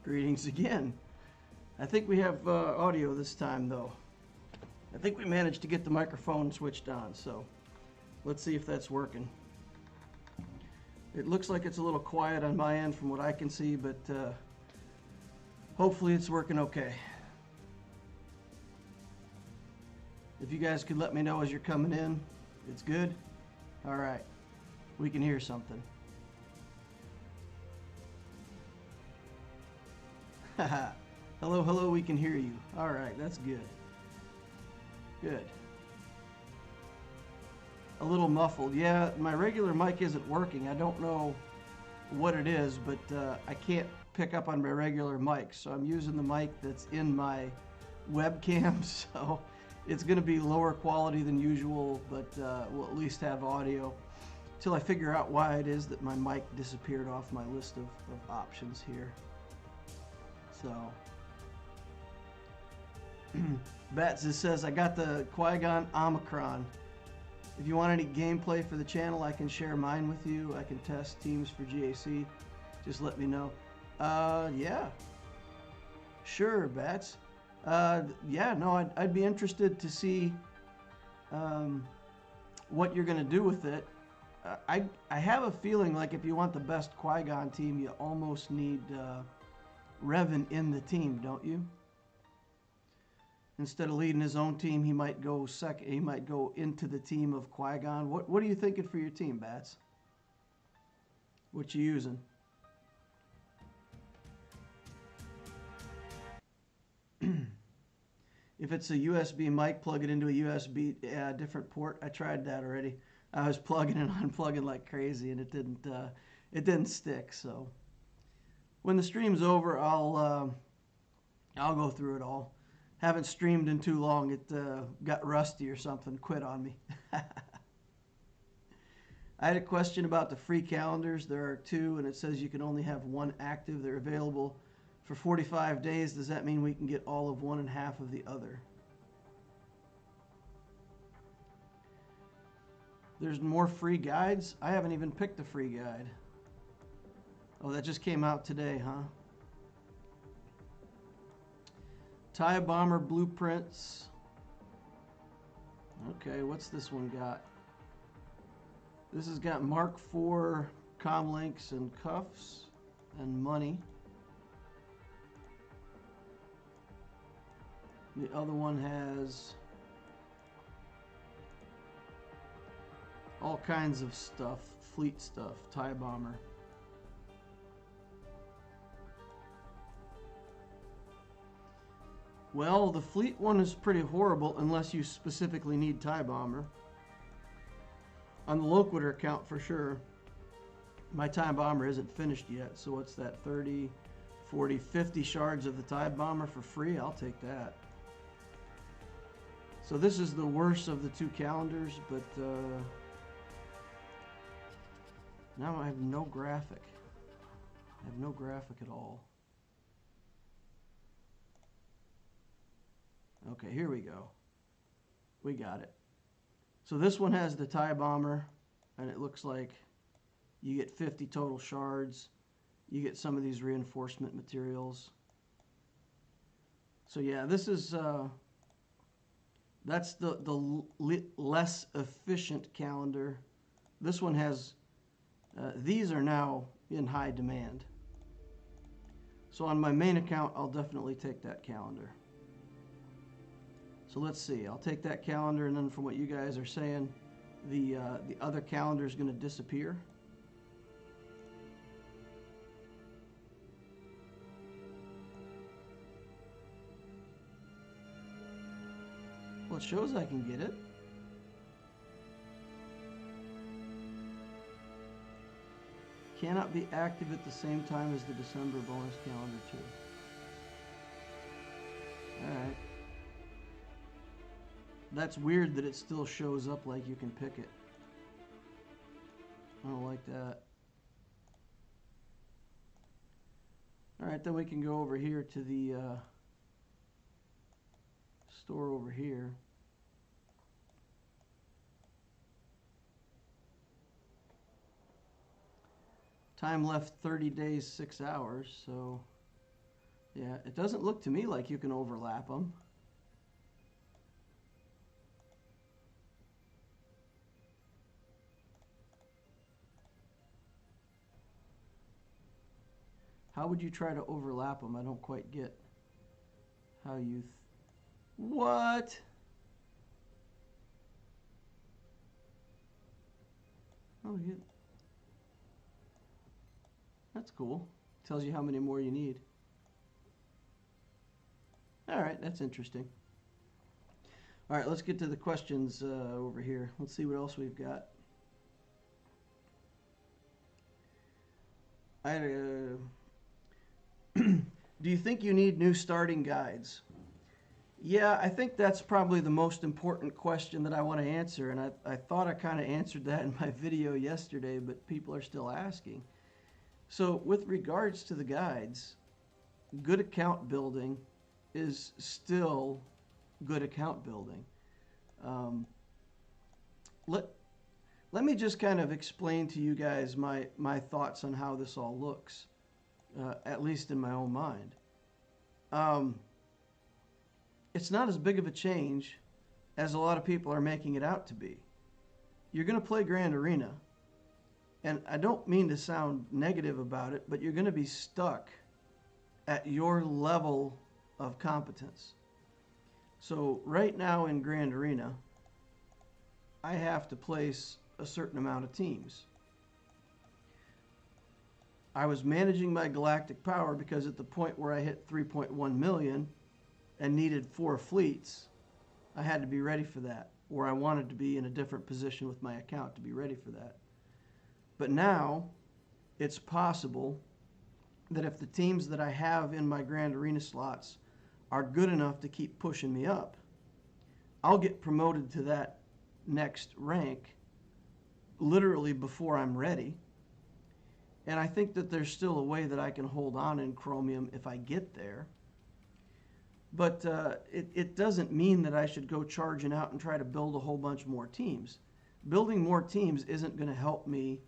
Greetings again. I think we have audio this time, though. I think we managed to get the microphone switched on, so let's see if that's working. It looks like it's a little quiet on my end from what I can see, but hopefully it's working okay. If you guys could let me know as you're coming in, it's good? All right, we can hear something. Haha. Hello, hello, we can hear you. All right, that's good. Good. A little muffled. Yeah, my regular mic isn't working. I don't know what it is, but I can't pick up on my regular mic, so I'm using the mic that's in my webcam, so it's going to be lower quality than usual, but we'll at least have audio till I figure out why it is that my mic disappeared off my list of options here. So, Bats says, I got the Qui-Gon Omicron. If you want any gameplay for the channel, I can share mine with you. I can test teams for GAC. Just let me know. Yeah. Sure, Bats. Yeah, no, I'd be interested to see what you're going to do with it. I have a feeling like if you want the best Qui-Gon team, you almost need Revan in the team, don't you? Instead of leading his own team, he might go second. He might go into the team of Qui-Gon. What are you thinking for your team, Bats? What you using? If it's a USB mic, plug it into a USB different port. I tried that already. I was plugging and unplugging like crazy, and it didn't stick. So when the stream's over, I'll go through it all. Haven't streamed in too long. It got rusty or something. Quit on me. I had a question about the free calendars. There are 2, and it says you can only have 1 active. They're available for 45 days. Does that mean we can get all of one and half of the other? There's more free guides? I haven't even picked a free guide. Oh, that just came out today, huh? TIE Bomber blueprints. Okay, what's this one got? This has got Mark IV comlinks and cuffs and money. The other one has all kinds of stuff, fleet stuff, TIE Bomber. Well, the fleet one is pretty horrible unless you specifically need TIE Bomber. On the Loquitur account for sure. My TIE Bomber isn't finished yet, so what's that, 30, 40, 50 shards of the TIE Bomber for free? I'll take that. So this is the worst of the 2 calendars, but now I have no graphic. I have no graphic at all. Okay, here we go. We got it. So this one has the TIE Bomber, and it looks like you get 50 total shards. You get some of these reinforcement materials. So yeah, this is that's the less efficient calendar. This one has these are now in high demand. So on my main account, I'll definitely take that calendar. So let's see, I'll take that calendar, and then from what you guys are saying, the other calendar is going to disappear. Well, it shows I can get it. Cannot be active at the same time as the December bonus calendar too. Alright. That's weird that it still shows up like you can pick it. I don't like that. Alright, then we can go over here to the store over here. Time left 30 days, 6 hours, so Yeah, it doesn't look to me like you can overlap them. How would you try to overlap them? I don't quite get how you... What? Oh, yeah. That's cool. Tells you how many more you need. All right, that's interesting. All right, let's get to the questions over here. Let's see what else we've got. Do you think you need new starting guides? Yeah, I think that's probably the most important question that I want to answer, and I thought I kind of answered that in my video yesterday, but people are still asking. So with regards to the guides, good account building is still good account building. Let me just kind of explain to you guys my thoughts on how this all looks, at least in my own mind. It's not as big of a change as a lot of people are making it out to be. You're going to play Grand Arena, and I don't mean to sound negative about it, but you're going to be stuck at your level of competence. So right now in Grand Arena, I have to place a certain amount of teams. I was managing my galactic power because at the point where I hit 3.1 million and needed 4 fleets, I had to be ready for that, or I wanted to be in a different position with my account to be ready for that. But now it's possible that if the teams that I have in my Grand Arena slots are good enough to keep pushing me up, I'll get promoted to that next rank literally before I'm ready. And I think that there's still a way that I can hold on in Chromium if I get there. But it doesn't mean that I should go charging out and try to build a whole bunch more teams. Building more teams isn't going to help me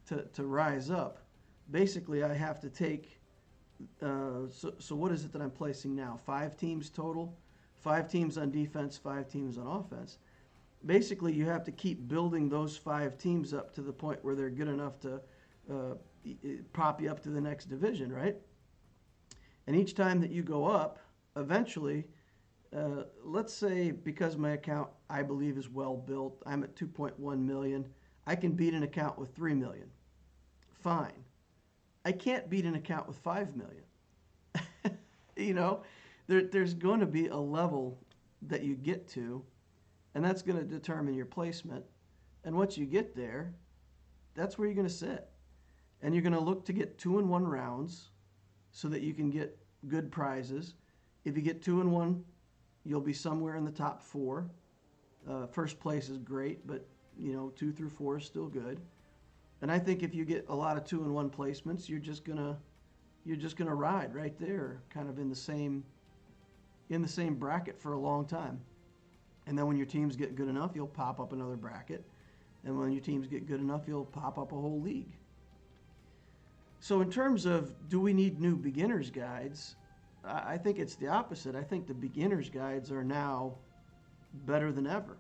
to rise up. Basically, I have to take, so what is it that I'm placing now? 5 teams total? 5 teams on defense, 5 teams on offense. Basically, you have to keep building those 5 teams up to the point where they're good enough to prop you up to the next division, right? And each time that you go up, eventually, let's say because my account I believe is well built, I'm at 2.1 million, I can beat an account with 3 million. Fine. I can't beat an account with 5 million. You know, there's going to be a level that you get to, and that's going to determine your placement. And once you get there, that's where you're going to sit. And you're going to look to get 2-in-1 rounds so that you can get good prizes. If you get 2-in-1, you'll be somewhere in the top 4. First place is great, but 2 through 4 is still good. And I think if you get a lot of 2-in-1 placements, you're just gonna ride right there, kind of in the same bracket for a long time. And then when your teams get good enough, you'll pop up another bracket. And when your teams get good enough, you'll pop up a whole league. So in terms of do we need new beginner's guides, I think it's the opposite. I think the beginner's guides are now better than ever.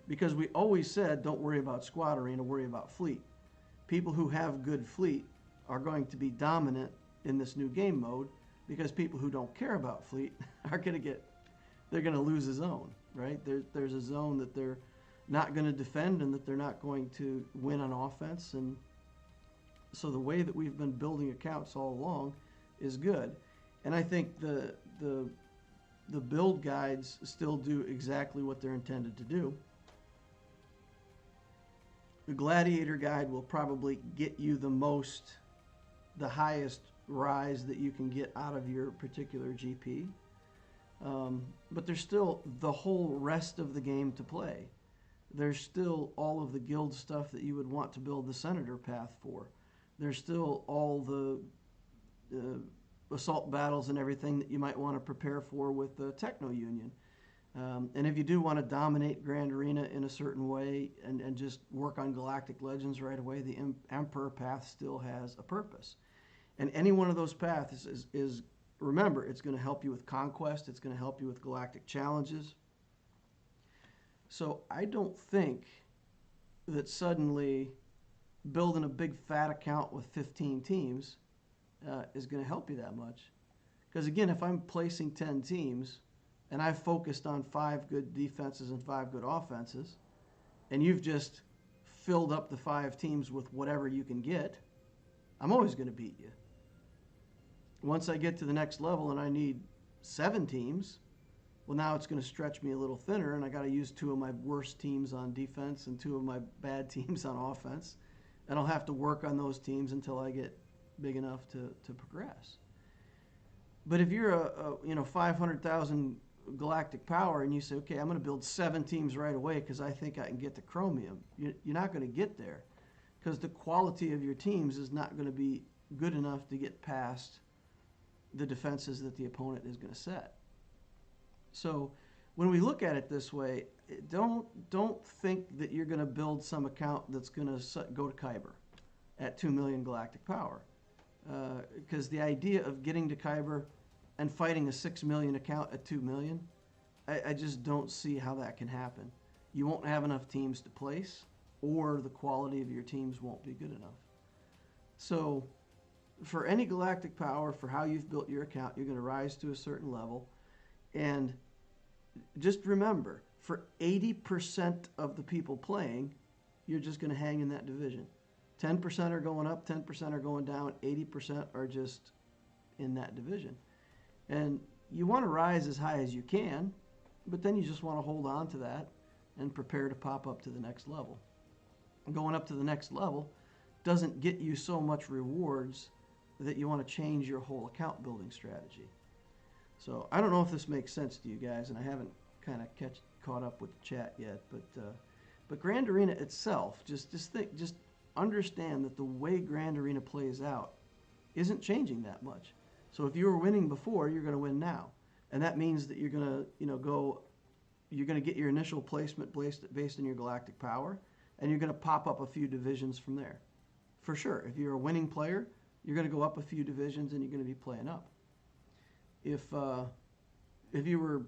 Because we always said, don't worry about squad arena, worry about fleet. People who have good fleet are going to be dominant in this new game mode because people who don't care about fleet are they're going to lose a zone, right? There's a zone that they're not going to defend and that they're not going to win on offense. And so the way that we've been building accounts all along is good. And I think the build guides still do exactly what they're intended to do. The Gladiator guide will probably get you the highest rise that you can get out of your particular GP. But there's still the whole rest of the game to play. There's still all of the guild stuff that you would want to build the Senator path for. There's still all the assault battles and everything that you might want to prepare for with the Techno Union. And if you do want to dominate Grand Arena in a certain way and just work on Galactic Legends right away, the Emperor path still has a purpose. And any one of those paths is remember, it's going to help you with conquest. It's going to help you with galactic challenges. So I don't think that suddenly building a big fat account with 15 teams is going to help you that much. Because again, if I'm placing 10 teams and I've focused on 5 good defenses and 5 good offenses, and you've just filled up the 5 teams with whatever you can get, I'm always going to beat you. Once I get to the next level and I need 7 teams, well, now it's going to stretch me a little thinner, and I got to use 2 of my worst teams on defense and 2 of my bad teams on offense, and I'll have to work on those teams until I get big enough to progress. But if you're a 500,000 galactic power and you say, okay, I'm going to build 7 teams right away because I think I can get to chromium, you're not going to get there because the quality of your teams is not going to be good enough to get past the defenses that the opponent is going to set. So when we look at it this way, don't think that you're going to build some account that's going to go to Kyber at 2 million galactic power. Because the idea of getting to Kyber and fighting a 6 million account at 2 million, I just don't see how that can happen. You won't have enough teams to place, or the quality of your teams won't be good enough. So for any galactic power, for how you've built your account, you're going to rise to a certain level. And just remember, for 80% of the people playing, you're just going to hang in that division. 10% are going up, 10% are going down, 80% are just in that division. And you want to rise as high as you can, but then you just want to hold on to that and prepare to pop up to the next level. Going up to the next level doesn't get you so much rewards that you want to change your whole account building strategy. So I don't know if this makes sense to you guys, and I haven't kind of caught up with the chat yet, but Grand Arena itself, just understand that the way Grand Arena plays out isn't changing that much. So if you were winning before, you're going to win now. And that means that you're going to, you're going to get your initial placement based on your galactic power, and you're going to pop up a few divisions from there. For sure, if you're a winning player, you're going to go up a few divisions and you're going to be playing up. If you were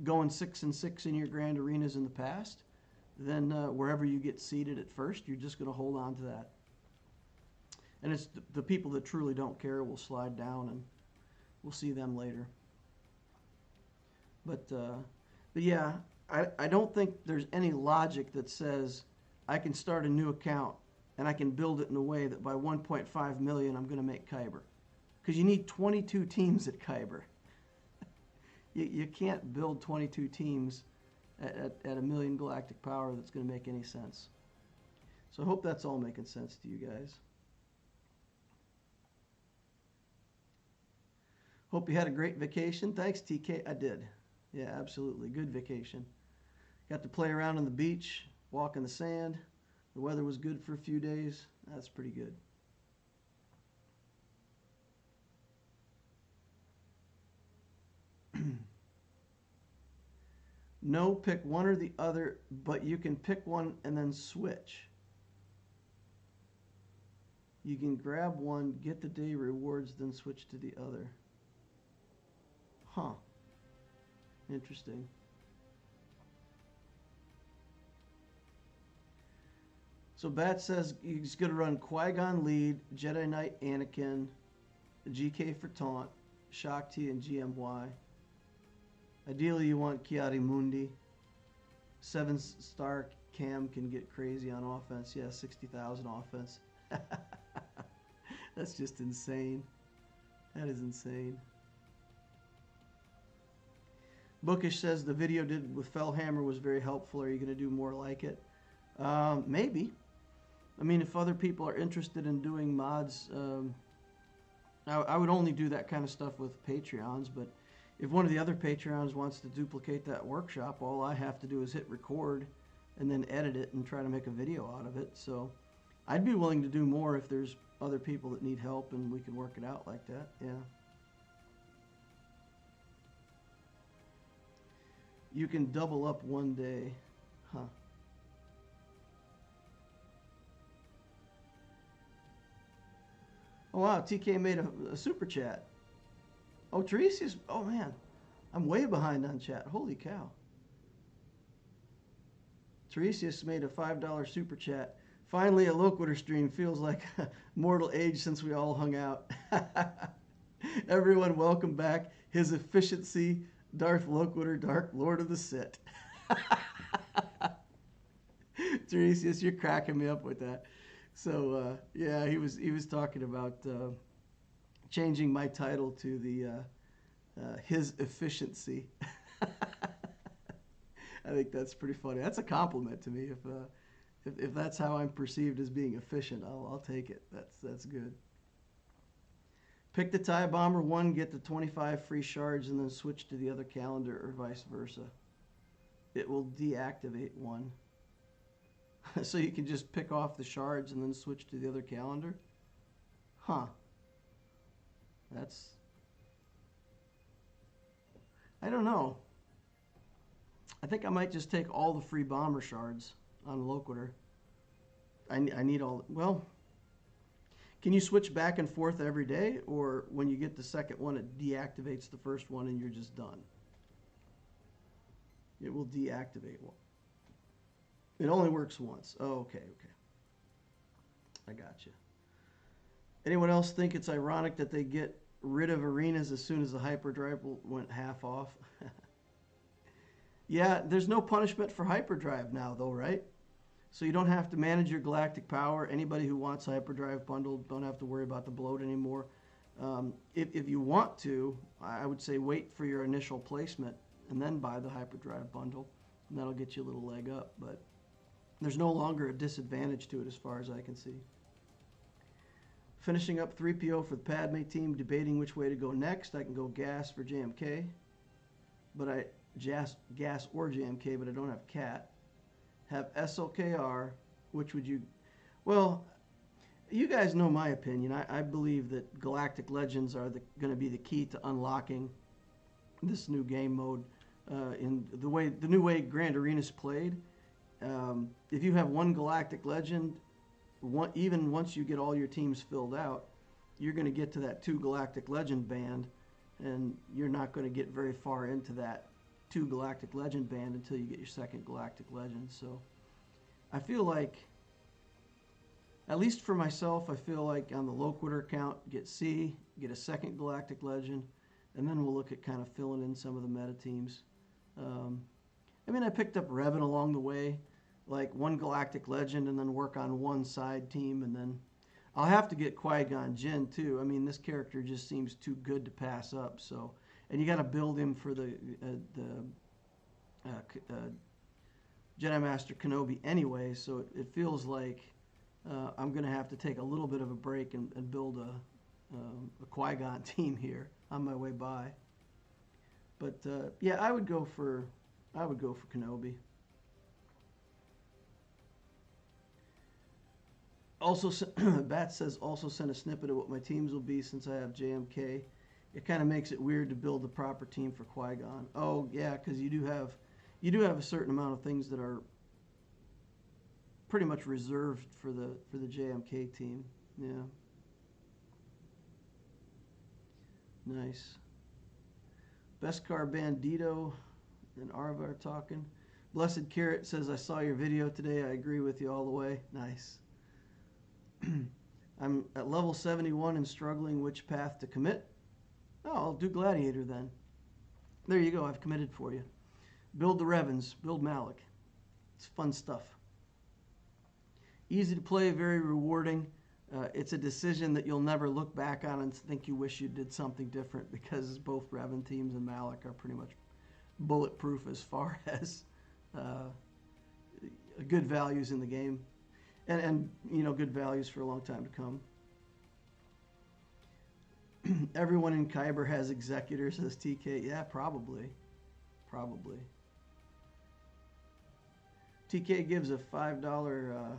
going 6-6 in your Grand Arenas in the past, then wherever you get seated at first, you're just going to hold on to that. And it's the people that truly don't care will slide down, and we'll see them later. But yeah, I don't think there's any logic that says I can start a new account and I can build it in a way that by 1.5 million I'm going to make Kyber. Because you need 22 teams at Kyber. You can't build 22 teams at 1 million galactic power that's going to make any sense. So I hope that's all making sense to you guys. Hope you had a great vacation. Thanks, TK. I did. Yeah, absolutely. Good vacation. Got to play around on the beach, walk in the sand. The weather was good for a few days. That's pretty good. No, pick one or the other, but you can pick one and then switch. You can grab one, get the day rewards, then switch to the other. Huh. Interesting. So Bat says he's going to run Qui-Gon lead, Jedi Knight Anakin, GK for taunt, Shakti, and GMY. Ideally, you want Kiadi Mundi. 7-star Cam can get crazy on offense. Yeah, 60,000 offense. That's just insane. That is insane. Bookish says the video did with Fellhammer was very helpful. Are you going to do more like it? Maybe. I mean, if other people are interested in doing mods, I would only do that kind of stuff with Patreons, but if one of the other Patreons wants to duplicate that workshop, all I have to do is hit record and then edit it and try to make a video out of it. So I'd be willing to do more if there's other people that need help and we can work it out like that. Yeah. You can double up one day. Huh. Oh wow, TK made a super chat. Oh, Teresius. Oh, man. I'm way behind on chat. Holy cow. Teresius made a $5 super chat. Finally, a Loquitur stream. Feels like a mortal age since we all hung out. Everyone, welcome back. His efficiency, Darth Loquitur, Dark Lord of the Sith. Teresius, you're cracking me up with that. So, yeah, he was talking about changing my title to the his efficiency. I think that's pretty funny. That's a compliment to me. If that's how I'm perceived as being efficient, I'll take it. That's good. Pick the TIE Bomber 1, get the 25 free shards, and then switch to the other calendar or vice versa. It will deactivate one. So you can just pick off the shards and then switch to the other calendar? Huh. I don't know. I think I might just take all the free bomber shards on Loquitur. I need all... Well, can you switch back and forth every day? Or when you get the second one, it deactivates the first one and you're just done? It will deactivate one. It only works once. Oh, okay. I got you. Anyone else think it's ironic that they get rid of arenas as soon as the hyperdrive went half off? Yeah, there's no punishment for hyperdrive now, though, right? So you don't have to manage your galactic power. Anybody who wants hyperdrive bundled don't have to worry about the bloat anymore. If you want to, I would say wait for your initial placement and then buy the hyperdrive bundle, and that'll get you a little leg up. But there's no longer a disadvantage to it as far as I can see. Finishing up 3PO for the Padme team, debating which way to go next. I can go gas for JMK, but gas or JMK, but I don't have cat. Have SLKR, which would you... Well, you guys know my opinion. I believe that Galactic Legends are going to be the key to unlocking this new game mode in the new way Grand Arena's played. If you have one Galactic Legend, even once you get all your teams filled out, you're going to get to that 2 Galactic Legend band, and you're not going to get very far into that 2 Galactic Legend band until you get your second Galactic Legend. So I feel like, at least for myself, I feel like on the Loquitur account, get C, get a second Galactic Legend, and then we'll look at kind of filling in some of the meta teams. I mean, I picked up Revan along the way, like 1 Galactic Legend, and then work on 1 side team, and then I'll have to get Qui-Gon Jinn too. I mean, this character just seems too good to pass up. So, and you got to build him for the Jedi Master Kenobi anyway. So it feels like I'm going to have to take a little bit of a break and build a Qui-Gon team here on my way by. But yeah, I would go for Kenobi. Also, Bat says, also send a snippet of what my teams will be since I have JMK. It kind of makes it weird to build the proper team for Qui-Gon. Oh yeah, because you do have a certain amount of things that are pretty much reserved for the JMK team. Yeah. Nice. Beskar Bandito and Arva are talking. Blessed Carrot says, I saw your video today. I agree with you all the way. Nice. I'm at level 71 and struggling which path to commit. Oh, I'll do Gladiator then. There you go. I've committed for you. Build the Revans. Build Malik. It's fun stuff. Easy to play, very rewarding. It's a decision that you'll never look back on and think you wish you did something different, because both Revan teams and Malik are pretty much bulletproof as far as good values in the game. And you know, good values for a long time to come. Everyone in Kyber has Executors, says TK. Yeah, probably. TK gives a $5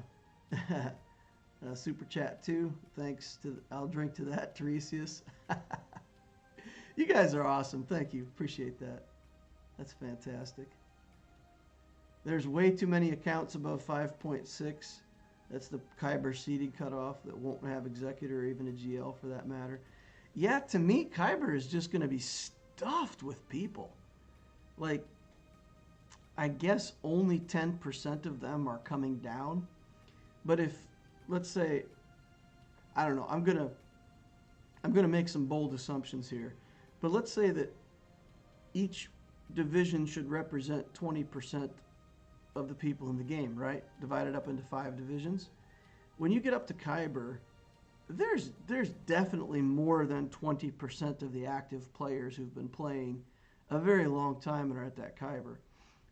super chat too. Thanks to, I'll drink to that, Teresius. You guys are awesome. Thank you. Appreciate that. That's fantastic. There's way too many accounts above 5.6. That's the Kyber seeding cutoff that won't have Executor or even a GL for that matter. Yeah, to me, Kyber is just going to be stuffed with people. Like, I guess only 10% of them are coming down. But if, let's say, I don't know, I'm gonna make some bold assumptions here. But let's say that each division should represent 20% of the people in the game, right? Divided up into 5 divisions. When you get up to Kyber, there's definitely more than 20% of the active players who've been playing a very long time and are at that Kyber.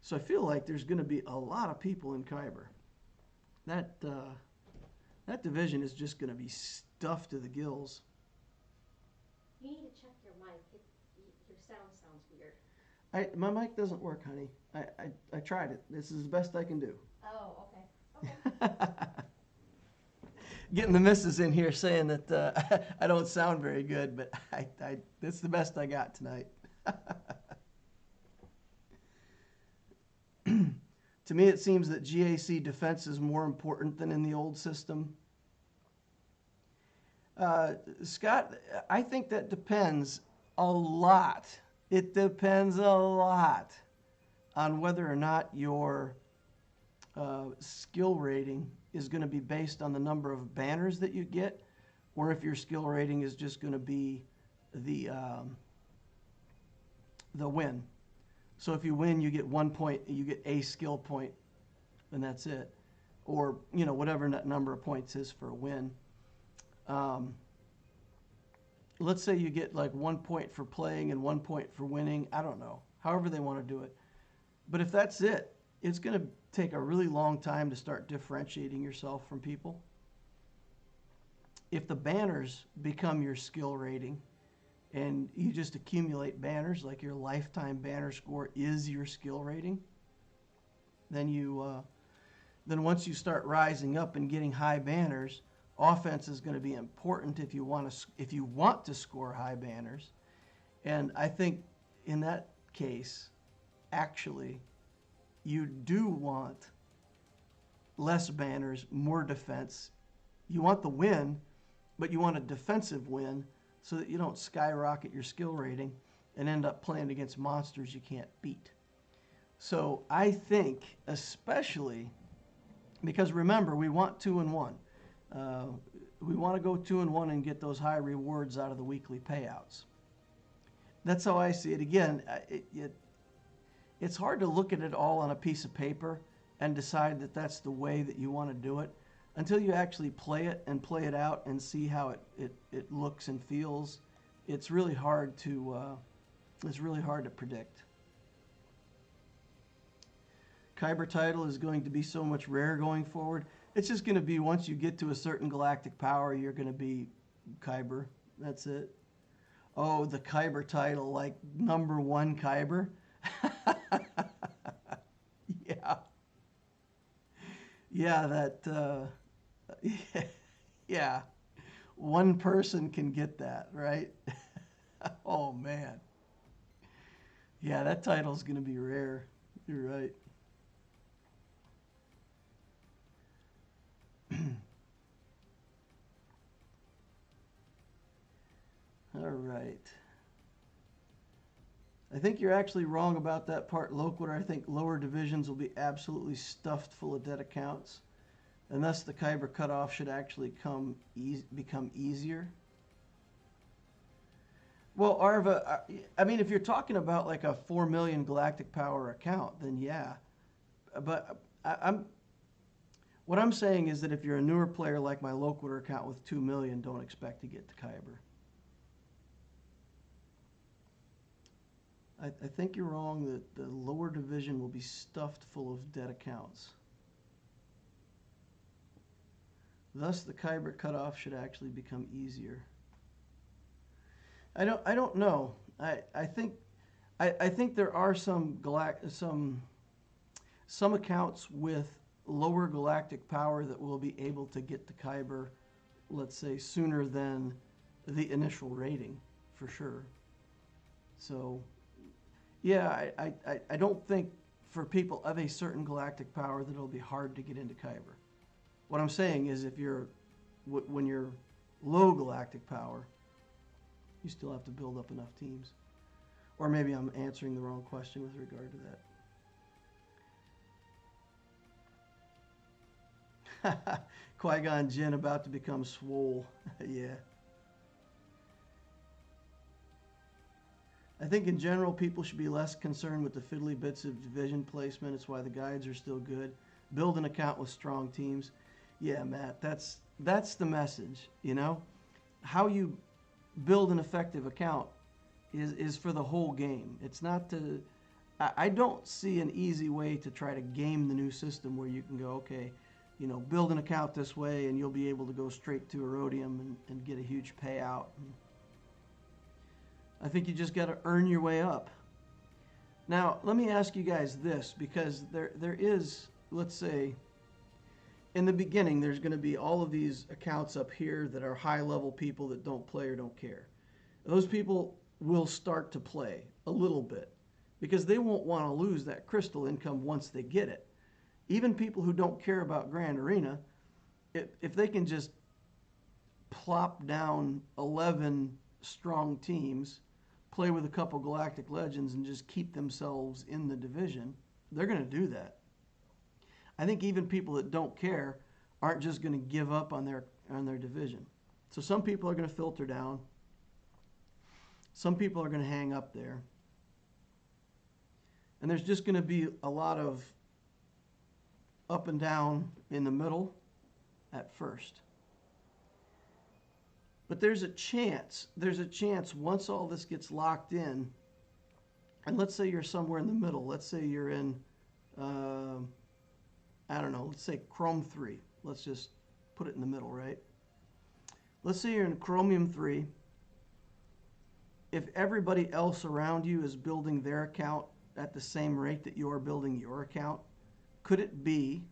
So I feel like there's going to be a lot of people in Kyber. That division is just going to be stuffed to the gills. You need to check your mic. Your sound sounds weird. My mic doesn't work, honey. I tried it. This is the best I can do. Oh, okay. Okay. Getting the missus in here saying that I don't sound very good, but it's the best I got tonight. To me, it seems that GAC defense is more important than in the old system. Scott, I think that depends a lot. It depends a lot on whether or not your skill rating is going to be based on the number of banners that you get, or if your skill rating is just going to be the win. So if you win, you get 1 point, you get a skill point, and that's it. Or, you know, whatever that number of points is for a win. Let's say you get like 1 point for playing and 1 point for winning. I don't know. However they want to do it. But if that's it, it's going to take a really long time to start differentiating yourself from people. If the banners become your skill rating and you just accumulate banners, like your lifetime banner score is your skill rating, then then once you start rising up and getting high banners, offense is going to be important if you want to score high banners. And I think in that case, actually, you do want less banners, more defense. You want the win, but you want a defensive win so that you don't skyrocket your skill rating and end up playing against monsters you can't beat. So I think, especially because remember, we want 2 and 1. We want to go 2 and 1 and get those high rewards out of the weekly payouts. That's how I see it. Again, it's hard to look at it all on a piece of paper and decide that that's the way that you want to do it until you actually play it and play it out and see how it looks and feels. It's really hard to predict. Kyber title is going to be so much rare going forward. It's just going to be once you get to a certain galactic power, you're going to be Kyber. That's it. Oh, the Kyber title, like #1 Kyber. Yeah. Yeah, that, yeah. One person can get that, right? Oh, man. Yeah, that title's going to be rare. You're right. All right. I think you're actually wrong about that part, Loquator. I think lower divisions will be absolutely stuffed full of dead accounts, and thus the Kyber cutoff should actually become easier. Well, Arva, I mean, if you're talking about like a 4 million galactic power account, then yeah. But what I'm saying is that if you're a newer player like my Loquator account with 2 million, don't expect to get to Kyber. I think you're wrong that the lower division will be stuffed full of dead accounts. Thus, the Kyber cutoff should actually become easier. I don't know. I think there are some accounts with lower galactic power that will be able to get to Kyber, let's say, sooner than the initial rating, for sure. So, yeah, I don't think for people of a certain galactic power that it'll be hard to get into Kyber. What I'm saying is when you're low galactic power, You still have to build up enough teams. Or maybe I'm answering the wrong question with regard to that. Qui-Gon Jinn about to become swole. Yeah. I think in general people should be less concerned with the fiddly bits of division placement. It's why the guides are still good. Build an account with strong teams. Yeah, Matt, that's the message, you know? How you build an effective account is for the whole game. It's not to... I don't see an easy way to try to game the new system where you can go, okay, you know, build an account this way and you'll be able to go straight to Erodium and get a huge payout. I think you just got to earn your way up. Now, let me ask you guys this, because there is, let's say, in the beginning, there's going to be all of these accounts up here that are high-level people that don't play or don't care. Those people will start to play a little bit because they won't want to lose that crystal income once they get it. Even people who don't care about Grand Arena, if they can just plop down 11 strong teams, play with a couple Galactic Legends, and just keep themselves in the division, they're going to do that. I think even people that don't care aren't just going to give up on their division. So some people are going to filter down. Some people are going to hang up there. And there's just going to be a lot of up and down in the middle at first. But there's a chance once all this gets locked in, and let's say you're somewhere in the middle. Let's say you're in, I don't know, let's say Chrome 3. Let's just put it in the middle, right? Let's say you're in Chromium 3. If everybody else around you is building their account at the same rate that you're building your account, could it be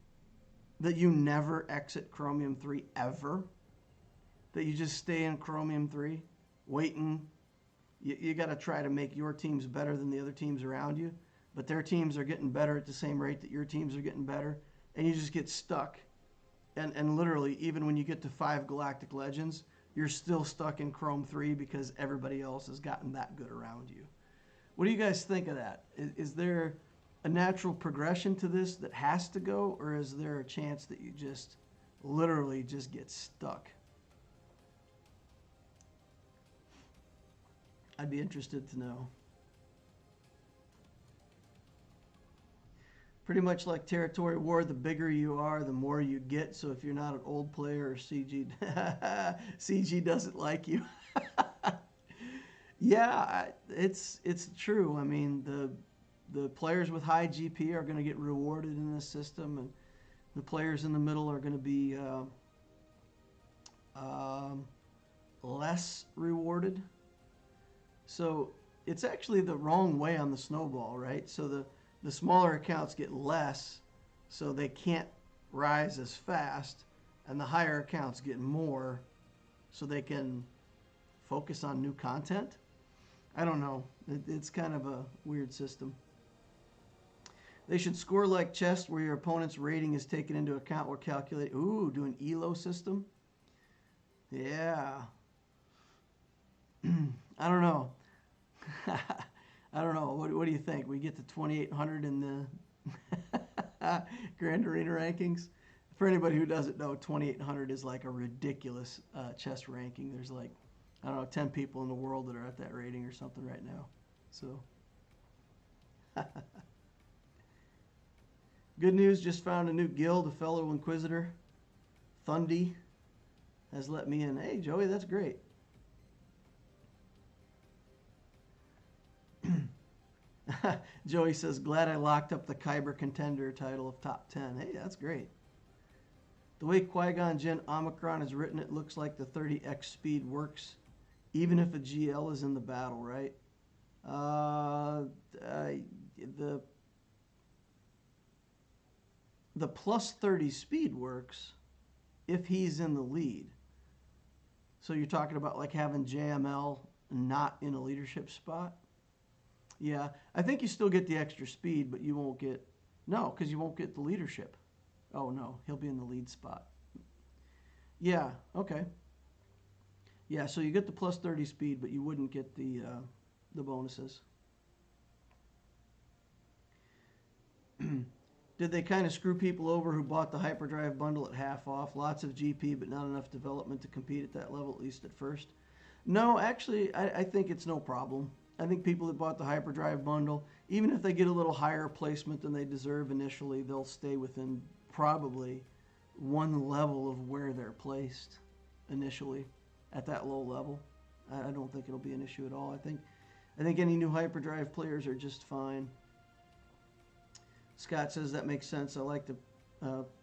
that you never exit Chromium 3 ever? That you just stay in Chromium 3, waiting? You got to try to make your teams better than the other teams around you, but their teams are getting better at the same rate that your teams are getting better, and you just get stuck. And literally, even when you get to 5 Galactic Legends, you're still stuck in Chrome 3 because everybody else has gotten that good around you. What do you guys think of that? Is there a natural progression to this that has to go, or is there a chance that you just literally just get stuck? I'd be interested to know. Pretty much like Territory War, the bigger you are, the more you get. So if you're not an old player or CG, CG doesn't like you. Yeah, it's true. I mean, the players with high GP are going to get rewarded in this system, and the players in the middle are going to be less rewarded. So it's actually the wrong way on the snowball, right? So the smaller accounts get less, so they can't rise as fast, and the higher accounts get more, so they can focus on new content. I don't know. It's kind of a weird system. They should score like chess, where your opponent's rating is taken into account or calculate. Ooh, do an ELO system? Yeah. I don't know. I don't know. What do you think? We get to 2,800 in the Grand Arena rankings? For anybody who doesn't know, 2,800 is like a ridiculous chess ranking. There's like, I don't know, 10 people in the world that are at that rating or something right now. So, good news, just found a new guild, a fellow Inquisitor. Thundy has let me in. Hey, Joey, that's great. Joey says, glad I locked up the Kyber Contender title of top 10. Hey, that's great. The way Qui-Gon Jinn Omicron is written, it looks like the 30x speed works even if a GL is in the battle, right? The plus 30 speed works if he's in the lead. So you're talking about like having JML not in a leadership spot? Yeah, I think you still get the extra speed, but you won't get, no, because you won't get the leadership. Oh no, he'll be in the lead spot. Yeah, okay. Yeah, so you get the plus 30 speed, but you wouldn't get the bonuses. Did they kind of screw people over who bought the hyperdrive bundle at half off? Lots of GP, but not enough development to compete at that level, at least at first. No, actually, I think it's no problem. I think people that bought the hyperdrive bundle, even if they get a little higher placement than they deserve initially, they'll stay within probably one level of where they're placed initially at that low level. I don't think it'll be an issue at all. I think any new hyperdrive players are just fine. Scott says that makes sense. I like the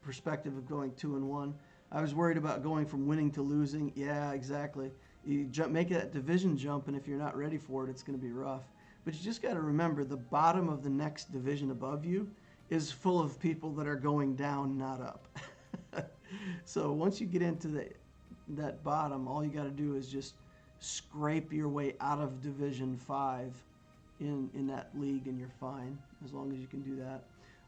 perspective of going 2-1. I was worried about going from winning to losing. Yeah, exactly. You make that division jump, and if you're not ready for it, it's going to be rough. But you just got to remember, the bottom of the next division above you is full of people that are going down, not up. So once you get into that bottom, all you got to do is just scrape your way out of Division 5 in that league, and you're fine, as long as you can do that.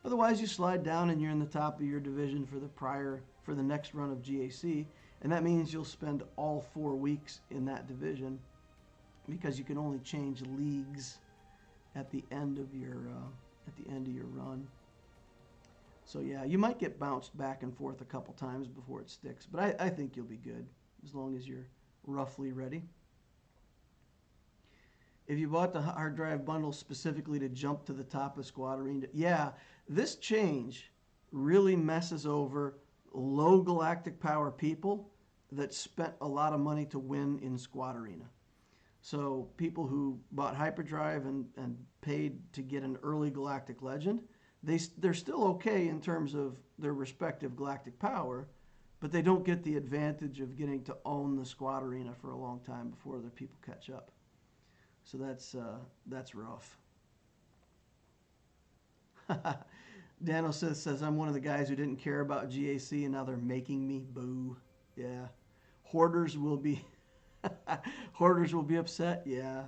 Otherwise, you slide down and you're in the top of your division for the next run of GAC, and that means you'll spend all 4 weeks in that division, because you can only change leagues at the end of your run. So yeah, you might get bounced back and forth a couple times before it sticks, but I think you'll be good as long as you're roughly ready. If you bought the hard drive bundle specifically to jump to the top of Squad Arena, yeah, this change really messes over low galactic power people that spent a lot of money to win in Squad Arena. So people who bought hyperdrive and paid to get an early galactic legend, they're still okay in terms of their respective galactic power, but they don't get the advantage of getting to own the Squad Arena for a long time before other people catch up. So that's rough. Daniel says, I'm one of the guys who didn't care about GAC, and now they're making me. Boo. Yeah. Hoarders will be hoarders will be upset. Yeah.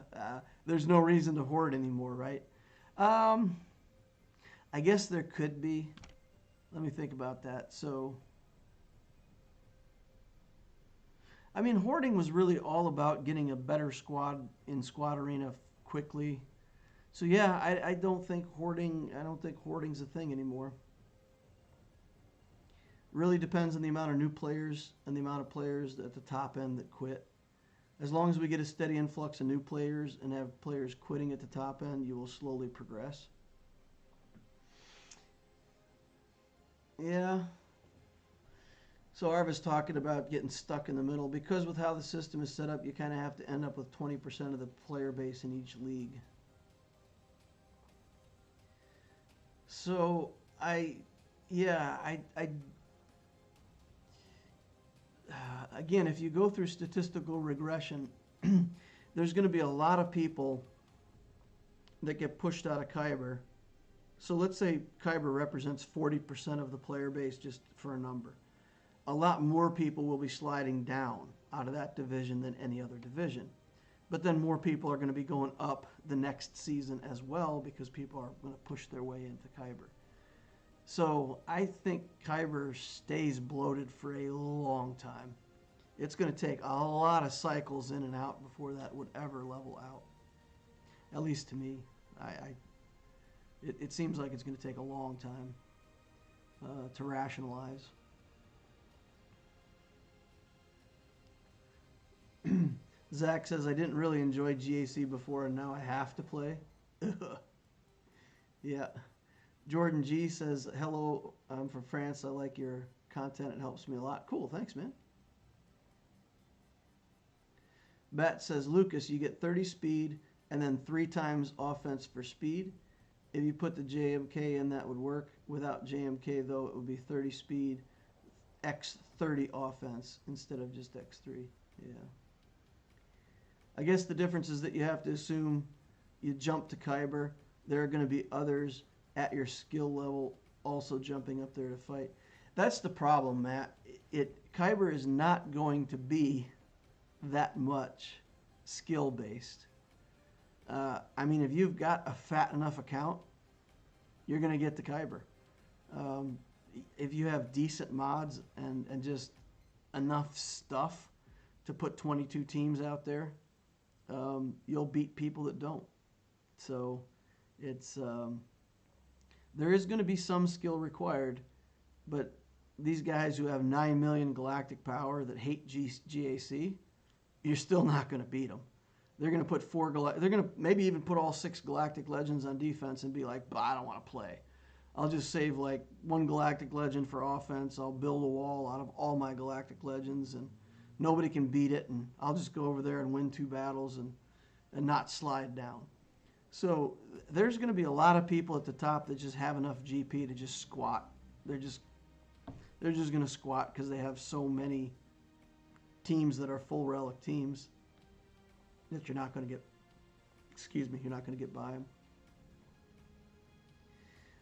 There's no reason to hoard anymore, right? I guess there could be. Let me think about that. So, I mean, hoarding was really all about getting a better squad in Squad Arena quickly. So yeah, I don't think hoarding's a thing anymore. Really depends on the amount of new players and the amount of players at the top end that quit. As long as we get a steady influx of new players and have players quitting at the top end, you will slowly progress. Yeah. So Arva's talking about getting stuck in the middle, because with how the system is set up, you kind of have to end up with 20% of the player base in each league. So again, if you go through statistical regression, there's going to be a lot of people that get pushed out of Kyber. So let's say Kyber represents 40% of the player base, just for a number. A lot more people will be sliding down out of that division than any other division. But then more people are going to be going up the next season as well, because people are going to push their way into Kyber. So I think Kyber stays bloated for a long time. It's going to take a lot of cycles in and out before that would ever level out. At least to me. It seems like it's going to take a long time to rationalize. Zach says, I didn't really enjoy GAC before, and now I have to play. Yeah. Jordan G says, hello, I'm from France. I like your content. It helps me a lot. Cool. Thanks, man. Bat says, Lucas, you get 30 speed and then 3 times offense for speed. If you put the JMK in, that would work. Without JMK, though, it would be 30 speed, X30 offense instead of just X3. Yeah. I guess the difference is that you have to assume you jump to Kyber. There are going to be others at your skill level also jumping up there to fight. That's the problem, Matt. Kyber is not going to be that much skill-based. I mean, if you've got a fat enough account, you're going to get to Kyber. If you have decent mods and just enough stuff to put 22 teams out there, you'll beat people that don't. So it's there is going to be some skill required, but these guys who have 9 million galactic power that hate GAC, you're still not going to beat them. They're going to put they're going to maybe even put all 6 galactic legends on defense and be like, bah, I don't want to play. I'll just save like 1 galactic legend for offense. I'll build a wall out of all my galactic legends, and nobody can beat it, and I'll just go over there and win 2 battles and not slide down. So there's going to be a lot of people at the top that just have enough GP to just squat. They're just going to squat because they have so many teams that are full relic teams that you're not going to get, you're not going to get by them.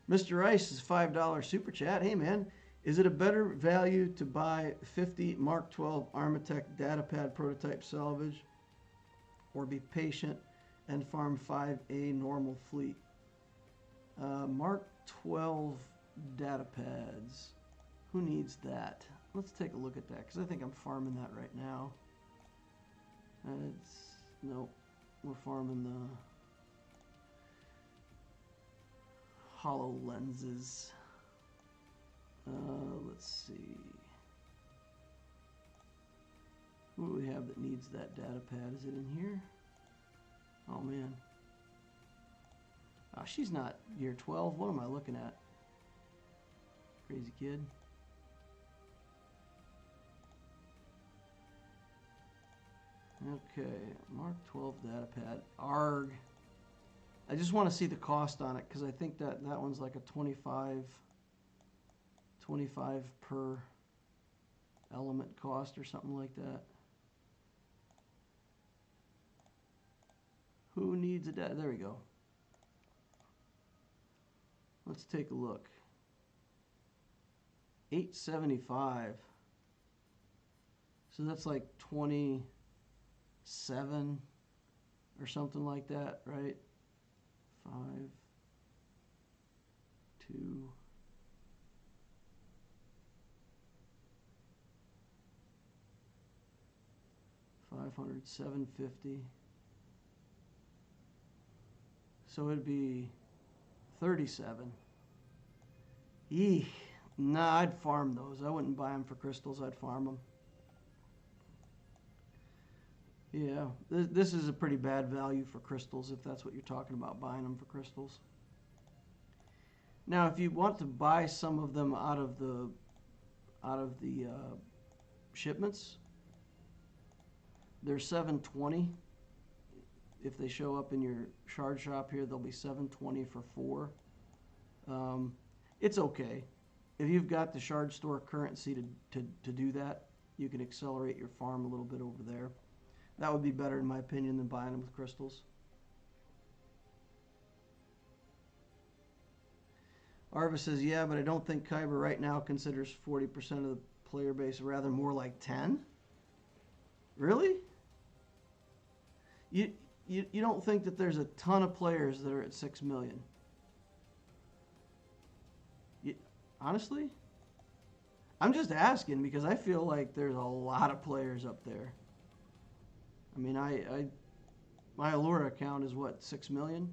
Mr. Rice is $5 super chat. Hey man, is it a better value to buy 50 Mark 12 Armatech datapad prototype salvage or be patient and farm 5A normal fleet? Mark 12 datapads. Who needs that? Let's take a look at that because I think I'm farming that right now. Nope, we're farming the HoloLenses. Let's see. Who do we have that needs that data pad? Is it in here? Oh man. Oh, she's not year 12. What am I looking at? Crazy kid. Okay, Mark 12 data pad. ARG. I just want to see the cost on it because I think that one's like a 25 per element cost or something like that. Who needs a data? There we go. Let's take a look. $875. So that's like 27 or something like that, right? 5, 2. $750. So it'd be 37. Eek. Nah, I'd farm those. I wouldn't buy them for crystals. I'd farm them. Yeah, this is a pretty bad value for crystals if that's what you're talking about, buying them for crystals. Now, if you want to buy some of them out of the shipments, they're $720. If they show up in your shard shop here, they'll be $720 for 4. It's okay. If you've got the shard store currency to do that, you can accelerate your farm a little bit over there. That would be better, in my opinion, than buying them with crystals. Arva says, yeah, but I don't think Kyber right now considers 40% of the player base, rather more like 10? Really? You don't think that there's a ton of players that are at 6 million? Honestly? I'm just asking because I feel like there's a lot of players up there. I mean, my Allura account is what, 6 million?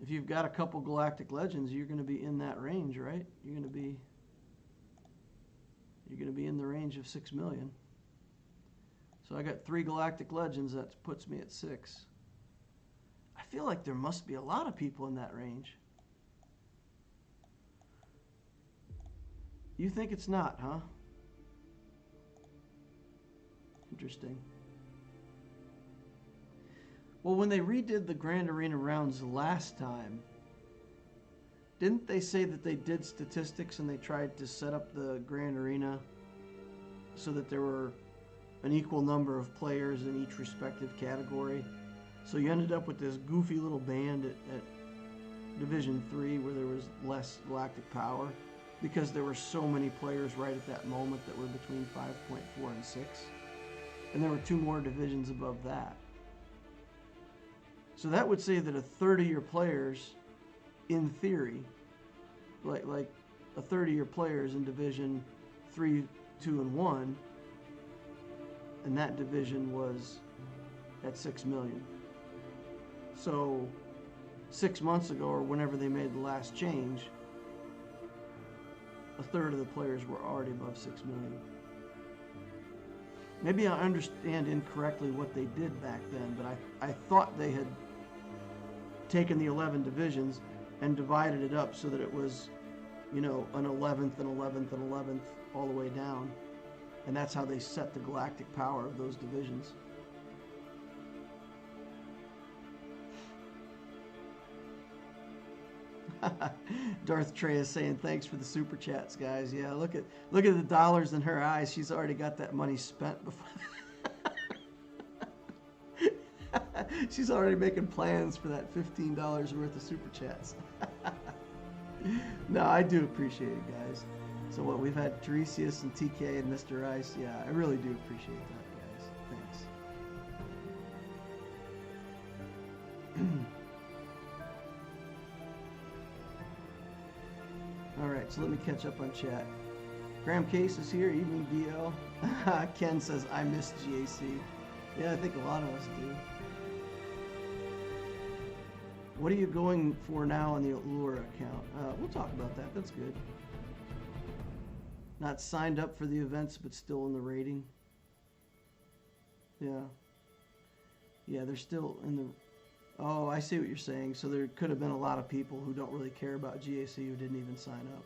If you've got a couple Galactic Legends, you're going to be in that range, right? You're going to be in the range of 6 million. So I got 3 Galactic Legends, that puts me at 6. I feel like there must be a lot of people in that range. You think it's not, huh? Interesting. Well, when they redid the Grand Arena rounds last time, didn't they say that they did statistics and they tried to set up the Grand Arena so that there were an equal number of players in each respective category? So you ended up with this goofy little band at Division 3 where there was less galactic power because there were so many players right at that moment that were between 5.4 and 6. And there were 2 more divisions above that. So that would say that a third of your players, in theory, like a third of your players in Division 3, 2, and 1 and that division was at 6 million. So 6 months ago, or whenever they made the last change, a third of the players were already above 6 million. Maybe I understand incorrectly what they did back then, but I thought they had taken the 11 divisions and divided it up so that it was, you know, an 11th and 11th and 11th all the way down. And that's how they set the galactic power of those divisions. Darth Trey is saying thanks for the super chats, guys. Yeah, look at the dollars in her eyes. She's already got that money spent before. She's already making plans for that $15 worth of super chats. No, I do appreciate it, guys. So what, we've had Tiresias and TK and Mr. Ice. Yeah, I really do appreciate that, guys. Thanks. All right, so let me catch up on chat. Graham Case is here. Evening, DL. Ken says, I miss GAC. Yeah, I think a lot of us do. What are you going for now on the Allura account? We'll talk about that. That's good. Not signed up for the events, but still in the rating. Yeah. Yeah, they're still in the... Oh, I see what you're saying. So there could have been a lot of people who don't really care about GAC who didn't even sign up.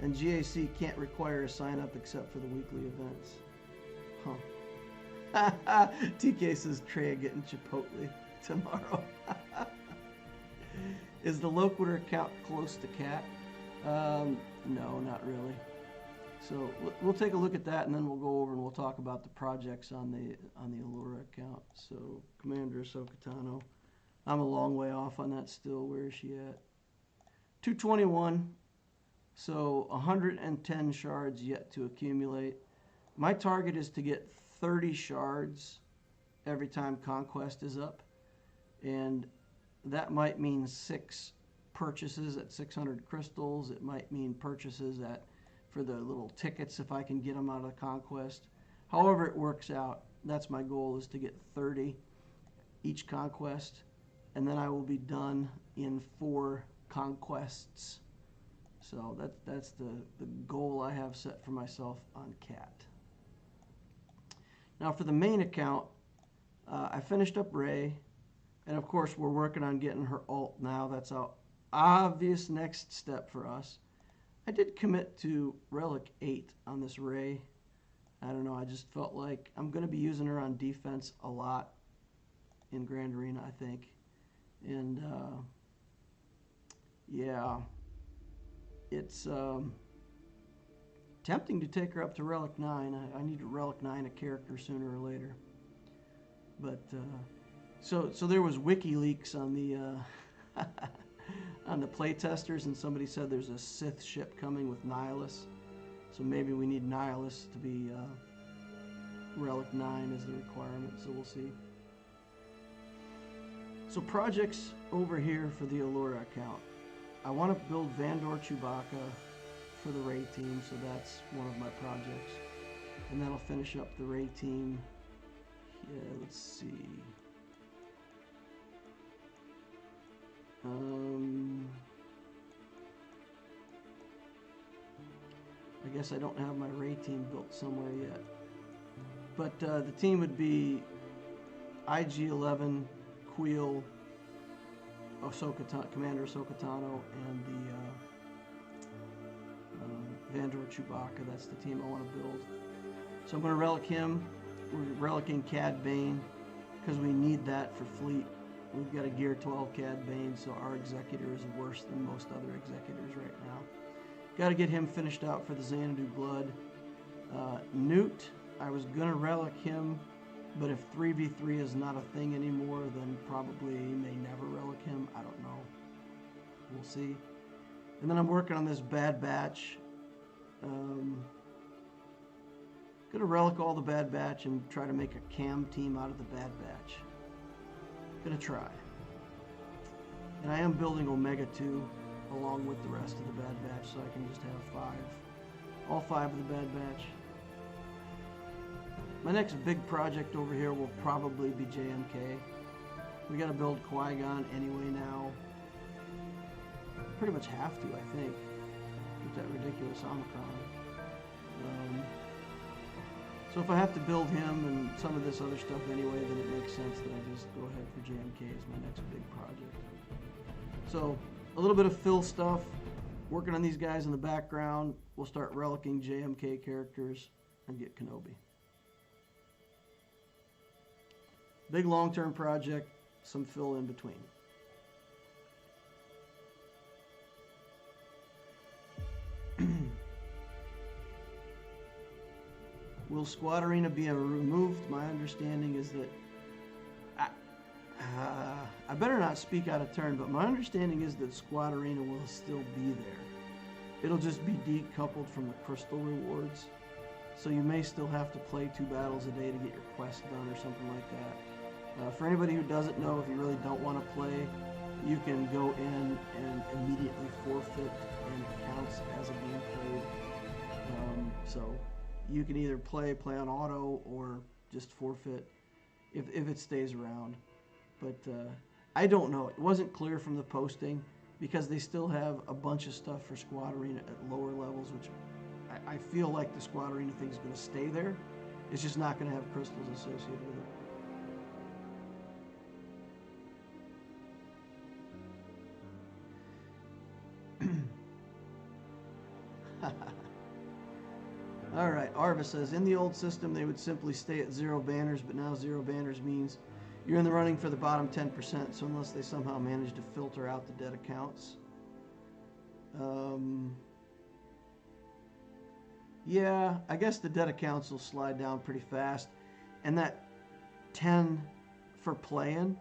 And GAC can't require a sign up except for the weekly events. Huh. TK says Trey getting Chipotle tomorrow. Is the Loquitur account close to Cat? No, not really. So we'll take a look at that, and then we'll go over and we'll talk about the projects on the Allura account. So Commander Ahsoka Tano, I'm a long way off on that still. Where is she at? 221. So 110 shards yet to accumulate. My target is to get 30 shards every time Conquest is up, and that might mean 6 purchases at 600 crystals. It might mean purchases for the little tickets if I can get them out of the Conquest. However it works out, that's my goal, is to get 30 each Conquest, and then I will be done in 4 Conquests. So that's the goal I have set for myself on Cat. Now for the main account, I finished up Rey, and of course we're working on getting her ult now. That's an obvious next step for us. I did commit to Relic 8 on this Rey. I don't know, I just felt like I'm going to be using her on defense a lot in Grand Arena, I think. And yeah, it's tempting to take her up to Relic 9. I need to Relic 9 a character sooner or later. But so there was WikiLeaks on the on the playtesters, and somebody said there's a Sith ship coming with Nihilus. So maybe we need Nihilus to be Relic 9 as the requirement, so we'll see. So projects over here for the Allura account. I want to build Vandor Chewbacca for the Rey team, so that's one of my projects. And that'll finish up the Rey team. Yeah, let's see. I guess I don't have my Rey team built somewhere yet. But the team would be IG-11, Queel, Commander Ahsoka Tano, and the Vandor Chewbacca. That's the team I want to build. So I'm going to relic him. We're relicking Cad Bane because we need that for fleet. We've got a Gear 12 Cad Bane, so our Executor is worse than most other Executors right now. Got to get him finished out for the Xanadu Blood. Newt, I was going to relic him, but if 3v3 is not a thing anymore, then probably may never relic him. I don't know. We'll see. And then I'm working on this Bad Batch. Gonna relic all the Bad Batch and try to make a cam team out of the Bad Batch. Gonna try. And I am building Omega 2 along with the rest of the Bad Batch, so I can just have All 5 of the Bad Batch. My next big project over here will probably be JMK. We gotta build Qui-Gon anyway now. Pretty much have to, I think, with that ridiculous Omicron. So if I have to build him and some of this other stuff anyway, then it makes sense that I just go ahead for JMK as my next big project. So a little bit of Phil stuff, working on these guys in the background. We'll start relicking JMK characters and get Kenobi. Big long-term project, some Phil in between. Will Squad Arena be removed? My understanding is that I better not speak out of turn, but my understanding is that Squad Arena will still be there. It'll just be decoupled from the crystal rewards. So you may still have to play 2 battles a day to get your quest done or something like that. For anybody who doesn't know, if you really don't want to play, you can go in and immediately forfeit, and it counts as a game played. So you can either play on auto or just forfeit if it stays around. But I don't know. It wasn't clear from the posting because they still have a bunch of stuff for Squad Arena at lower levels, which I feel like the Squad Arena thing is going to stay there. It's just not going to have crystals associated with it. Alright, Arva says, in the old system they would simply stay at 0 banners, but now 0 banners means you're in the running for the bottom 10%, so unless they somehow manage to filter out the dead accounts. Yeah, I guess the dead accounts will slide down pretty fast. And that 10 for playing,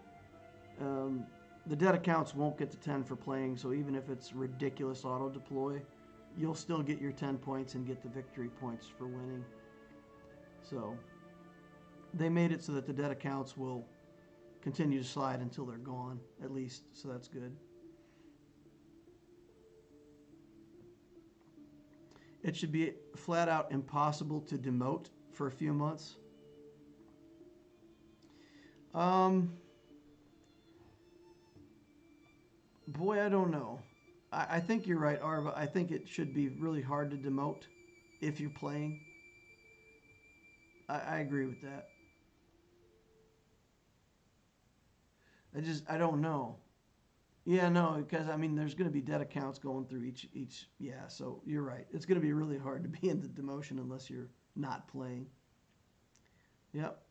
the dead accounts won't get to 10 for playing, so even if it's ridiculous auto-deploy, you'll still get your 10 points and get the victory points for winning. So they made it so that the dead accounts will continue to slide until they're gone, at least, so that's good. It should be flat out impossible to demote for a few months. Boy, I don't know. I think you're right, Arva. I think it should be really hard to demote if you're playing. I agree with that. I don't know. Yeah, no, because, I mean, there's going to be dead accounts going through each, yeah, so you're right. It's going to be really hard to be in the demotion unless you're not playing. Yep.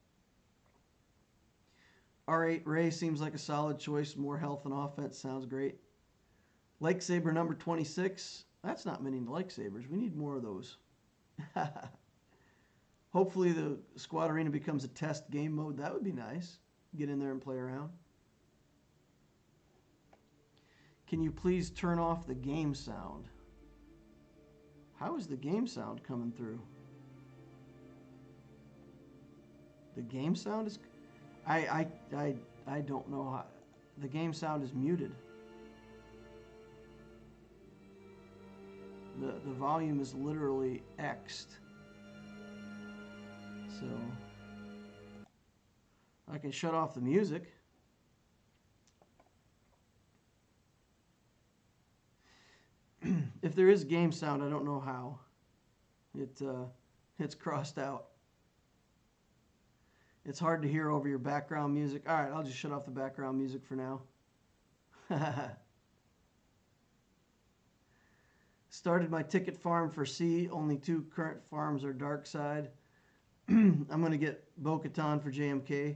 R8 Rey seems like a solid choice. More health and offense sounds great. Lightsaber number 26. That's not many lightsabers. We need more of those. Hopefully the Squad Arena becomes a test game mode. That would be nice. Get in there and play around. Can you please turn off the game sound? How is the game sound coming through? The game sound is... I don't know how... The game sound is muted. The volume is literally X'd. So... I can shut off the music. If there is game sound, I don't know how. It's crossed out. It's hard to hear over your background music. All right, I'll just shut off the background music for now. Started my ticket farm for C. Only 2 current farms are dark side. I'm going to get Bo-Katan for JMK.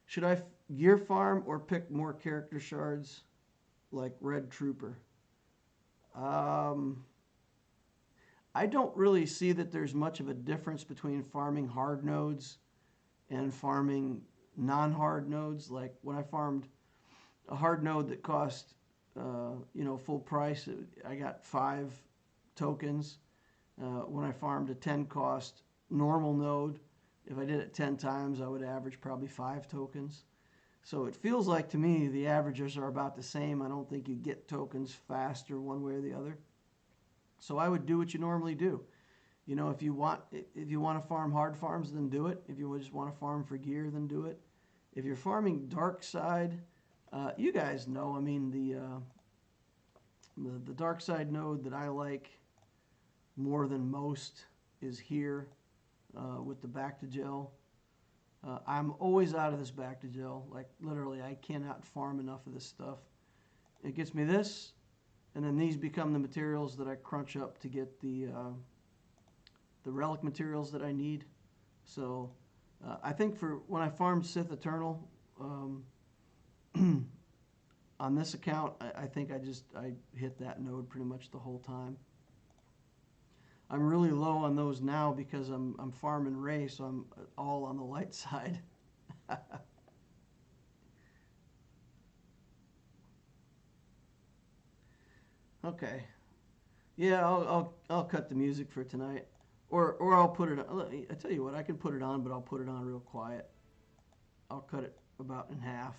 Should I gear farm or pick more character shards like Red Trooper? I don't really see that there's much of a difference between farming hard nodes and farming non-hard nodes. Like when I farmed a hard node that cost, full price, I got 5 tokens. When I farmed a 10 cost normal node, if I did it 10 times, I would average probably 5 tokens. So it feels like to me the averages are about the same. I don't think you get tokens faster one way or the other. So I would do what you normally do. You know, if you want to farm hard farms, then do it. If you just want to farm for gear, then do it. If you're farming dark side, you guys know. I mean, the dark side node that I like more than most is here with the back to gel. I'm always out of this back to gel. Like literally, I cannot farm enough of this stuff. It gets me this, and then these become the materials that I crunch up to get the relic materials that I need. So I think for when I farmed Sith Eternal on this account, I think I hit that node pretty much the whole time. I'm really low on those now because I'm farming Rey, so I'm all on the light side. Okay. Yeah, I'll cut the music for tonight. Or I'll put it on. I tell you what, I can put it on, but I'll put it on real quiet. I'll cut it about in half.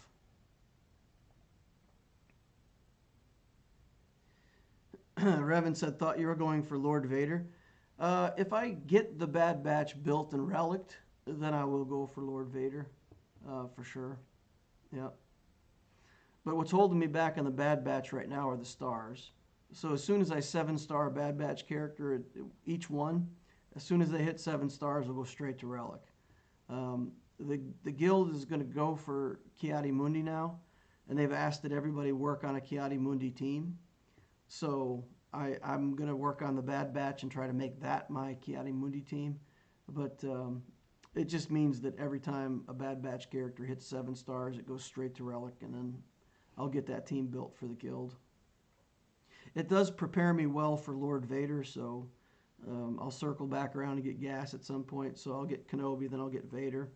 Revan said, thought you were going for Lord Vader. If I get the Bad Batch built and relicked, then I will go for Lord Vader, for sure. Yeah. But what's holding me back on the Bad Batch right now are the stars. So as soon as I 7-star Bad Batch character, each one, as soon as they hit 7 stars, I'll go straight to relic. The guild is going to go for Ki-Adi-Mundi now, and they've asked that everybody work on a Ki-Adi-Mundi team. So I'm going to work on the Bad Batch and try to make that my Ki-Adi-Mundi team. But it just means that every time a Bad Batch character hits 7 stars, it goes straight to relic, and then I'll get that team built for the guild. It does prepare me well for Lord Vader, so I'll circle back around and get gas at some point. So I'll get Kenobi, then I'll get Vader.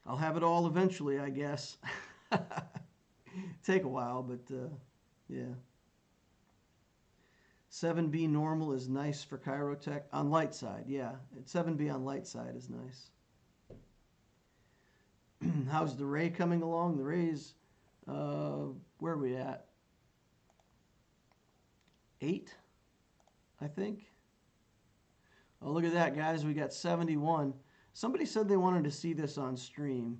I'll have it all eventually, I guess. Take a while, but yeah. 7B normal is nice for Chirotech. On light side, yeah. 7B on light side is nice. How's the Rey coming along? The Rey's, where are we at? 8, I think. Oh, look at that, guys. We got 71. Somebody said they wanted to see this on stream.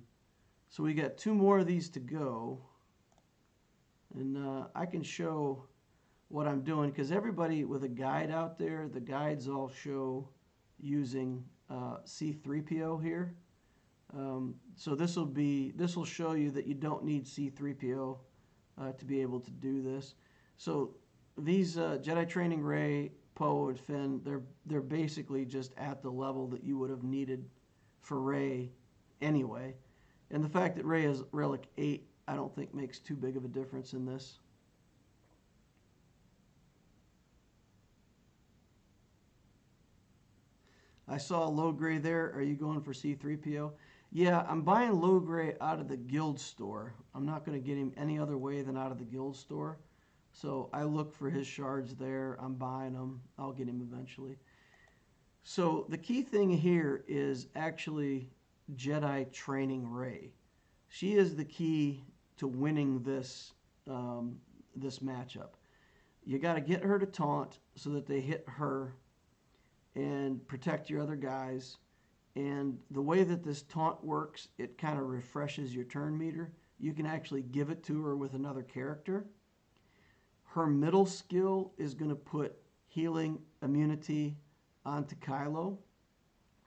So we got 2 more of these to go. And I can show what I'm doing, because everybody with a guide out there, the guides all show using C3PO here. So this will show you that you don't need C3PO to be able to do this. So these Jedi Training Rey, Poe, and Finn, they're basically just at the level that you would have needed for Rey anyway. And the fact that Rey is Relic 8, I don't think makes too big of a difference in this. I saw a low gray there. Are you going for C3PO? Yeah, I'm buying low gray out of the guild store. I'm not going to get him any other way than out of the guild store. So I look for his shards there. I'm buying them. I'll get him eventually. So the key thing here is actually Jedi Training Rey. She is the key to winning this this matchup. You got to get her to taunt so that they hit her and protect your other guys. And the way that this taunt works, it kind of refreshes your turn meter. You can actually give it to her with another character. Her middle skill is going to put healing immunity onto Kylo.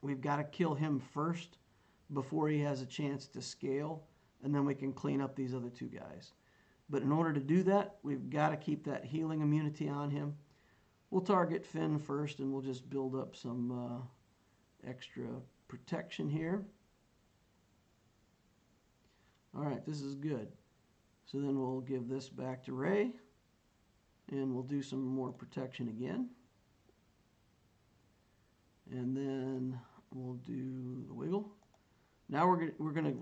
We've got to kill him first before he has a chance to scale, and then we can clean up these other 2 guys. But in order to do that, we've got to keep that healing immunity on him. We'll target Finn first, and we'll just build up some extra protection here. All right, this is good. So then we'll give this back to Rey, and we'll do some more protection again. And then we'll do the wiggle. Now we're gonna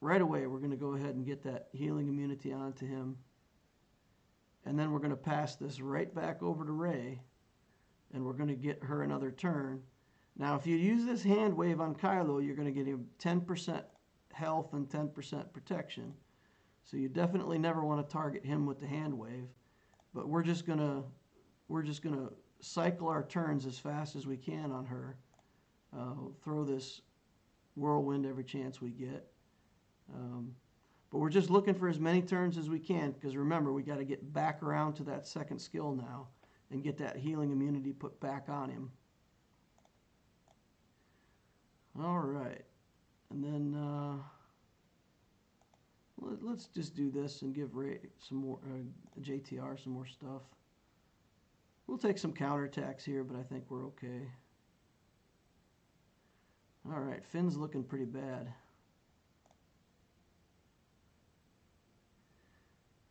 right away we're gonna go ahead and get that healing immunity onto him. And then we're going to pass this right back over to Rey, and we're going to get her another turn. Now, if you use this hand wave on Kylo, you're going to get him 10% health and 10% protection. So you definitely never want to target him with the hand wave. But we're just going to cycle our turns as fast as we can on her. Throw this whirlwind every chance we get. But we're just looking for as many turns as we can, because remember, we got to get back around to that second skill now and get that healing immunity put back on him. All right. And then let's just do this and give Rey some more, JTR some more stuff. We'll take some counterattacks here, but I think we're okay. All right, Finn's looking pretty bad.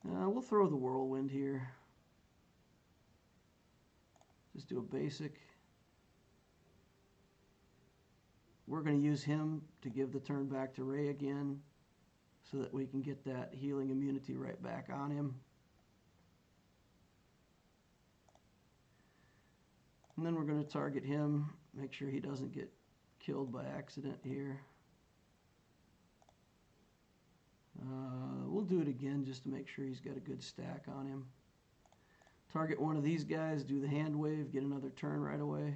We'll throw the whirlwind here. Just do a basic. We're going to use him to give the turn back to Rey again, so that we can get that healing immunity right back on him. And then we're going to target him, make sure he doesn't get killed by accident here. We'll do it again just to make sure he's got a good stack on him. Target one of these guys, do the hand wave, get another turn right away.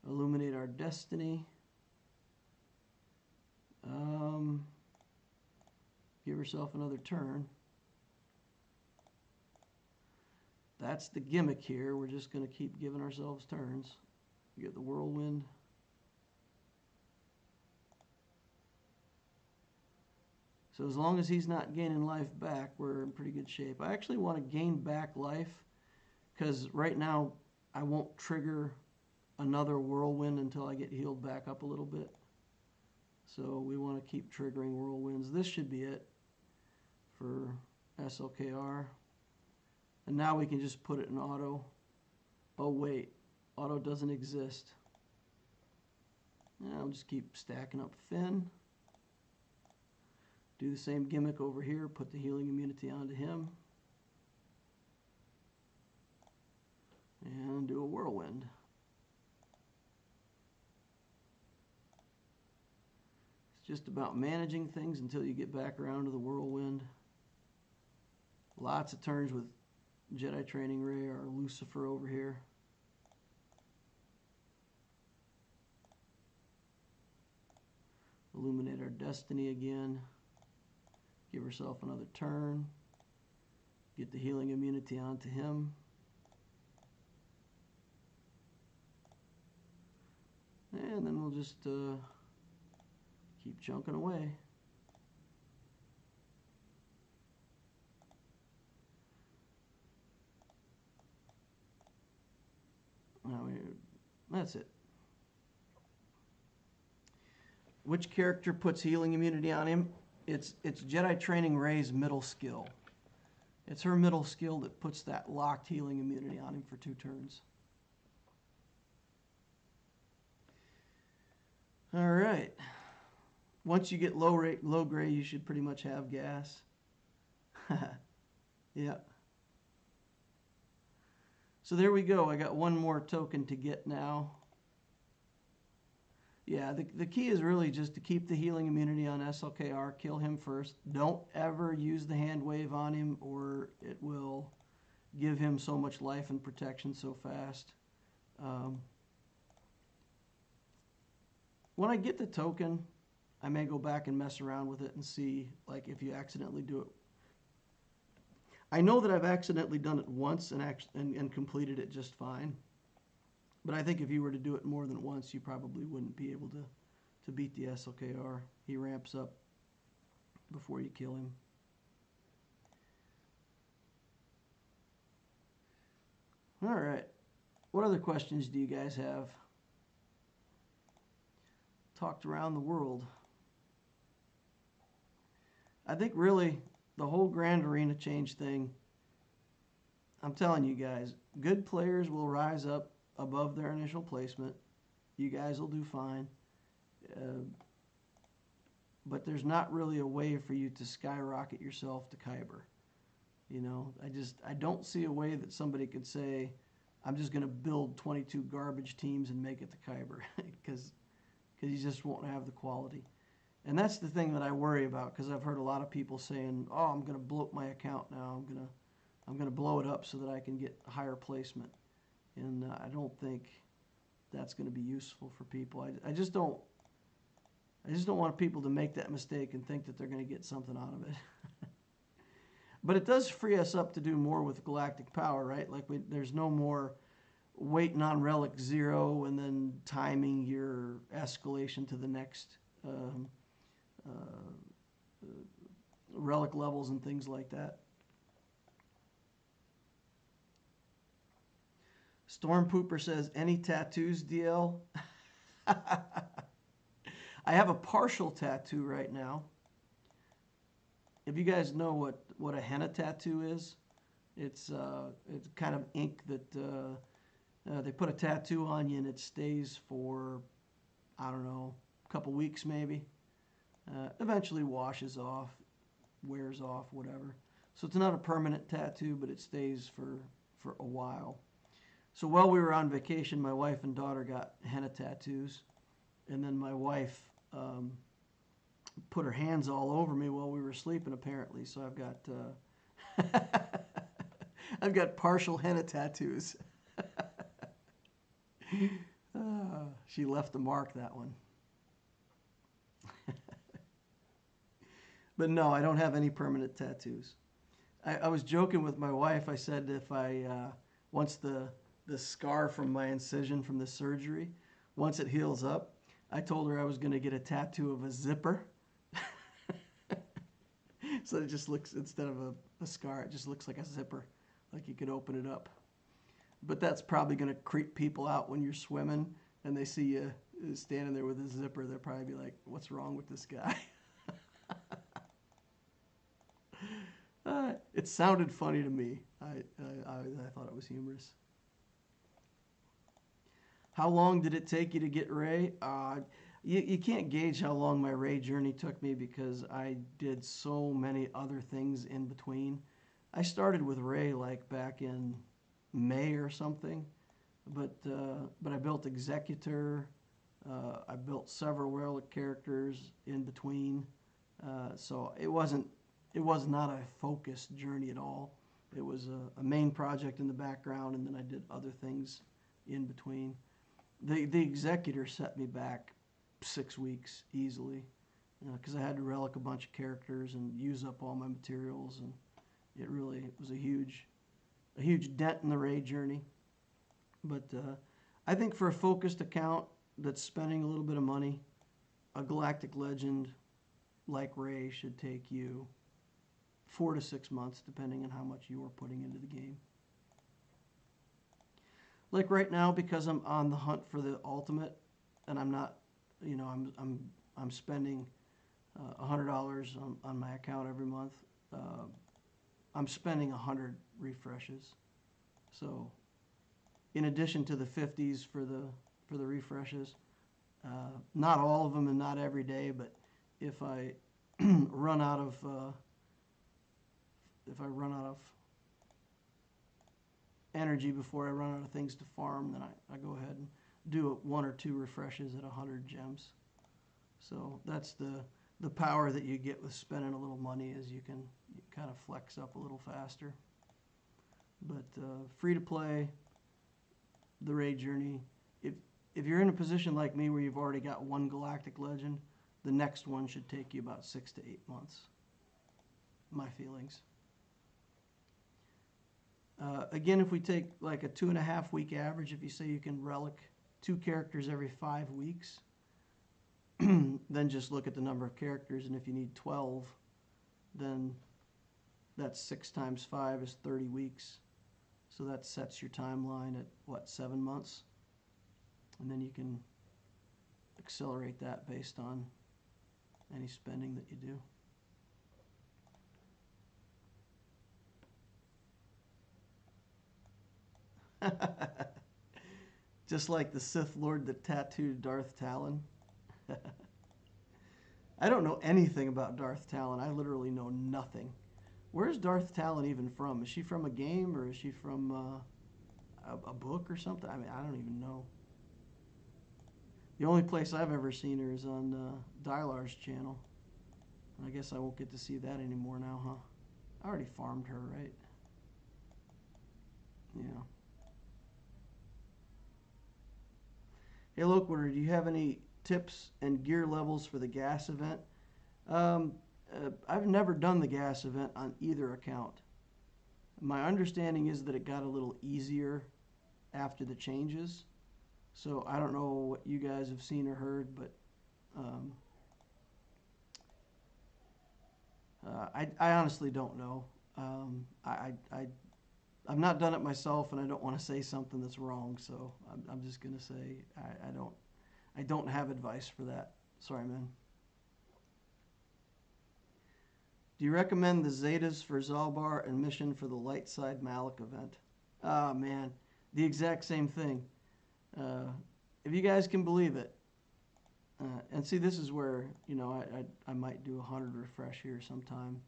Illuminate our destiny. Give herself another turn. That's the gimmick here. We're just going to keep giving ourselves turns. Get the whirlwind. So as long as he's not gaining life back, we're in pretty good shape. I actually want to gain back life, because right now I won't trigger another whirlwind until I get healed back up a little bit. So we want to keep triggering whirlwinds. This should be it for SLKR. And now we can just put it in auto. Oh wait, auto doesn't exist. I'll just keep stacking up Finn. Do the same gimmick over here, put the healing immunity onto him. And do a whirlwind. It's just about managing things until you get back around to the whirlwind. Lots of turns with Jedi Training Rey or Lucifer over here. Illuminate our destiny again. Give herself another turn. Get the healing immunity onto him. And then we'll just keep chunking away. That's it. Which character puts healing immunity on him? It's Jedi Training Rey's middle skill. It's her middle skill that puts that locked healing immunity on him for 2 turns. All right. Once you get low gray, you should pretty much have gas. Yeah. So there we go. I got one more token to get now. Yeah, the key is really just to keep the healing immunity on SLKR, kill him first. Don't ever use the hand wave on him, or it will give him so much life and protection so fast. When I get the token, I may go back and mess around with it and see, like, if you accidentally do it. I know that I've accidentally done it once and completed it just fine. But I think if you were to do it more than once, you probably wouldn't be able to beat the SLKR. He ramps up before you kill him. All right. What other questions do you guys have? Talked around the world. I think really the whole Grand Arena Change thing, I'm telling you guys, good players will rise up above their initial placement. You guys will do fine. But there's not really a way for you to skyrocket yourself to Kyber. You know, I don't see a way that somebody could say, I'm just going to build 22 garbage teams and make it to Kyber, because you just won't have the quality. And that's the thing that I worry about, because I've heard a lot of people saying, oh, I'm going to bloat my account now. I'm going to blow it up so that I can get higher placement. and I don't think that's going to be useful for people. I just don't want people to make that mistake and think that they're going to get something out of it. But it does free us up to do more with galactic power, right? Like there's no more waiting on relic 0 and then timing your escalation to the next relic levels and things like that. Storm Pooper says, any tattoos, DL? I have a partial tattoo right now. If you guys know what a henna tattoo is, it's kind of ink that they put a tattoo on you and it stays for, I don't know, a couple weeks maybe. Eventually washes off, wears off, whatever. So it's not a permanent tattoo, but it stays for a while. So while we were on vacation, my wife and daughter got henna tattoos, and then my wife put her hands all over me while we were sleeping, apparently. So I've got partial henna tattoos. She left a mark, that one. But no, I don't have any permanent tattoos. I was joking with my wife. I said if once the scar from my incision from the surgery, once it heals up, I told her I was going to get a tattoo of a zipper. So it just looks, instead of a scar, it just looks like a zipper, like you could open it up. But that's probably going to creep people out when you're swimming and they see you standing there with a zipper. They'll probably be like, what's wrong with this guy? It sounded funny to me. I thought it was humorous. How long did it take you to get Rey? You can't gauge how long my Rey journey took me because I did so many other things in between. I started with Rey like back in May or something, but I built Executor. I built several relic characters in between, so it was not a focused journey at all. It was a main project in the background, and then I did other things in between. The Executor set me back 6 weeks easily, because I had to relic a bunch of characters and use up all my materials, and it really was a huge dent in the Rey journey. But I think for a focused account that's spending a little bit of money, a Galactic Legend like Rey should take you 4 to 6 months, depending on how much you are putting into the game. Like right now, because I'm on the hunt for the ultimate, and I'm not, I'm spending $100 on my account every month. I'm spending 100 refreshes. So, in addition to the 50s for the refreshes, not all of them and not every day, but if I run out of energy before I run out of things to farm, then I go ahead and do 1 or 2 refreshes at 100 gems. So that's the power that you get with spending a little money, is you kind of flex up a little faster. But free to play, the Rey journey. If you're in a position like me where you've already got one Galactic Legend, the next one should take you about 6 to 8 months. My feelings. Again, if we take like a 2.5 week average, if you say you can relic 2 characters every 5 weeks, then just look at the number of characters, and if you need 12, then that's 6 times 5 is 30 weeks. So that sets your timeline at, what, 7 months? And then you can accelerate that based on any spending that you do. Just like the Sith Lord that tattooed Darth Talon. I don't know anything about Darth Talon. I literally know nothing. Where's Darth Talon even from? Is she from a game, or is she from a book or something? I mean, I don't even know. The only place I've ever seen her is on Dylar's channel. I guess I won't get to see that anymore now, huh? I already farmed her, right? Yeah. Hey, Loquater, do you have any tips and gear levels for the gas event? I've never done the gas event on either account. My understanding is that it got a little easier after the changes. So I don't know what you guys have seen or heard, but I honestly don't know. I've not done it myself, and I don't want to say something that's wrong. So I'm just gonna say I don't have advice for that. Sorry, man. Do you recommend the Zetas for Zalbar and mission for the light side Malik event? Ah, man, the exact same thing. If you guys can believe it, and see, this is where, you know, I might do 100 refresh here sometimes,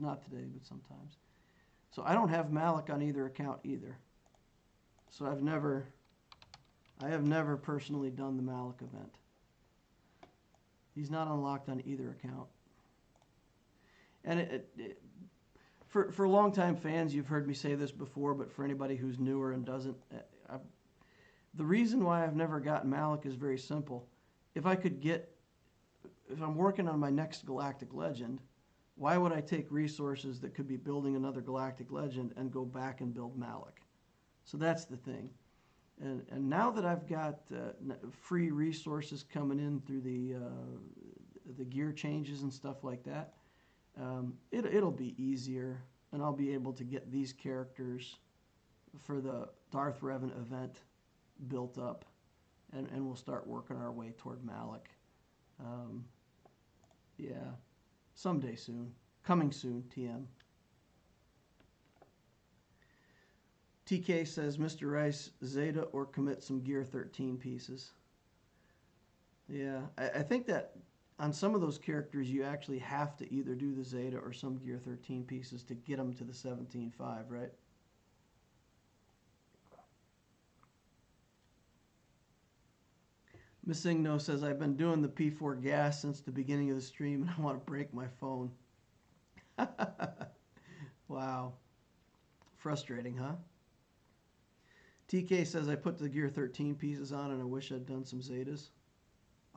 not today, but sometimes. So I don't have Malik on either account either. So I have never personally done the Malik event. He's not unlocked on either account. And for longtime fans, you've heard me say this before, but for anybody who's newer and doesn't, the reason why I've never gotten Malik is very simple. If I'm working on my next Galactic Legend, why would I take resources that could be building another Galactic Legend and go back and build Malik? So that's the thing. And now that I've got free resources coming in through the gear changes and stuff like that, it'll be easier, and I'll be able to get these characters for the Darth Revan event built up, and we'll start working our way toward Malik. Yeah, someday soon. Coming soon, TM. TK says, Mr. Rice, Zeta or commit some Gear 13 pieces. Yeah, I think that on some of those characters, you actually have to either do the Zeta or some Gear 13 pieces to get them to the 17.5, right? Missingno says, I've been doing the P4 gas since the beginning of the stream, and I want to break my phone. Wow. Frustrating, huh? TK says, I put the Gear 13 pieces on, and I wish I'd done some Zetas.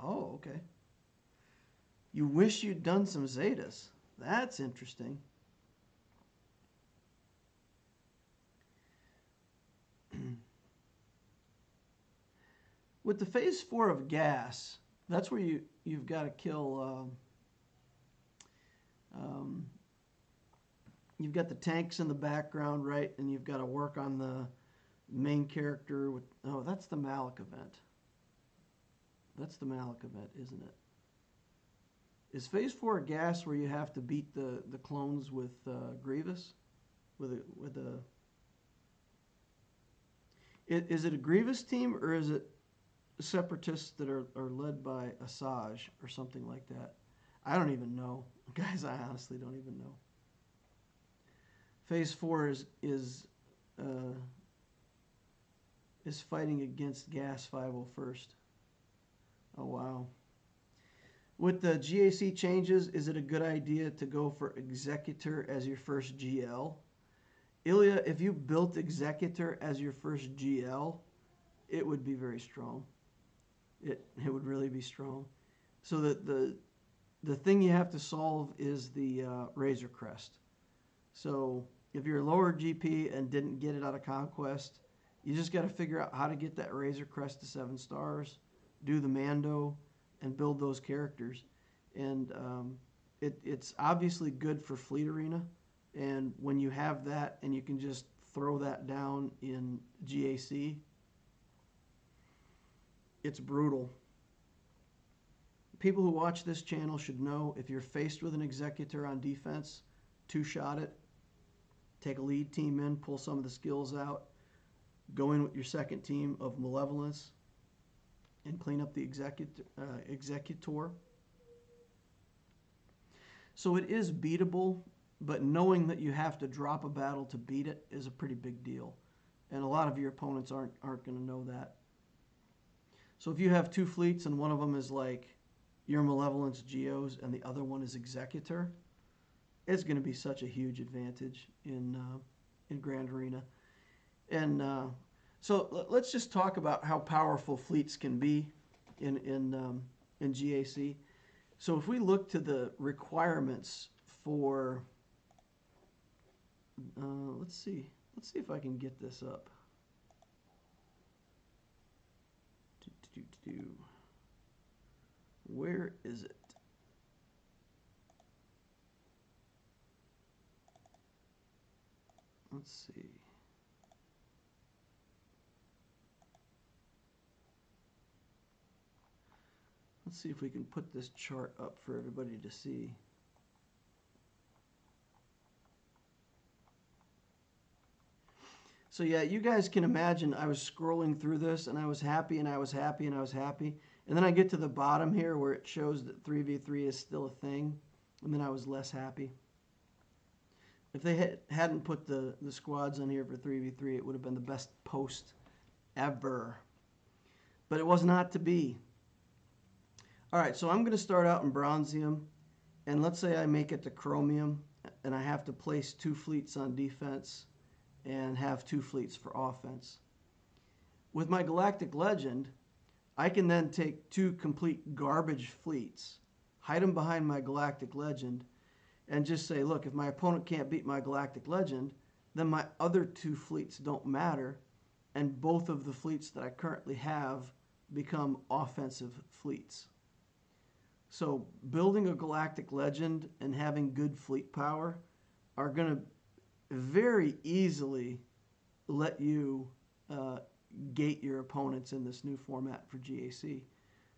Oh, okay. You wish you'd done some Zetas. That's interesting. With the phase 4 of gas, that's where you've got to kill. You've got the tanks in the background, right? And you've got to work on the main character. Oh, that's the Malik event. That's the Malik event, isn't it? Is phase 4 gas where you have to beat the clones with Grievous? Is it a Grievous team, or is it separatists that are led by Asajj or something like that? I don't even know. Guys, I honestly don't even know. Phase 4 is fighting against Gas 501st. Oh, wow. With the GAC changes, is it a good idea to go for Executor as your first GL? Ilya, if you built Executor as your first GL, it would be very strong. It would really be strong. So the thing you have to solve is the Razor Crest. So if you're lower GP and didn't get it out of Conquest, you just got to figure out how to get that Razor Crest to 7 stars, do the Mando, and build those characters. And it's obviously good for Fleet Arena. And when you have that and you can just throw that down in GAC, it's brutal. People who watch this channel should know if you're faced with an Executor on defense, 2-shot it, take a lead team in, pull some of the skills out, go in with your second team of Malevolence, and clean up the Executor. So it is beatable, but knowing that you have to drop a battle to beat it is a pretty big deal. And a lot of your opponents aren't going to know that. So if you have 2 fleets and one of them is like your Malevolence Geos and the other one is Executor, it's going to be such a huge advantage in Grand Arena. And So let's just talk about how powerful fleets can be in GAC. So if we look to the requirements for, let's see if I can get this up. Where is it? Let's see. Let's see if we can put this chart up for everybody to see. So yeah, you guys can imagine I was scrolling through this and I was happy and I was happy and I was happy. And then I get to the bottom here where it shows that 3v3 is still a thing. And then I was less happy. If they hadn't put the squads on here for 3v3, it would have been the best post ever. But it was not to be. All right, so I'm going to start out in Bronzium. And let's say I make it to Chromium and I have to place 2 fleets on defense and have 2 fleets for offense. With my Galactic Legend, I can then take 2 complete garbage fleets, hide them behind my Galactic Legend, and just say, look, if my opponent can't beat my Galactic Legend, then my other 2 fleets don't matter, and both of the fleets that I currently have become offensive fleets. So building a Galactic Legend and having good fleet power are going to very easily let you gate your opponents in this new format for GAC.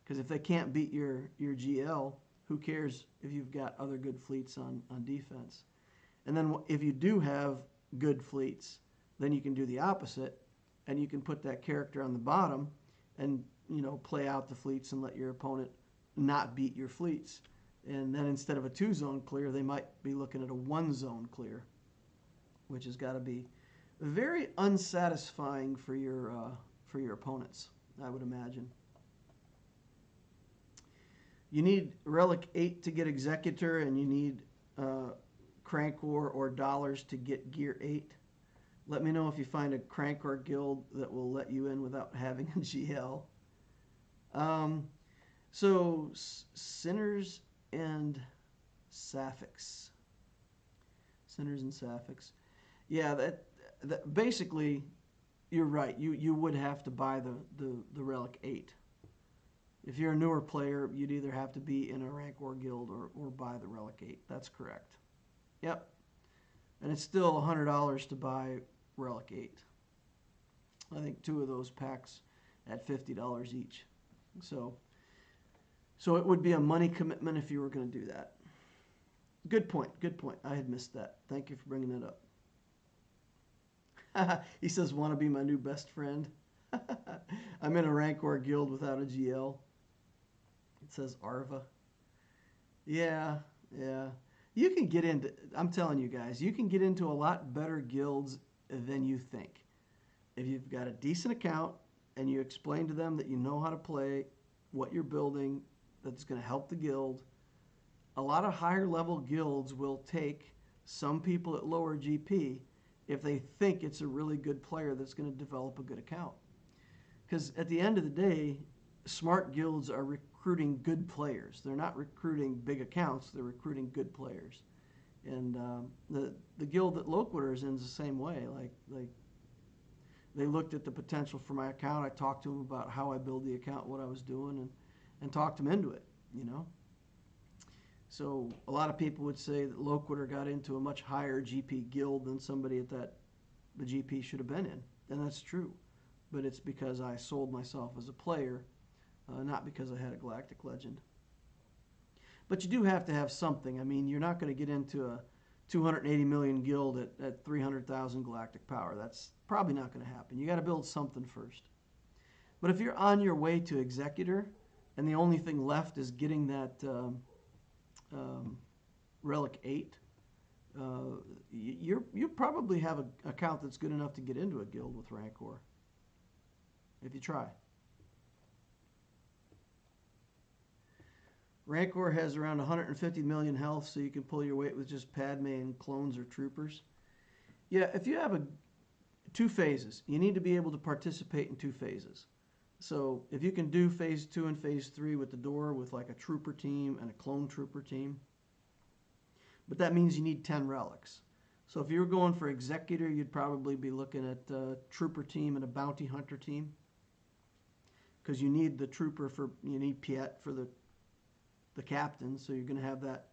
Because if they can't beat your GL, who cares if you've got other good fleets on defense? And then if you do have good fleets, then you can do the opposite, and you can put that character on the bottom and, you know, play out the fleets and let your opponent not beat your fleets. And then instead of a 2-zone clear, they might be looking at a 1-zone clear, which has got to be very unsatisfying for your opponents, I would imagine. You need Relic 8 to get Executor, and you need Crankor or dollars to get Gear 8. Let me know if you find a Crankor guild that will let you in without having a GL. So Sinners and Sapphics. Sinners and Sapphics. Yeah, that basically, you're right. You would have to buy the Relic 8. If you're a newer player, you'd either have to be in a Rancor guild or buy the Relic 8. That's correct. Yep. And it's still $100 to buy Relic 8. I think 2 of those packs at $50 each. So it would be a money commitment if you were going to do that. Good point. Good point. I had missed that. Thank you for bringing that up. He says, want to be my new best friend? I'm in a Rancor guild without a GL. It says Arva. Yeah. You can get into, I'm telling you guys, you can get into a lot better guilds than you think. If you've got a decent account and you explain to them that you know how to play, what you're building, that's going to help the guild, a lot of higher level guilds will take some people at lower GP if they think it's a really good player that's going to develop a good account. Because at the end of the day, smart guilds are recruiting good players. They're not recruiting big accounts, they're recruiting good players. And the guild that Loquitur is in is the same way. Like they looked at the potential for my account. I talked to them about how I build the account, what I was doing, and talked them into it, you know. So a lot of people would say that Loquitur got into a much higher GP guild than somebody at the GP should have been in. And that's true. But it's because I sold myself as a player, not because I had a Galactic Legend. But you do have to have something. I mean, you're not going to get into a 280 million guild at 300,000 galactic power. That's probably not going to happen. You got to build something first. But if you're on your way to Executor, and the only thing left is getting that Relic 8, you probably have an account that's good enough to get into a guild with Rancor, if you try. Rancor has around 150 million health, so you can pull your weight with just Padme and clones or troopers. Yeah, if you have 2 phases. You need to be able to participate in 2 phases. So if you can do phase 2 and phase 3 with the door with like a trooper team and a clone trooper team, but that means you need 10 relics. So if you were going for executor, you'd probably be looking at a trooper team and a bounty hunter team, because you need the trooper you need Piet for the captain, so you're going to have that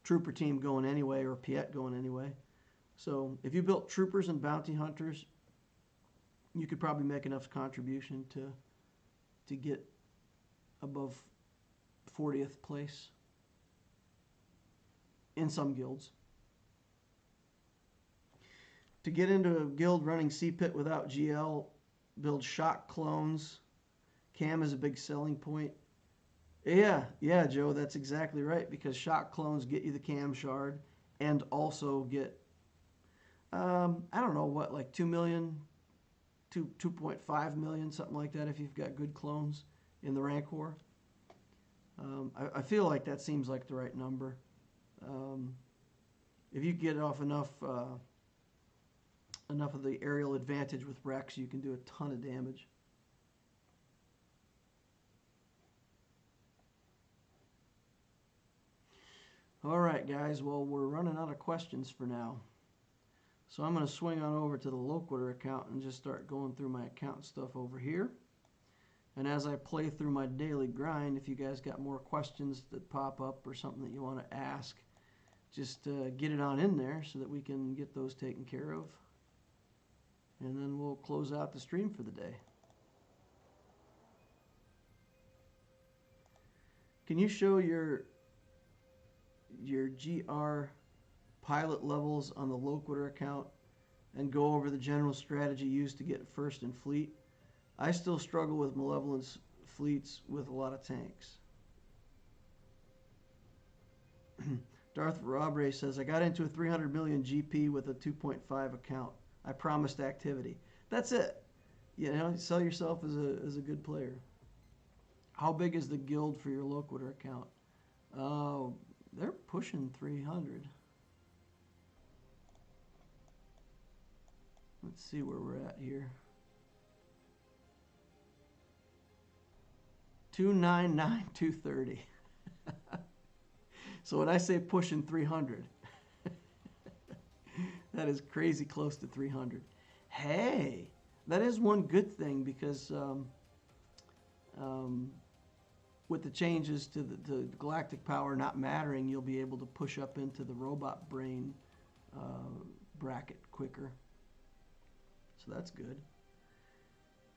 trooper team going anyway, or Piet going anyway. So if you built troopers and bounty hunters, you could probably make enough contribution to get above 40th place in some guilds. To get into a guild running C-Pit without GL, build shock clones. Cam is a big selling point. Yeah, Joe, that's exactly right, because shock clones get you the cam shard and also get, I don't know, what, like 2 million, 2.5 million, something like that, if you've got good clones in the Rancor. I feel like that seems like the right number. If you get off enough of the aerial advantage with Rex, you can do a ton of damage. All right, guys, well, we're running out of questions for now. So I'm going to swing on over to the Loquitur account and just start going through my account stuff over here. And as I play through my daily grind, if you guys got more questions that pop up or something that you want to ask, just get it on in there so that we can get those taken care of. And then we'll close out the stream for the day. Can you show your GR pilot levels on the Loquitur account and go over the general strategy used to get first in fleet? I still struggle with Malevolence fleets with a lot of tanks. Darth Robre says, I got into a 300 million GP with a 2.5 account. I promised activity. That's it. You know, sell yourself as a good player. How big is the guild for your Loquitur account? They're pushing 300. Let's see where we're at here. 299, 230. So when I say pushing 300, that is crazy close to 300. Hey, that is one good thing, because with the changes to the galactic power not mattering, you'll be able to push up into the robot brain bracket quicker. So that's good.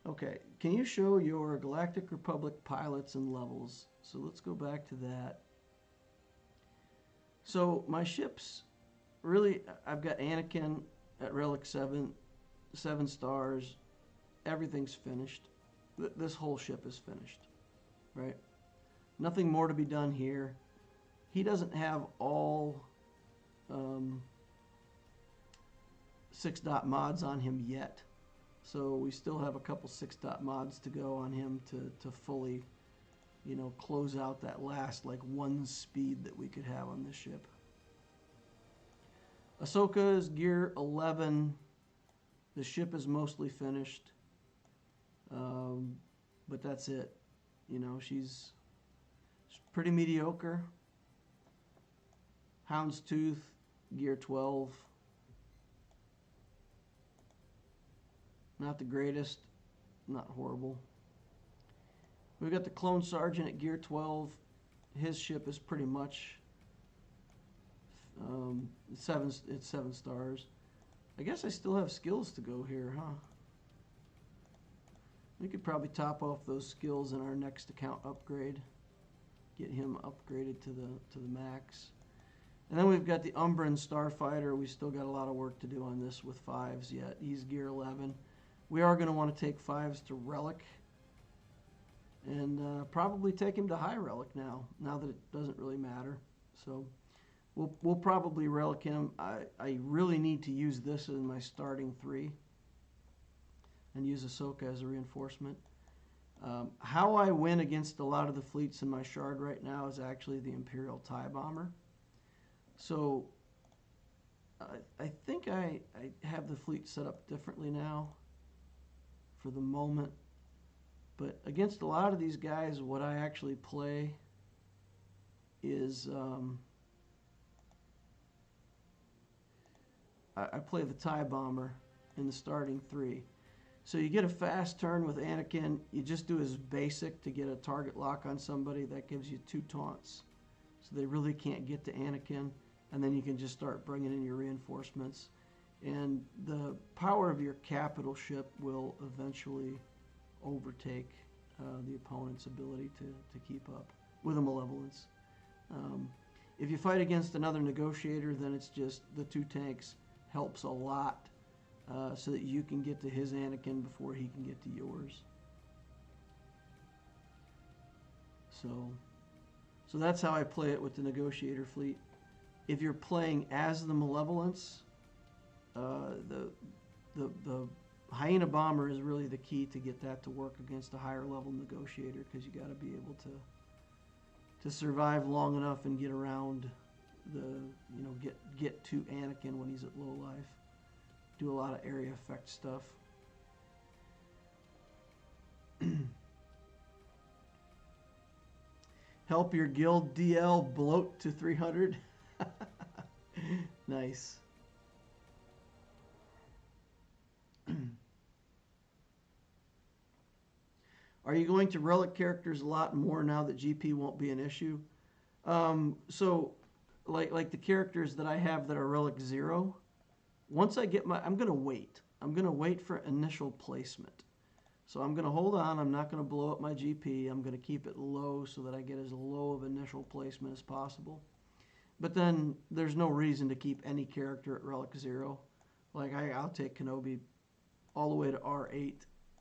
Okay, can you show your Galactic Republic pilots and levels? So let's go back to that. So my ships, really, I've got Anakin at Relic 7, 7 stars. Everything's finished. This whole ship is finished, right? Nothing more to be done here. He doesn't have all 6-dot mods on him yet. So we still have a couple 6-dot mods to go on him to fully, you know, close out that last like 1 speed that we could have on this ship. Ahsoka is gear 11. The ship is mostly finished. But that's it. You know, she's pretty mediocre. Houndstooth, gear 12. Not the greatest, not horrible. We've got the Clone Sergeant at gear 12. His ship is pretty much it's 7 stars. I guess I still have skills to go here, huh? We could probably top off those skills in our next account upgrade. Get him upgraded to the max. And then we've got the Umbran Starfighter. We still got a lot of work to do on this with 5s yet. He's gear 11. We are going to want to take 5s to Relic. And probably take him to High Relic now that it doesn't really matter. So we'll probably Relic him. I really need to use this in my starting 3. And use Ahsoka as a reinforcement. How I win against a lot of the fleets in my shard right now is actually the Imperial TIE Bomber. So I think I have the fleet set up differently now for the moment. But against a lot of these guys, what I actually play is I play the TIE Bomber in the starting 3. So you get a fast turn with Anakin. You just do his basic to get a target lock on somebody. That gives you 2 taunts. So they really can't get to Anakin. And then you can just start bringing in your reinforcements. And the power of your capital ship will eventually overtake the opponent's ability to keep up with a malevolence. If you fight against another negotiator, then it's just the 2 tanks helps a lot so that you can get to his Anakin before he can get to yours. So that's how I play it with the negotiator fleet. If you're playing as the malevolence, the Hyena Bomber is really the key to get that to work against a higher level negotiator, because you got to be able to survive long enough and get around get to Anakin when he's at low life. Do a lot of area effect stuff. Help your guild DL bloat to 300. Nice. Are you going to relic characters a lot more now that GP won't be an issue? So, like the characters that I have that are relic 0, once I get I'm going to wait. I'm going to wait for initial placement. So I'm going to hold on. I'm not going to blow up my GP. I'm going to keep it low so that I get as low of initial placement as possible. But then there's no reason to keep any character at relic 0. Like I'll take Kenobi all the way to R8.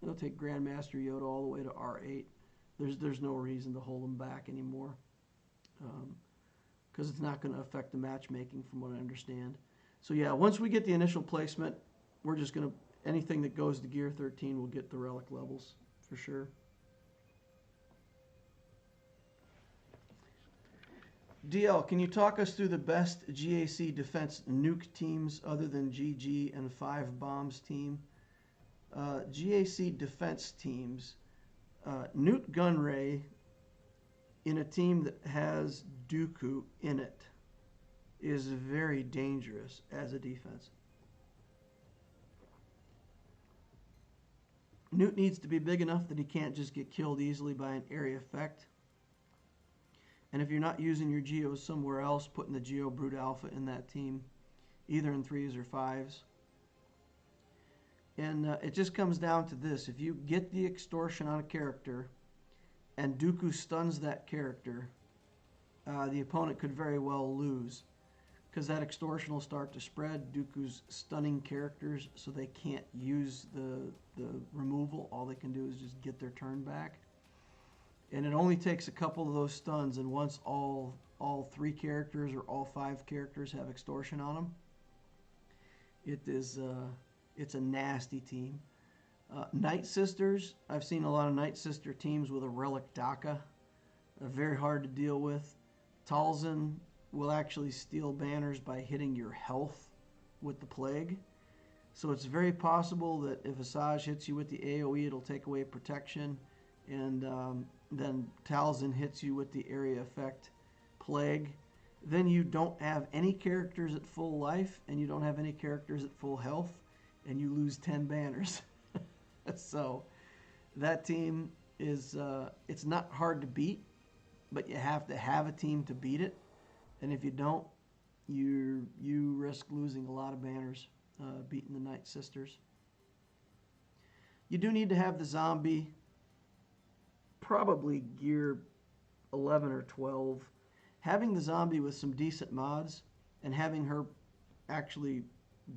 I'll take Grandmaster Yoda all the way to R8. There's no reason to hold them back anymore, because it's not going to affect the matchmaking from what I understand. So yeah, once we get the initial placement, we're just going to, anything that goes to Gear 13 will get the relic levels for sure. DL, can you talk us through the best GAC defense nuke teams other than GG and 5 bombs team? GAC defense teams, Newt Gunray in a team that has Dooku in it is very dangerous as a defense. Newt needs to be big enough that he can't just get killed easily by an area effect. And if you're not using your Geos somewhere else, putting the Geo Brute Alpha in that team, either in 3s or 5s. And it just comes down to this. If you get the extortion on a character and Dooku stuns that character, the opponent could very well lose, because that extortion will start to spread. Dooku's stunning characters so they can't use the removal. All they can do is just get their turn back. And it only takes a couple of those stuns, and once all 3 characters or all 5 characters have extortion on them, it's a nasty team. Night Sisters, I've seen a lot of Night Sister teams with a Relic DACA. They're very hard to deal with. Talzin will actually steal banners by hitting your health with the Plague. So it's very possible that if Asajj hits you with the AoE, it'll take away protection. And then Talzin hits you with the area effect Plague. Then you don't have any characters at full life, and you don't have any characters at full health, and you lose 10 banners. So that team is, it's not hard to beat, but you have to have a team to beat it. And if you don't, you risk losing a lot of banners beating the Night Sisters. You do need to have the zombie, probably gear 11 or 12. Having the zombie with some decent mods and having her actually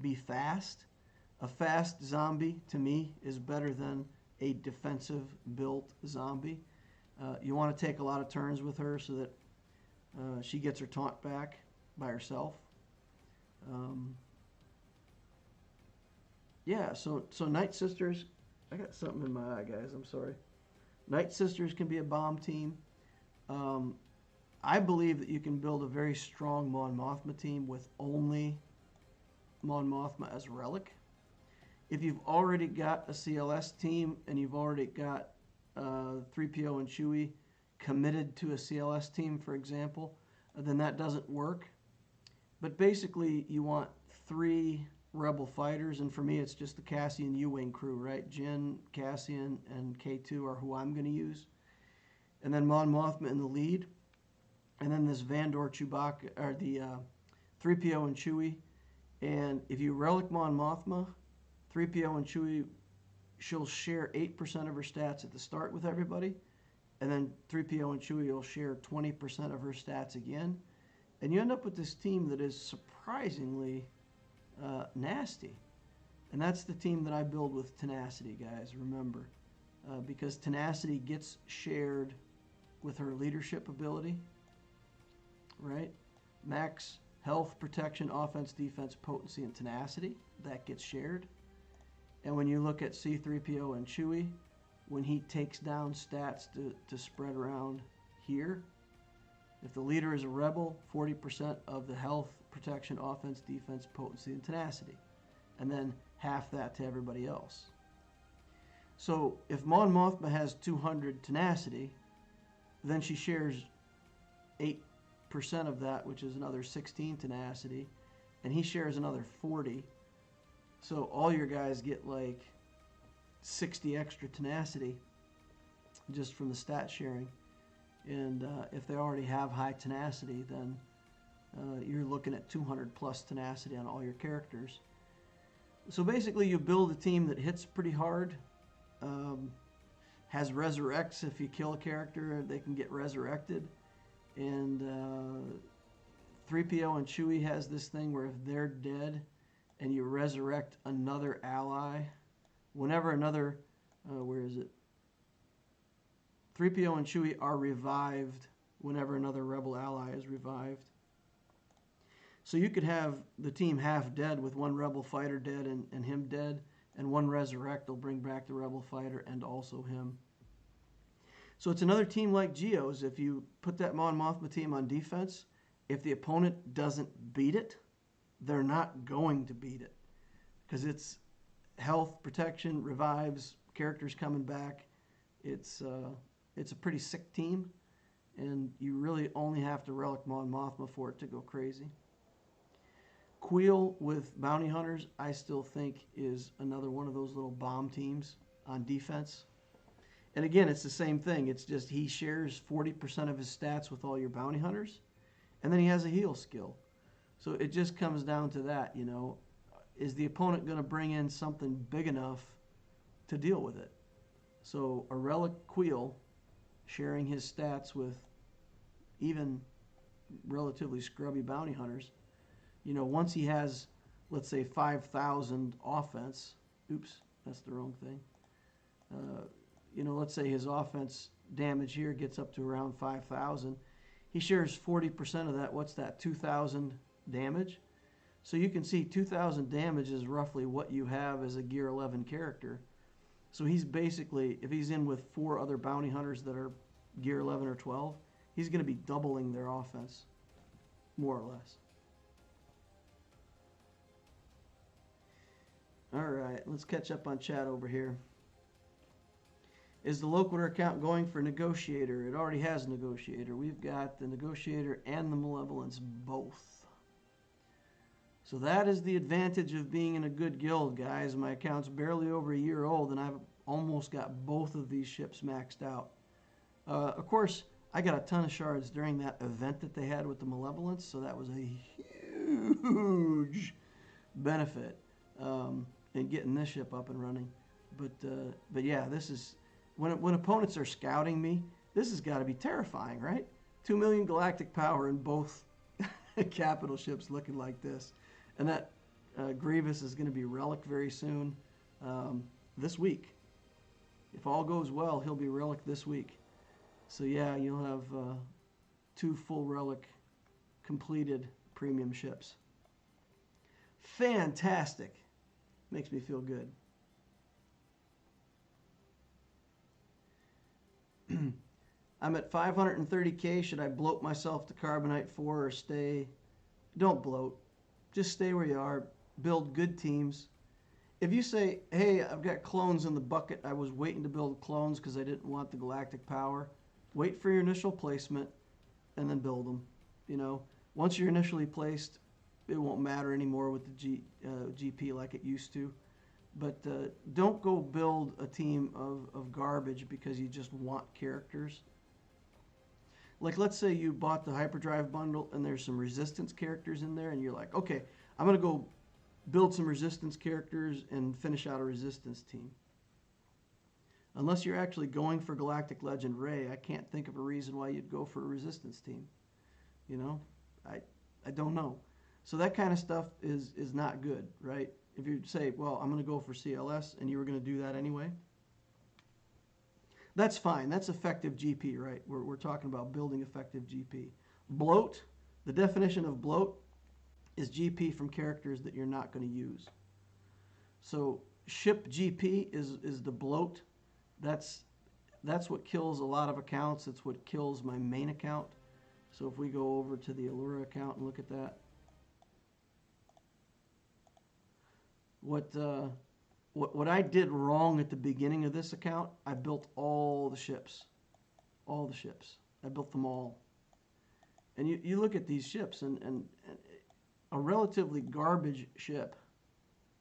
be fast. A fast zombie, to me, is better than a defensive built zombie. You want to take a lot of turns with her so that she gets her taunt back by herself. Yeah, so Night Sisters, I got something in my eye, guys, I'm sorry. Night Sisters can be a bomb team. I believe that you can build a very strong Mon Mothma team with only Mon Mothma as relic. If you've already got a CLS team and you've already got 3PO and Chewie committed to a CLS team, for example, then that doesn't work. But basically, you want 3 Rebel fighters, and for me, it's just the Cassian U-Wing crew, right? Jyn, Cassian, and K2 are who I'm going to use. And then Mon Mothma in the lead. And then this Vandor Chewbacca, or the 3PO and Chewie. And if you relic Mon Mothma, 3PO and Chewie, she'll share 8% of her stats at the start with everybody. And then 3PO and Chewie will share 20% of her stats again. And you end up with this team that is surprisingly nasty. And that's the team that I build with Tenacity, guys, remember. Because Tenacity gets shared with her leadership ability, right? Max health, protection, offense, defense, potency, and tenacity. That gets shared. And when you look at C-3PO and Chewie, when he takes down stats to spread around here, if the leader is a rebel, 40% of the health, protection, offense, defense, potency, and tenacity. And then half that to everybody else. So if Mon Mothma has 200 tenacity, then she shares 8% of that, which is another 16 tenacity, and he shares another 40. So all your guys get like 60 extra tenacity just from the stat sharing. And if they already have high tenacity, then you're looking at 200 plus tenacity on all your characters. So basically you build a team that hits pretty hard, has resurrects. If you kill a character, they can get resurrected. And 3PO and Chewie has this thing where if they're dead and you resurrect another ally, whenever another, where is it? 3PO and Chewie are revived whenever another rebel ally is revived. So you could have the team half dead with one rebel fighter dead and him dead, and one resurrect will bring back the rebel fighter and also him. So it's another team like Geo's. If you put that Mon Mothma team on defense, if the opponent doesn't beat it, they're not going to beat it. Because it's health, protection, revives, characters coming back. It's a pretty sick team, and you really only have to relic Mon Mothma for it to go crazy. Queel with bounty hunters, I still think is another one of those little bomb teams on defense. And again, it's the same thing. It's just he shares 40% of his stats with all your bounty hunters, and then he has a heal skill. So it just comes down to that, you know. Is the opponent going to bring in something big enough to deal with it? So a relic Queel sharing his stats with even relatively scrubby bounty hunters, you know, once he has, let's say, 5,000 offense, oops, that's the wrong thing. You know, let's say his offense damage here gets up to around 5,000. He shares 40% of that. What's that? 2,000 damage. So you can see 2,000 damage is roughly what you have as a Gear 11 character. So he's basically, if he's in with 4 other bounty hunters that are Gear 11 or 12, he's going to be doubling their offense, more or less. All right, let's catch up on chat over here. Is the Loquitur account going for Negotiator? It already has Negotiator. We've got the Negotiator and the Malevolence both. So that is the advantage of being in a good guild, guys. My account's barely over a year old, and I've almost got both of these ships maxed out. Of course, I got a ton of shards during that event that they had with the Malevolence, so that was a huge benefit in getting this ship up and running. But yeah, this is when opponents are scouting me, this has got to be terrifying, right? 2 million galactic power in both capital ships looking like this, and that Grievous is going to be relic very soon, this week. If all goes well, he'll be relic this week. So yeah, you'll have 2 full relic completed premium ships. Fantastic. Makes me feel good. I'm at 530K. Should I bloat myself to Carbonite 4 or stay? Don't bloat. Just stay where you are. build good teams. If you say, hey, I've got clones in the bucket, I was waiting to build clones because I didn't want the galactic power, wait for your initial placement and then build them. You know, once you're initially placed, it won't matter anymore with the GP like it used to. But don't go build a team of garbage because you just want characters. Like, let's say you bought the hyperdrive bundle and there's some resistance characters in there and you're like, okay, I'm going to go build some resistance characters and finish out a resistance team. Unless you're actually going for Galactic Legend Rey, I can't think of a reason why you'd go for a resistance team. You know, I don't know. So that kind of stuff is not good, right? If you say, well, I'm going to go for CLS, and you were going to do that anyway, that's fine. That's effective GP, right? We're talking about building effective GP. Bloat, the definition of bloat is GP from characters that you're not going to use. So ship GP is the bloat. That's what kills a lot of accounts. It's what kills my main account. So if we go over to the Allura account and look at that, what I did wrong at the beginning of this account, I built all the ships. All the ships. I built them all. And you look at these ships, and a relatively garbage ship,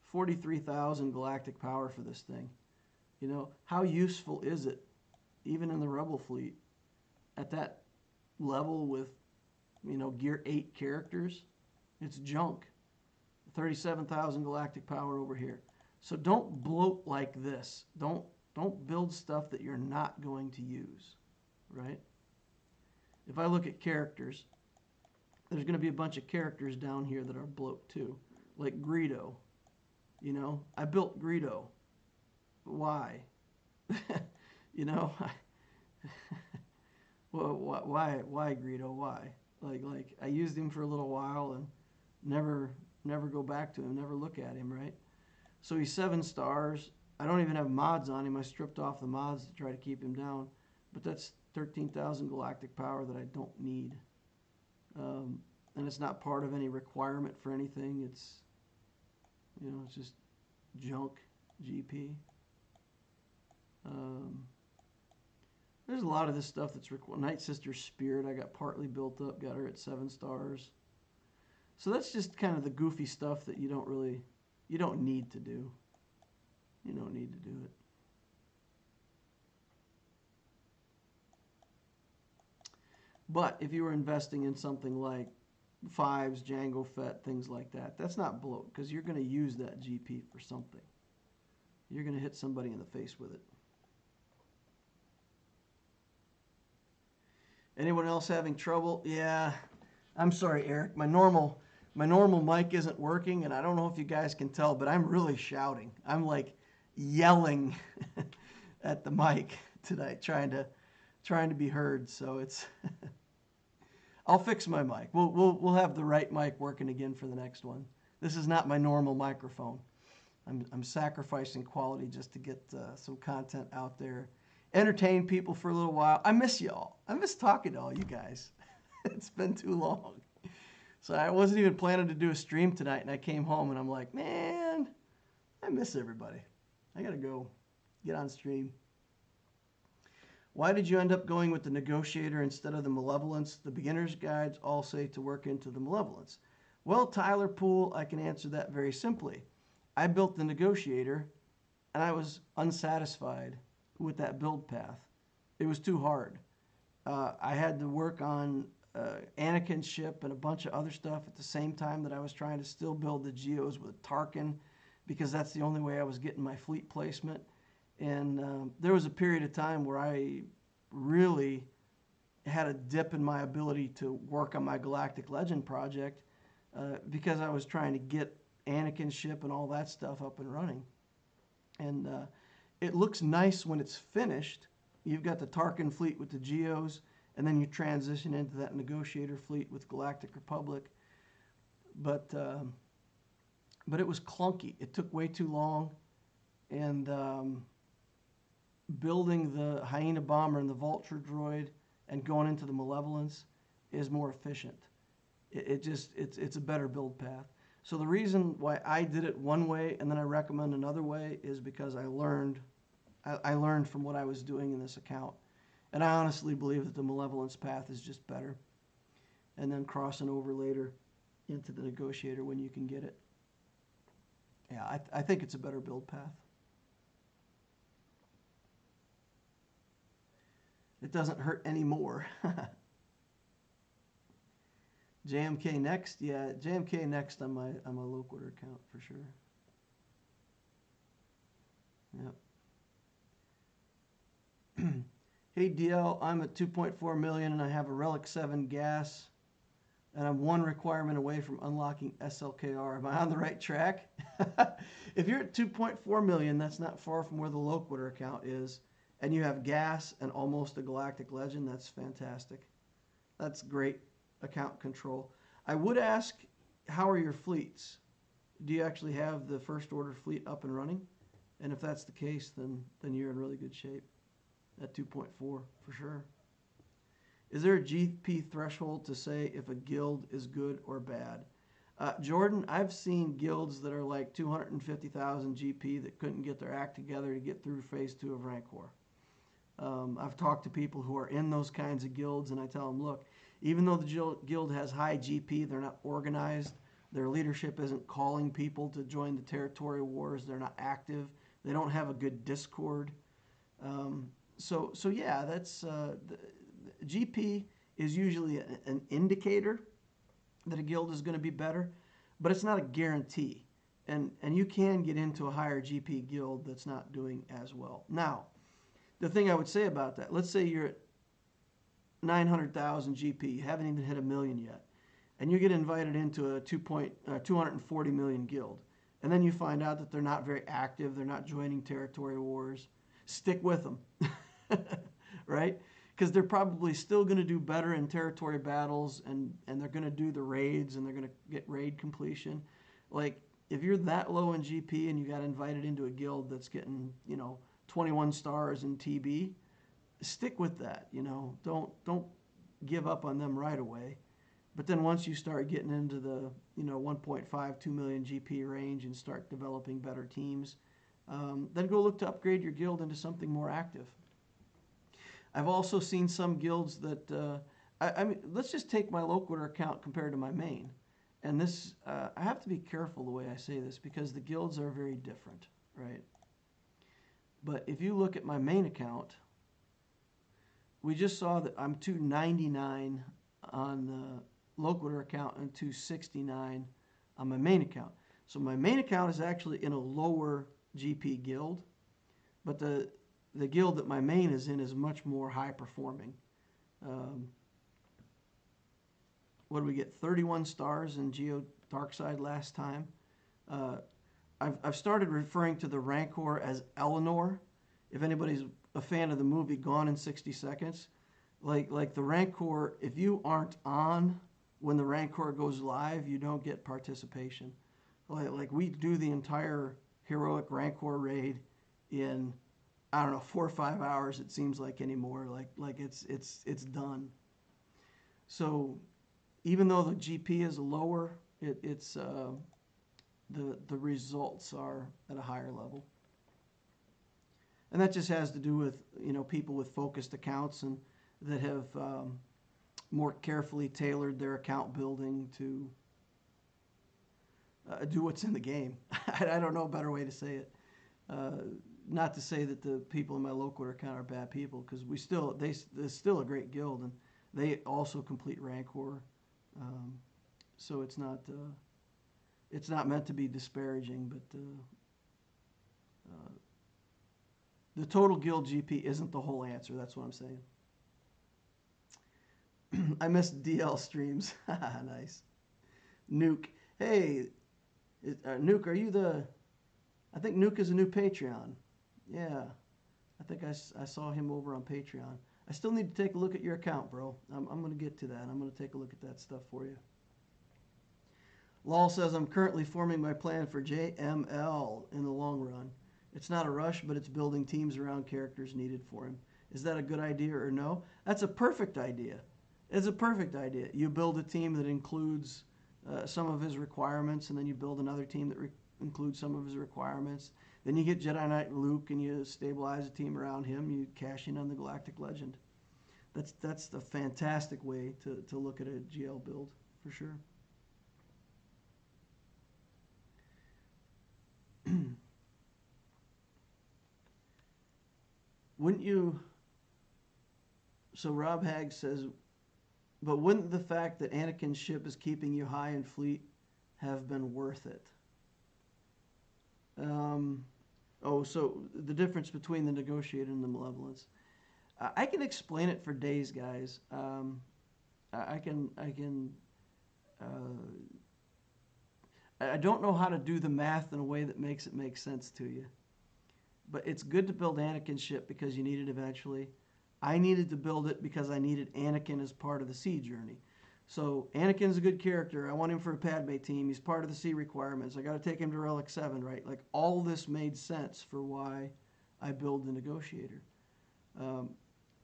43,000 galactic power for this thing. You know, how useful is it, even in the Rebel fleet, at that level with, you know, Gear 8 characters? It's junk. 37,000 galactic power over here. So don't bloat like this. Don't build stuff that you're not going to use, right? If I look at characters, there's going to be a bunch of characters down here that are bloat too, like Greedo. You know, I built Greedo. Why? You know, well, why Greedo? Why? Like I used him for a little while and never go back to him, never look at him, right? So he's 7 stars. I don't even have mods on him. I stripped off the mods to try to keep him down, but that's 13,000 galactic power that I don't need. And it's not part of any requirement for anything. It's, you know, it's just junk GP. There's a lot of this stuff that's required. Night Sister Spirit, I got partly built up, got her at 7 stars. So that's just kind of the goofy stuff that you don't need to do. You don't need to do it. But if you were investing in something like Fives, Jango Fett, things like that, that's not bloat because you're going to use that GP for something. You're going to hit somebody in the face with it. Anyone else having trouble? Yeah, I'm sorry, Eric. My normal mic isn't working, and I don't know if you guys can tell, but I'm really shouting. I'm like yelling at the mic tonight, trying to be heard. So it's I'll fix my mic. We'll have the right mic working again for the next one. This is not my normal microphone. I'm sacrificing quality just to get some content out there, entertain people for a little while. I miss y'all. I miss talking to all you guys. It's been too long. So I wasn't even planning to do a stream tonight, and I came home and I'm like, man, I miss everybody. I gotta go get on stream. Why did you end up going with the Negotiator instead of the Malevolence? The beginner's guides all say to work into the Malevolence. Well, Tyler Poole, I can answer that very simply. I built the Negotiator, and I was unsatisfied with that build path. It was too hard. I had to work on Anakin's ship and a bunch of other stuff at the same time that I was trying to still build the Geos with Tarkin, because that's the only way I was getting my fleet placement. And there was a period of time where I really had a dip in my ability to work on my Galactic Legend project because I was trying to get Anakin's ship and all that stuff up and running. And it looks nice when it's finished. You've got the Tarkin fleet with the Geos, and then you transition into that Negotiator fleet with Galactic Republic. But it was clunky. It took way too long, and building the Hyena Bomber and the Vulture Droid and going into the Malevolence is more efficient. It's a better build path. So the reason why I did it one way and then I recommend another way is because I learned from what I was doing in this account. And I honestly believe that the malevolence path is just better. And then crossing over later into the negotiator when you can get it. Yeah, I think it's a better build path. It doesn't hurt anymore. JMK next? Yeah, JMK next on my Loquitur account for sure. Yep. Hey DL, I'm at 2.4 million and I have a Relic 7 gas and I'm one requirement away from unlocking SLKR. Am I on the right track? If you're at 2.4 million, that's not far from where the Loquitur account is, and you have gas and almost a Galactic Legend, that's fantastic. That's great account control. I would ask, how are your fleets? Do you actually have the First Order fleet up and running? And if that's the case, then you're in really good shape at 2.4 for sure. Is there a GP threshold to say if a guild is good or bad? Jordan, I've seen guilds that are like 250,000 GP that couldn't get their act together to get through phase 2 of Rancor. I've talked to people who are in those kinds of guilds, and I tell them, look, even though the guild has high GP, they're not organized. Their leadership isn't calling people to join the territory wars. They're not active. They don't have a good Discord. So yeah, that's GP is usually an indicator that a guild is going to be better, but it's not a guarantee. And you can get into a higher GP guild that's not doing as well. Now, the thing I would say about that, let's say you're at 900,000 GP, you haven't even hit 1 million yet, and you get invited into a 240 million guild, and then you find out that they're not very active, they're not joining territory wars. Stick with them, right? Because they're probably still going to do better in territory battles, and they're going to do the raids, and they're going to get raid completion. Like, if you're that low in GP and you got invited into a guild that's getting, 21 stars in TB, stick with that, Don't give up on them right away. But then once you start getting into the, 1.5, 2 million GP range and start developing better teams, then go look to upgrade your guild into something more active. I've also seen some guilds that, I mean, let's just take my Loquitur account compared to my main. And this, I have to be careful the way I say this because the guilds are very different, right? But if you look at my main account, we just saw that I'm 299 on the Loquitur account and 269 on my main account. So my main account is actually in a lower GP guild, but the guild that my main is in is much more high performing. What did we get? 31 stars in Geo Darkside last time. I've started referring to the Rancor as Eleanor. If anybody's a fan of the movie Gone in 60 Seconds, like the Rancor, if you aren't on when the Rancor goes live, you don't get participation. Like we do the entire heroic Rancor raid in, I don't know, 4 or 5 hours. It seems like anymore. Like it's done. So even though the GP is lower, it's the results are at a higher level. And that just has to do with, people with focused accounts and that have more carefully tailored their account building to do what's in the game. I don't know a better way to say it. Not to say that the people in my Loquitur account are bad people, because they're still a great guild, and they also complete Rancor. So it's not meant to be disparaging, but the total guild GP isn't the whole answer. That's what I'm saying. I missed DL streams. Nice. Nuke. Hey, Nuke, are you the... I think Nuke is a new Patreon. Yeah. I think I saw him over on Patreon. I still need to take a look at your account, bro. I'm going to get to that. I'm going to take a look at that stuff for you. Lol says, I'm currently forming my plan for JML in the long run. It's not a rush, but it's building teams around characters needed for him. Is that a good idea or no? That's a perfect idea. It's a perfect idea. You build a team that includes some of his requirements, and then you build another team that includes some of his requirements. Then you get Jedi Knight Luke, and you stabilize a team around him. You cash in on the Galactic Legend. That's the fantastic way to look at a GL build, for sure. Wouldn't you... So Rob Hagg says, but wouldn't the fact that Anakin's ship is keeping you high in fleet have been worth it? So the difference between the Negotiator and the Malevolence. I can explain it for days, guys. I don't know how to do the math in a way that makes it make sense to you. But it's good to build Anakin's ship because you need it eventually. I needed to build it because I needed Anakin as part of the sea journey. So Anakin's a good character. I want him for a Padme team. He's part of the sea requirements. I got to take him to Relic 7, right? Like, all this made sense for why I build the Negotiator.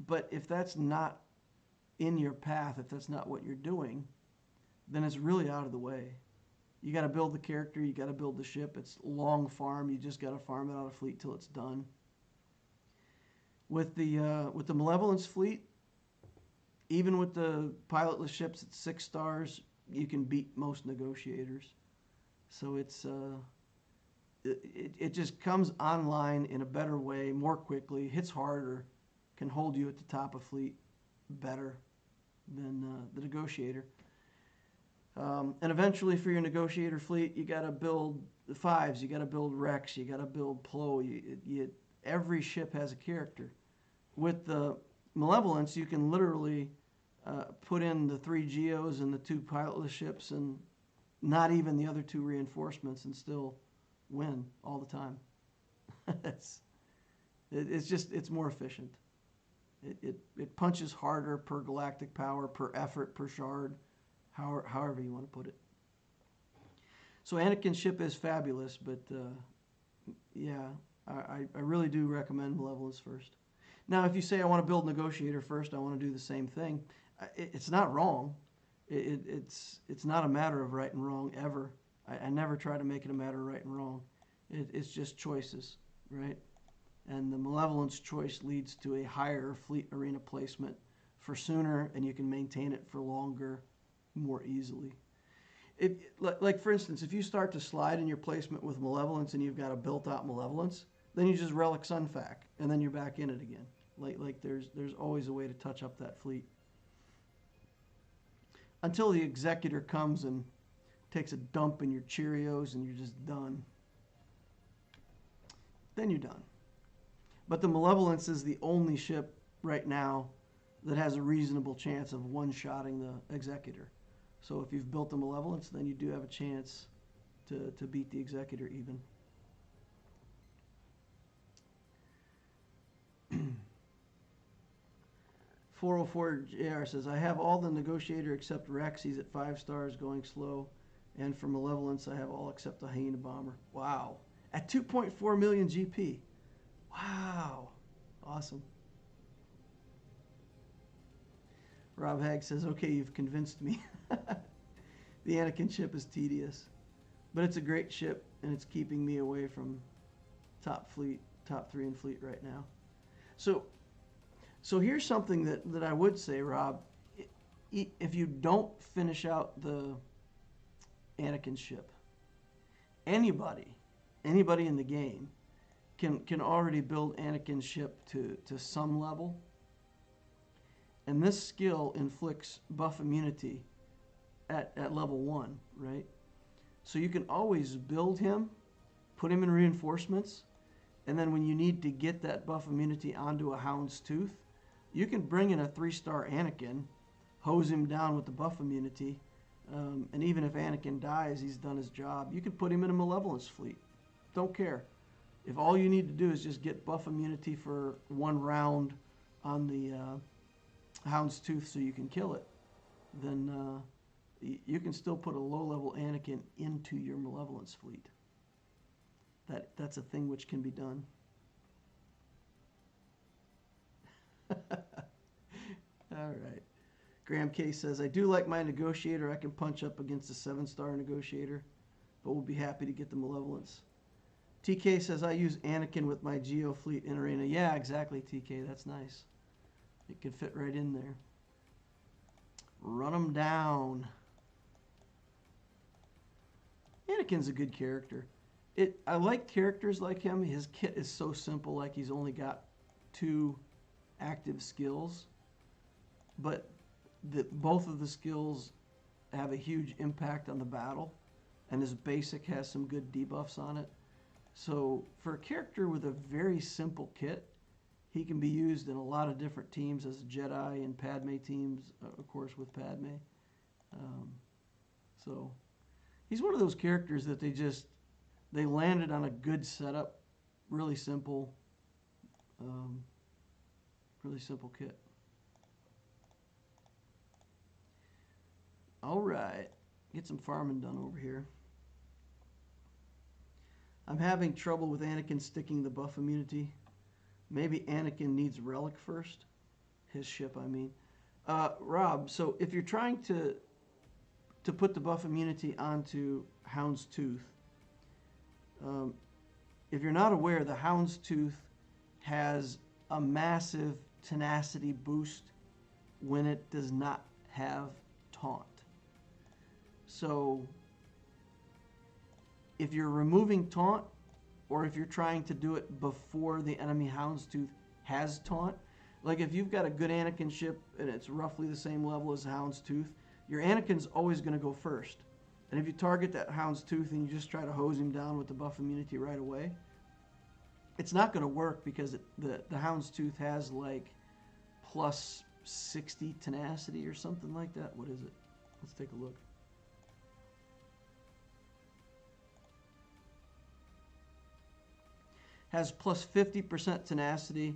But if that's not in your path, if that's not what you're doing, then it's really out of the way. You got to build the character. You got to build the ship. It's long farm. You just got to farm it out of fleet till it's done. With the Malevolence fleet, even with the pilotless ships at 6 stars, you can beat most Negotiators. So it just comes online in a better way, more quickly, hits harder, can hold you at the top of fleet better than the Negotiator. And eventually, for your Negotiator fleet, you got to build the 5s, you got to build Rex, you got to build Plo. Every ship has a character. With the Malevolence, you can literally put in the 3 Geos and the 2 pilotless ships and not even the other 2 reinforcements and still win all the time. It's more efficient. It punches harder per galactic power, per effort, per shard, however you want to put it. So Anakin's ship is fabulous, but yeah, I really do recommend Malevolence first. Now, if you say I want to build Negotiator first, I want to do the same thing, it's not wrong. It's not a matter of right and wrong ever. I never try to make it a matter of right and wrong. It's just choices, right? And the Malevolence choice leads to a higher fleet arena placement for sooner, and you can maintain it for longer, more easily. Like for instance, if you start to slide in your placement with Malevolence and you've got a built-out Malevolence, then you just relic Sunfac, and then you're back in it again. Like there's always a way to touch up that fleet. Until the Executor comes and takes a dump in your Cheerios and you're just done. Then you're done. But the Malevolence is the only ship right now that has a reasonable chance of one-shotting the Executor. So if you've built the Malevolence, then you do have a chance to beat the Executor even. 404 JR says, I have all the Negotiator except Rex. He's at 5 stars going slow. And for Malevolence, I have all except the Hyena Bomber. Wow. At 2.4 million GP. Wow. Awesome. Rob Hagg says, okay, you've convinced me. The Anakin ship is tedious. But it's a great ship, and it's keeping me away from top 3 in fleet right now. So here's something that I would say, Rob. If you don't finish out the Anakin ship, anybody in the game can already build Anakin's ship to some level. And this skill inflicts buff immunity at level 1, right? So you can always build him, put him in reinforcements, and then when you need to get that buff immunity onto a Hound's Tooth, you can bring in a 3-star Anakin, hose him down with the buff immunity, and even if Anakin dies, he's done his job. You can put him in a Malevolence fleet. Don't care. If all you need to do is just get buff immunity for 1 round on the Hound's Tooth so you can kill it, then you can still put a low-level Anakin into your Malevolence fleet. That's a thing which can be done. All right. Graham K says, I do like my negotiator. I can punch up against a 7-star negotiator, but we'll be happy to get the malevolence. TK says, I use Anakin with my Geo fleet in arena. Yeah, exactly, TK. That's nice. It can fit right in there. Run him down. Anakin's a good character. I like characters like him. His kit is so simple, like he's only got 2 active skills, but both of the skills have a huge impact on the battle, and his basic has some good debuffs on it. So for a character with a very simple kit, he can be used in a lot of different teams as a Jedi and Padme teams, of course, with Padme. So he's one of those characters that they landed on a good setup, really simple kit. All right, get some farming done over here. I'm having trouble with Anakin sticking the buff immunity. Maybe Anakin needs relic first. His ship, I mean. Rob, so if you're trying to put the buff immunity onto Houndstooth, if you're not aware, the Houndstooth has a massive tenacity boost when it does not have taunt. So if you're removing taunt, or if you're trying to do it before the enemy Houndstooth has taunt, like if you've got a good Anakin ship and it's roughly the same level as Houndstooth, your Anakin's always going to go first. And if you target that Houndstooth and you just try to hose him down with the buff immunity right away, it's not going to work because the Houndstooth has like plus 60 tenacity or something like that. What is it? Let's take a look. Has plus 50% tenacity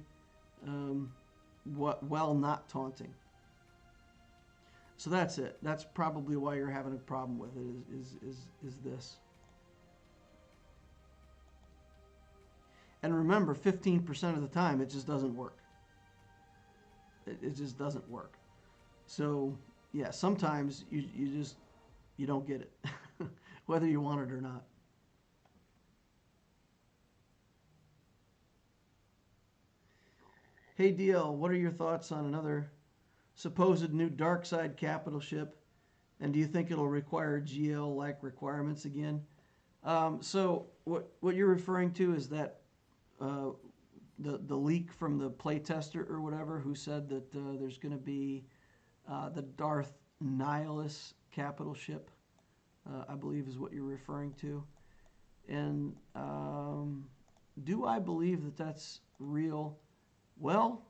while not taunting. So that's it. That's probably why you're having a problem with it, is this. And remember, 15% of the time, it just doesn't work. It just doesn't work. So, yeah, sometimes you don't get it, whether you want it or not. Hey DL, what are your thoughts on another supposed new dark side capital ship, and do you think it'll require GL-like requirements again? So what you're referring to is that the leak from the playtester or whatever, who said that there's going to be the Darth Nihilus capital ship, I believe is what you're referring to. And do I believe that that's real? Well,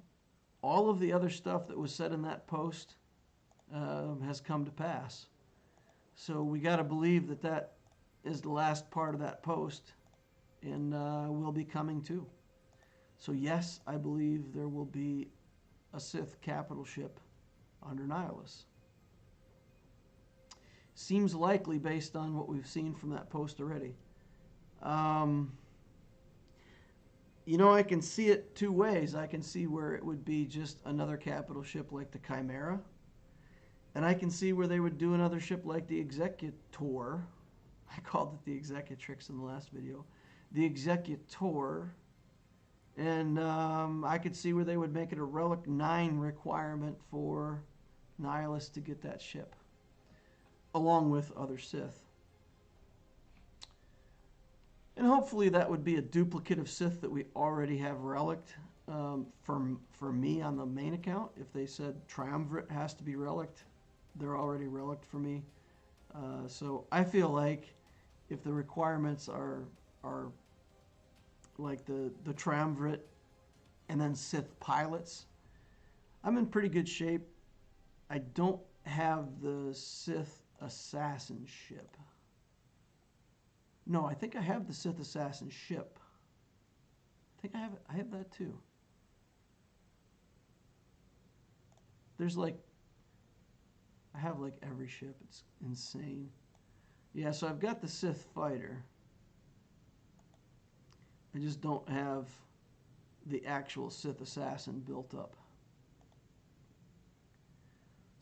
all of the other stuff that was said in that post has come to pass. So we got to believe that that is the last part of that post, and will be coming too. So yes, I believe there will be a Sith capital ship under Nihilus. Seems likely based on what we've seen from that post already. You know, I can see it 2 ways. I can see where it would be just another capital ship like the Chimera. And I can see where they would do another ship like the Executor. I called it the Executrix in the last video. The Executor. And I could see where they would make it a Relic 9 requirement for Nihilus to get that ship, along with other Sith. And hopefully that would be a duplicate of Sith that we already have relicked. For me on the main account, if they said Triumvirate has to be relicked, they're already relicked for me. So I feel like if the requirements are like the Triumvirate and then Sith pilots, I'm in pretty good shape. I don't have the Sith assassin ship. No, I think I have the Sith assassin ship. I think I have that too. There's like, I have like every ship. It's insane. Yeah, so I've got the Sith fighter. I just don't have the actual Sith assassin built up.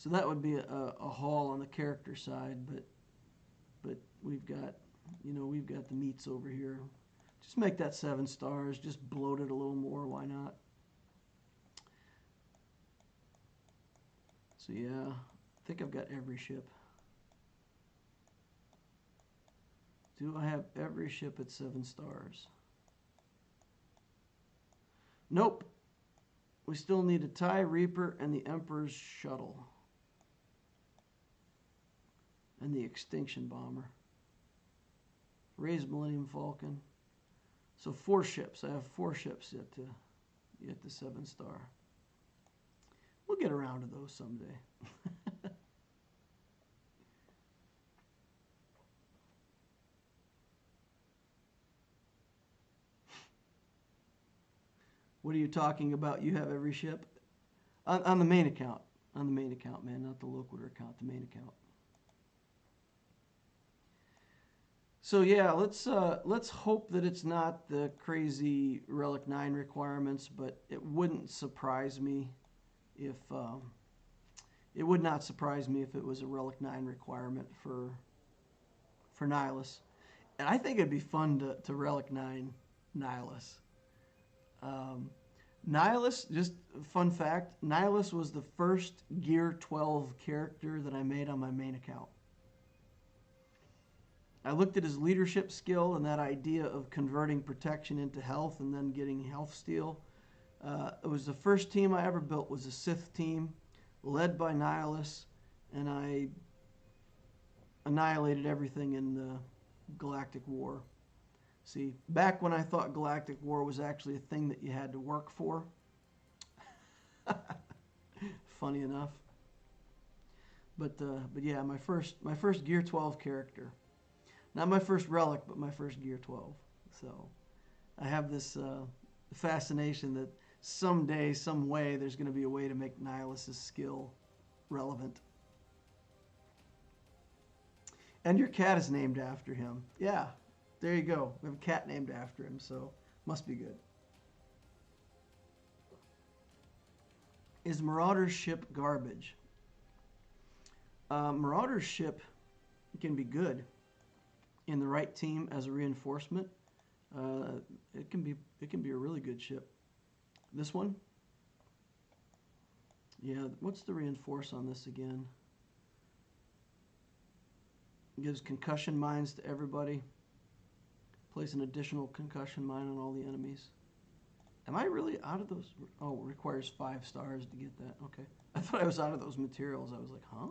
So that would be a haul on the character side, but we've got, we've got the meats over here. Just make that 7 stars, just bloat it a little more, why not? So yeah, I think I've got every ship. Do I have every ship at 7 stars? Nope. We still need a TIE Reaper and the Emperor's Shuttle. And the Extinction Bomber. Rey's Millennium Falcon. So 4 ships. I have 4 ships yet to get the 7 star. We'll get around to those someday. What are you talking about? You have every ship? On the main account. On the main account, man, not the Loquitur account, the main account. So yeah, let's hope that it's not the crazy Relic 9 requirements, but it wouldn't surprise me if it would not surprise me if it was a Relic 9 requirement for Nihilus. And I think it'd be fun to Relic 9 Nihilus. Nihilus, just fun fact, Nihilus was the first Gear 12 character that I made on my main account. I looked at his leadership skill and that idea of converting protection into health and then getting health steal. It was the first team I ever built, was a Sith team led by Nihilus, and I annihilated everything in the Galactic War. See, back when I thought Galactic War was actually a thing that you had to work for. Funny enough. But yeah, my first Gear 12 character. Not my first Relic, but my first Gear 12. So I have this fascination that someday, some way, there's going to be a way to make Nihilus' skill relevant. And your cat is named after him. Yeah, there you go. We have a cat named after him, so must be good. Is Marauder's ship garbage? Marauder's ship can be good in the right team as a reinforcement. It can be a really good ship. This one? Yeah, what's the reinforce on this again? It gives concussion mines to everybody. Place an additional concussion mine on all the enemies. Am I really out of those? Oh, it requires 5 stars to get that. Okay. I thought I was out of those materials. I was like, huh?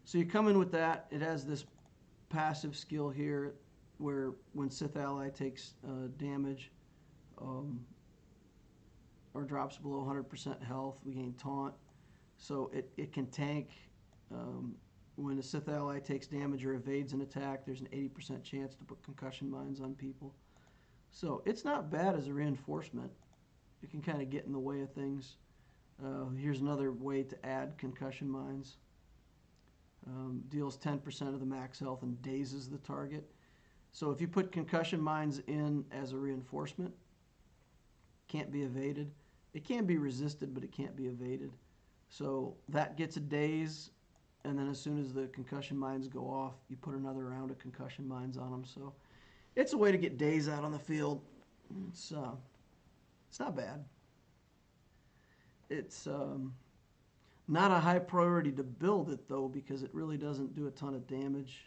So you come in with that. It has this passive skill here where when Sith ally takes damage or drops below 100% health, we gain taunt. So it can tank. When a Sith ally takes damage or evades an attack, there's an 80% chance to put concussion mines on people. So it's not bad as a reinforcement. It can kind of get in the way of things. Here's another way to add concussion mines. Deals 10% of the max health and dazes the target. So if you put concussion mines in as a reinforcement, can't be evaded. It can be resisted, but it can't be evaded. So that gets a daze, and then as soon as the concussion mines go off, you put another round of concussion mines on them. So it's a way to get daze out on the field. It's not bad. It's not a high priority to build it, though, because it really doesn't do a ton of damage.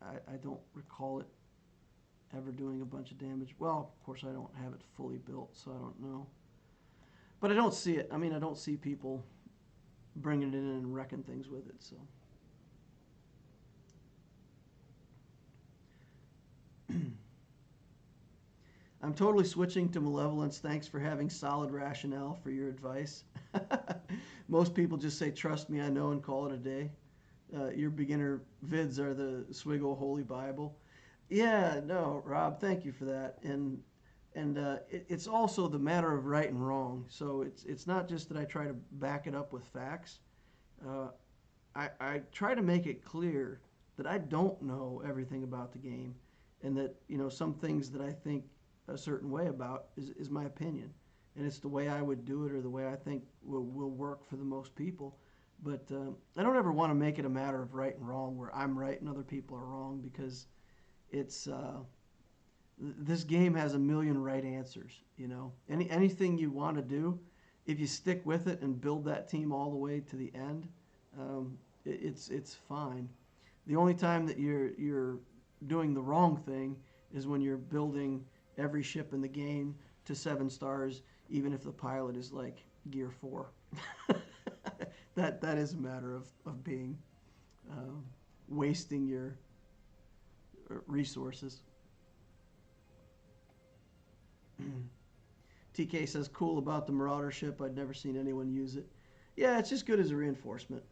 I don't recall it ever doing a bunch of damage. Well, of course, I don't have it fully built, so I don't know. But I don't see it. I mean, I don't see people bringing it in and wrecking things with it, so. I'm totally switching to malevolence. Thanks for having solid rationale for your advice. Most people just say, trust me, I know, and call it a day. Your beginner vids are the Swiggle Holy Bible. Yeah, no, Rob, thank you for that. And it's also the matter of right and wrong. So it's not just that I try to back it up with facts. I try to make it clear that I don't know everything about the game, and that some things that I think a certain way about is my opinion, and it's the way I would do it or the way I think will work for the most people. But I don't ever want to make it a matter of right and wrong, where I'm right and other people are wrong, because it's this game has a million right answers. Anything you want to do, if you stick with it and build that team all the way to the end, it's fine. The only time that you're doing the wrong thing is when you're building every ship in the game to 7 stars, even if the pilot is like Gear 4. That is a matter of being wasting your resources. TK says, cool about the Marauder ship. I'd never seen anyone use it. Yeah, it's just good as a reinforcement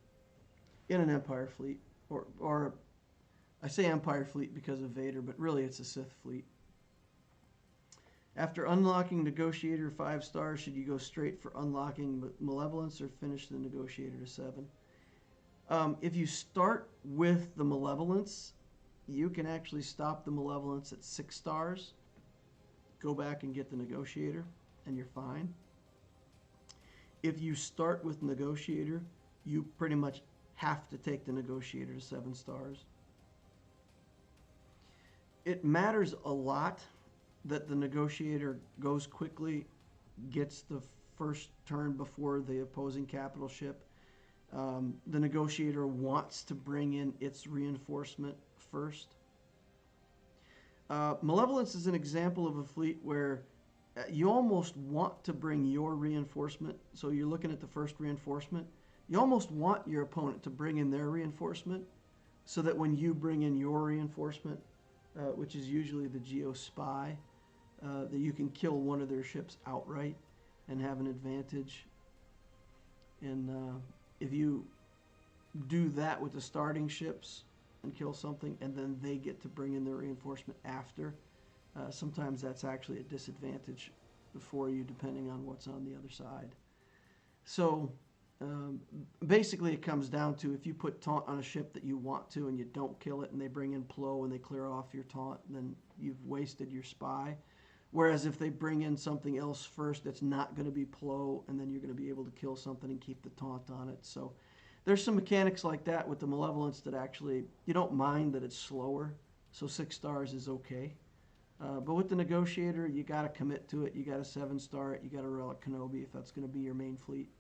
in an Empire fleet. Or I say Empire fleet because of Vader, but really it's a Sith fleet. After unlocking Negotiator 5 stars, should you go straight for unlocking Malevolence or finish the Negotiator to 7? If you start with the Malevolence, you can actually stop the Malevolence at 6 stars, go back and get the Negotiator, and you're fine. If you start with Negotiator, you pretty much have to take the Negotiator to 7 stars. It matters a lot that the Negotiator goes quickly, gets the first turn before the opposing capital ship. The Negotiator wants to bring in its reinforcement first. Malevolence is an example of a fleet where you almost want to bring your reinforcement. So you're looking at the first reinforcement. You almost want your opponent to bring in their reinforcement so that when you bring in your reinforcement, which is usually the Geo Spy, that you can kill one of their ships outright and have an advantage. And if you do that with the starting ships and kill something, and then they get to bring in their reinforcement after, sometimes that's actually a disadvantage for you, depending on what's on the other side. So basically it comes down to, if you put taunt on a ship that you want to and you don't kill it, and they bring in Plo and they clear off your taunt, then you've wasted your spy. Whereas if they bring in something else first that's not going to be Plo, and then you're going to be able to kill something and keep the taunt on it. So there's some mechanics like that with the Malevolence that actually, you don't mind that it's slower, so 6 stars is okay. But with the Negotiator, you got to commit to it. You got to 7-star it. You got to Relic Kenobi if that's going to be your main fleet.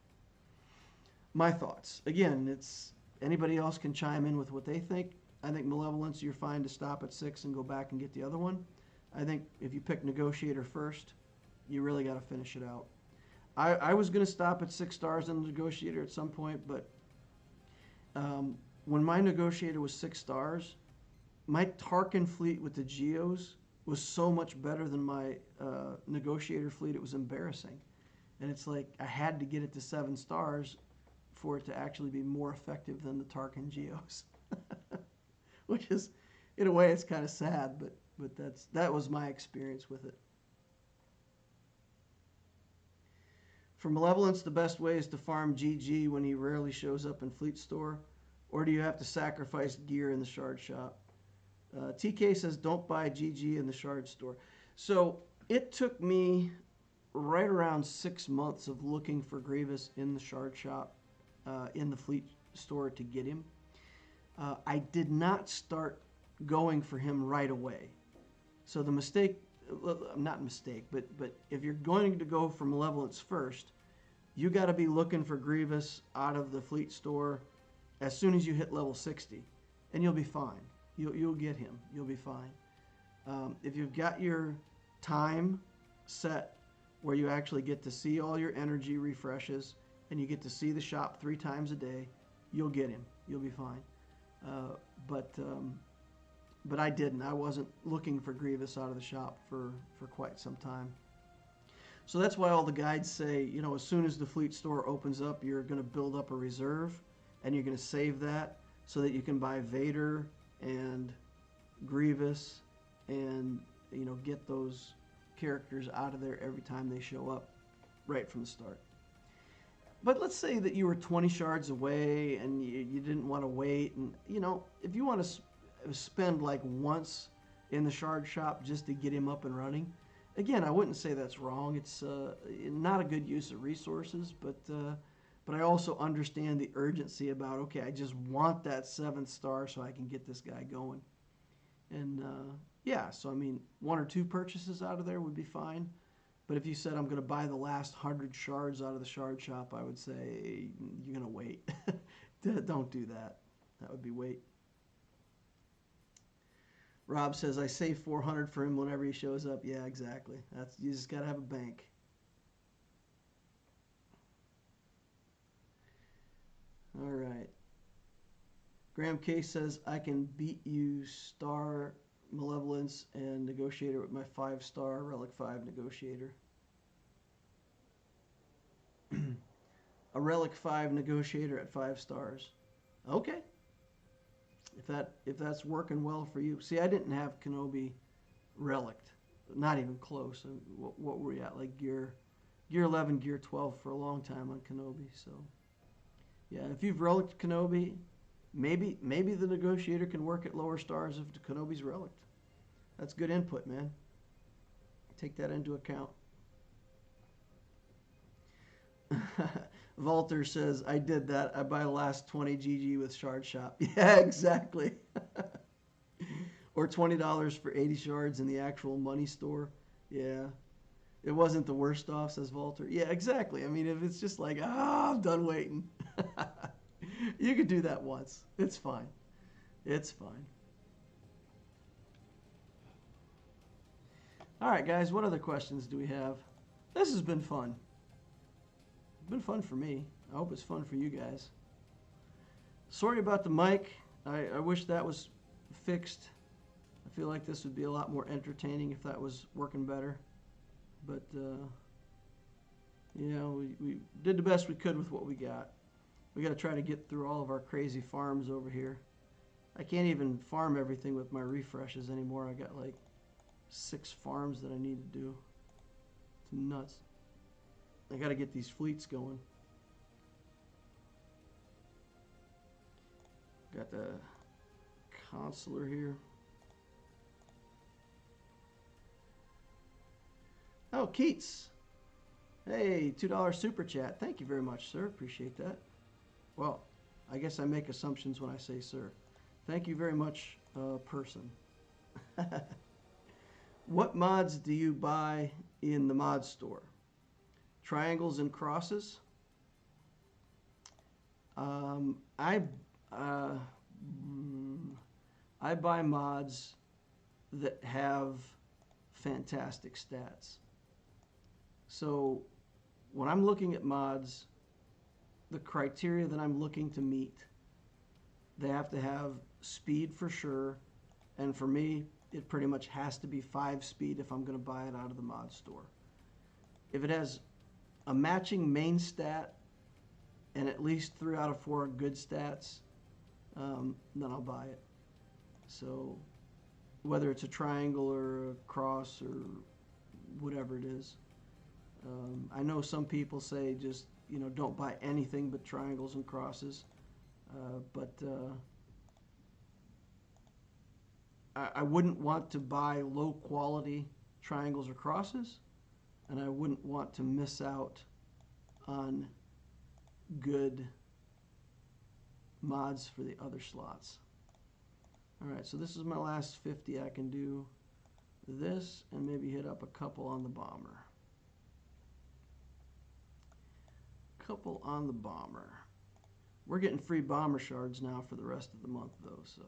My thoughts. Again, it's anybody else can chime in with what they think. I think Malevolence, you're fine to stop at 6 and go back and get the other one. I think if you pick Negotiator first, you really got to finish it out. I was going to stop at 6 stars on the Negotiator at some point, but when my Negotiator was 6 stars, my Tarkin fleet with the Geos was so much better than my Negotiator fleet, it was embarrassing. And it's like I had to get it to 7 stars for it to actually be more effective than the Tarkin Geos. Which is, in a way, it's kind of sad, but that was my experience with it. For Malevolence, the best way is to farm GG when he rarely shows up in Fleet Store, or do you have to sacrifice gear in the Shard Shop? TK says don't buy GG in the Shard Store. So it took me right around 6 months of looking for Grievous in the Shard Shop, in the Fleet Store to get him. I did not start going for him right away. So the mistake, not mistake, but if you're going to go for Malevolence first, you got to be looking for Grievous out of the Fleet Store as soon as you hit level 60, and you'll be fine. You'll get him. You'll be fine. If you've got your time set where you actually get to see all your energy refreshes and you get to see the shop 3 times a day, you'll get him. You'll be fine. But I didn't. I wasn't looking for Grievous out of the shop for quite some time. So that's why all the guides say, you know, as soon as the Fleet Store opens up, you're going to build up a reserve, and you're going to save that so that you can buy Vader and Grievous and, you know, get those characters out of there every time they show up right from the start. But let's say that you were 20 shards away and you didn't want to wait. And, you know, if you want to spend like once in the Shard Shop just to get him up and running, again, I wouldn't say that's wrong. It's not a good use of resources, but But I also understand the urgency about, okay, I just want that 7th star so I can get this guy going. And yeah, so I mean, 1 or 2 purchases out of there would be fine. But if you said I'm going to buy the last 100 shards out of the shard shop, I would say you're going to wait. Don't do that. That would be wait. Rob says, I save 400 for him whenever he shows up. Yeah, exactly. You just got to have a bank. All right. Graham Case says, I can beat you Star Malevolence and Negotiator with my 5-star Relic 5 Negotiator. A Relic 5 Negotiator at 5 stars. Okay. If that's working well for you. See, I didn't have Kenobi Relict. Not even close. What were we at? Like gear 11, gear 12 for a long time on Kenobi. So, yeah, if you've Relict Kenobi, maybe the Negotiator can work at lower stars if Kenobi's Relict. That's good input, man. Take that into account. Walter says, I did that. I buy the last 20 GG with Shard Shop. Yeah, exactly. Or $20 for 80 shards in the actual money store. Yeah. It wasn't the worst off, says Walter. Yeah, exactly. I mean, if it's just like, I'm done waiting. You could do that once. It's fine. It's fine. All right, guys, what other questions do we have? This has been fun. It's been fun for me. I hope it's fun for you guys. Sorry about the mic. I wish that was fixed. I feel like this would be a lot more entertaining if that was working better. But, you know, we did the best we could with what we got. We got to try to get through all of our crazy farms over here. I can't even farm everything with my refreshes anymore. I got like 6 farms that I need to do. It's nuts. I got to get these fleets going. Got the consular here. Oh, Keats. Hey, $2 super chat. Thank you very much, sir. Appreciate that. Well, I guess I make assumptions when I say sir. Thank you very much, person. What mods do you buy in the mod store? Triangles and crosses? I buy mods that have fantastic stats. So when I'm looking at mods, the criteria that I'm looking to meet, they have to have speed for sure, and for me, it pretty much has to be 5 speed if I'm going to buy it out of the mod store. If it has a matching main stat and at least 3 out of 4 good stats, then I'll buy it. So whether it's a triangle or a cross or whatever it is. I know some people say just, you know, don't buy anything but triangles and crosses. But I wouldn't want to buy low quality triangles or crosses, and I wouldn't want to miss out on good mods for the other slots. All right, so this is my last 50. I can do this and maybe hit up a couple on the bomber. Couple on the bomber. We're getting free bomber shards now for the rest of the month, though, so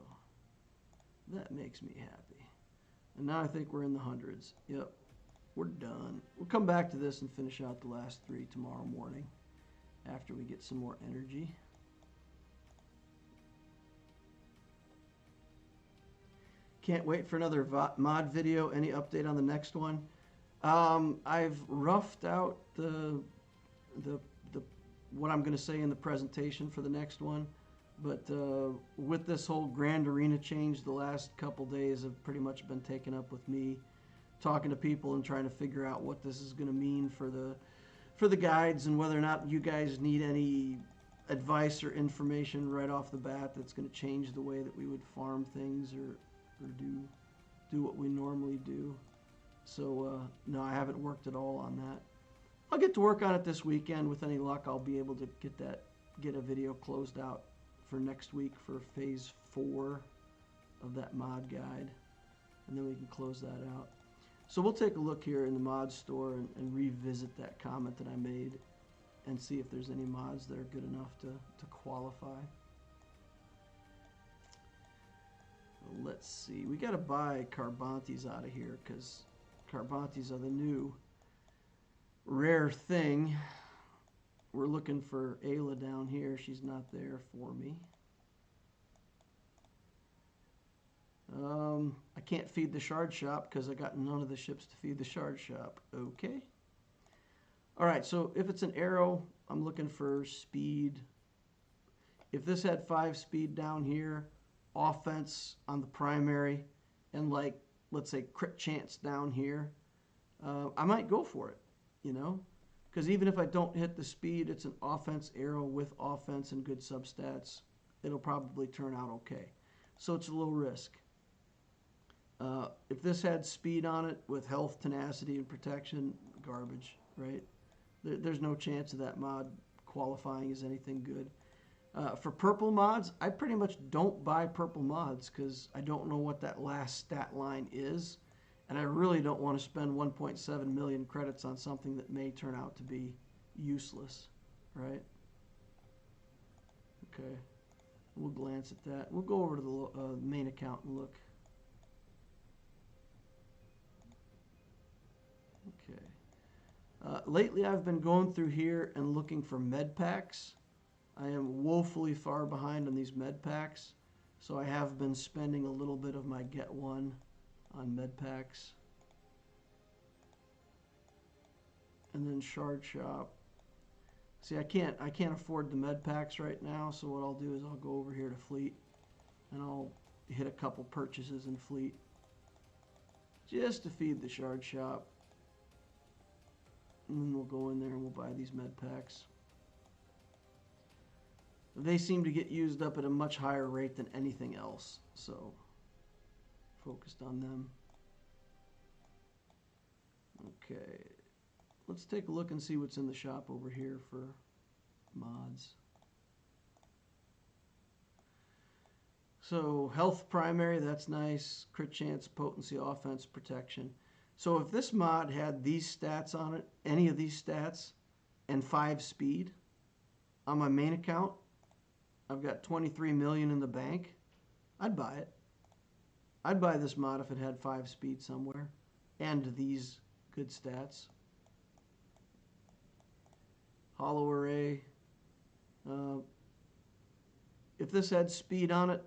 that makes me happy. And now I think we're in the hundreds. Yep, we're done. We'll come back to this and finish out the last 3 tomorrow morning after we get some more energy. Can't wait for another mod video. Any update on the next one? I've roughed out the what I'm going to say in the presentation for the next one, but with this whole Grand Arena change, the last couple days have pretty much been taken up with me talking to people and trying to figure out what this is going to mean for the guides and whether or not you guys need any advice or information right off the bat that's going to change the way that we would farm things or do what we normally do. So no, I haven't worked at all on that. I'll get to work on it this weekend. With any luck, I'll be able to get a video closed out for next week for phase 4 of that mod guide, and then we can close that out. So we'll take a look here in the mod store and revisit that comment that I made and see if there's any mods that are good enough to qualify. Let's see. We got to buy Carbantes out of here because Carbantes are the new rare thing. We're looking for Ayla down here. She's not there for me. I can't feed the shard shop because I got none of the ships to feed the shard shop. Okay. All right, so if it's an arrow, I'm looking for speed. If this had 5 speed down here, offense on the primary, and like, let's say crit chance down here, I might go for it, you know? Because even if I don't hit the speed, it's an offense arrow with offense and good substats. It'll probably turn out okay. So it's a low risk. If this had speed on it with health, tenacity, and protection, garbage, right? There's no chance of that mod qualifying as anything good. For purple mods, I pretty much don't buy purple mods because I don't know what that last stat line is, and I really don't want to spend 1.7 million credits on something that may turn out to be useless, right? Okay, we'll glance at that. We'll go over to the main account and look. Okay. Lately, I've been going through here and looking for med packs. I am woefully far behind on these med packs, so I have been spending a little bit of my get one on med packs. And then shard shop. See, I can't afford the med packs right now, so what I'll do is I'll go over here to fleet and I'll hit a couple purchases in fleet just to feed the shard shop. And then we'll go in there and we'll buy these med packs. They seem to get used up at a much higher rate than anything else, so focused on them. Okay, let's take a look and see what's in the shop over here for mods. So health primary, that's nice. Crit chance, potency, offense, protection. So if this mod had these stats on it, any of these stats, and 5 speed on my main account, I've got 23 million in the bank, I'd buy it. I'd buy this mod if it had 5 speed somewhere and these good stats. Hollow array. If this had speed on it,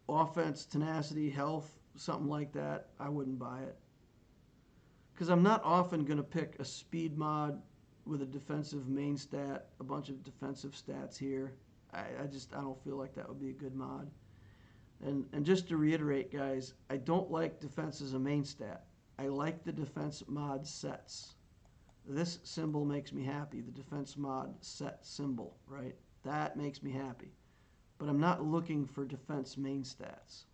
offense, tenacity, health, something like that, I wouldn't buy it. Because I'm not often going to pick a speed mod with a defensive main stat, a bunch of defensive stats here. I don't feel like that would be a good mod. And just to reiterate, guys, I don't like defense as a main stat. I like the defense mod sets. This symbol makes me happy, the defense mod set symbol, right? That makes me happy. But I'm not looking for defense main stats.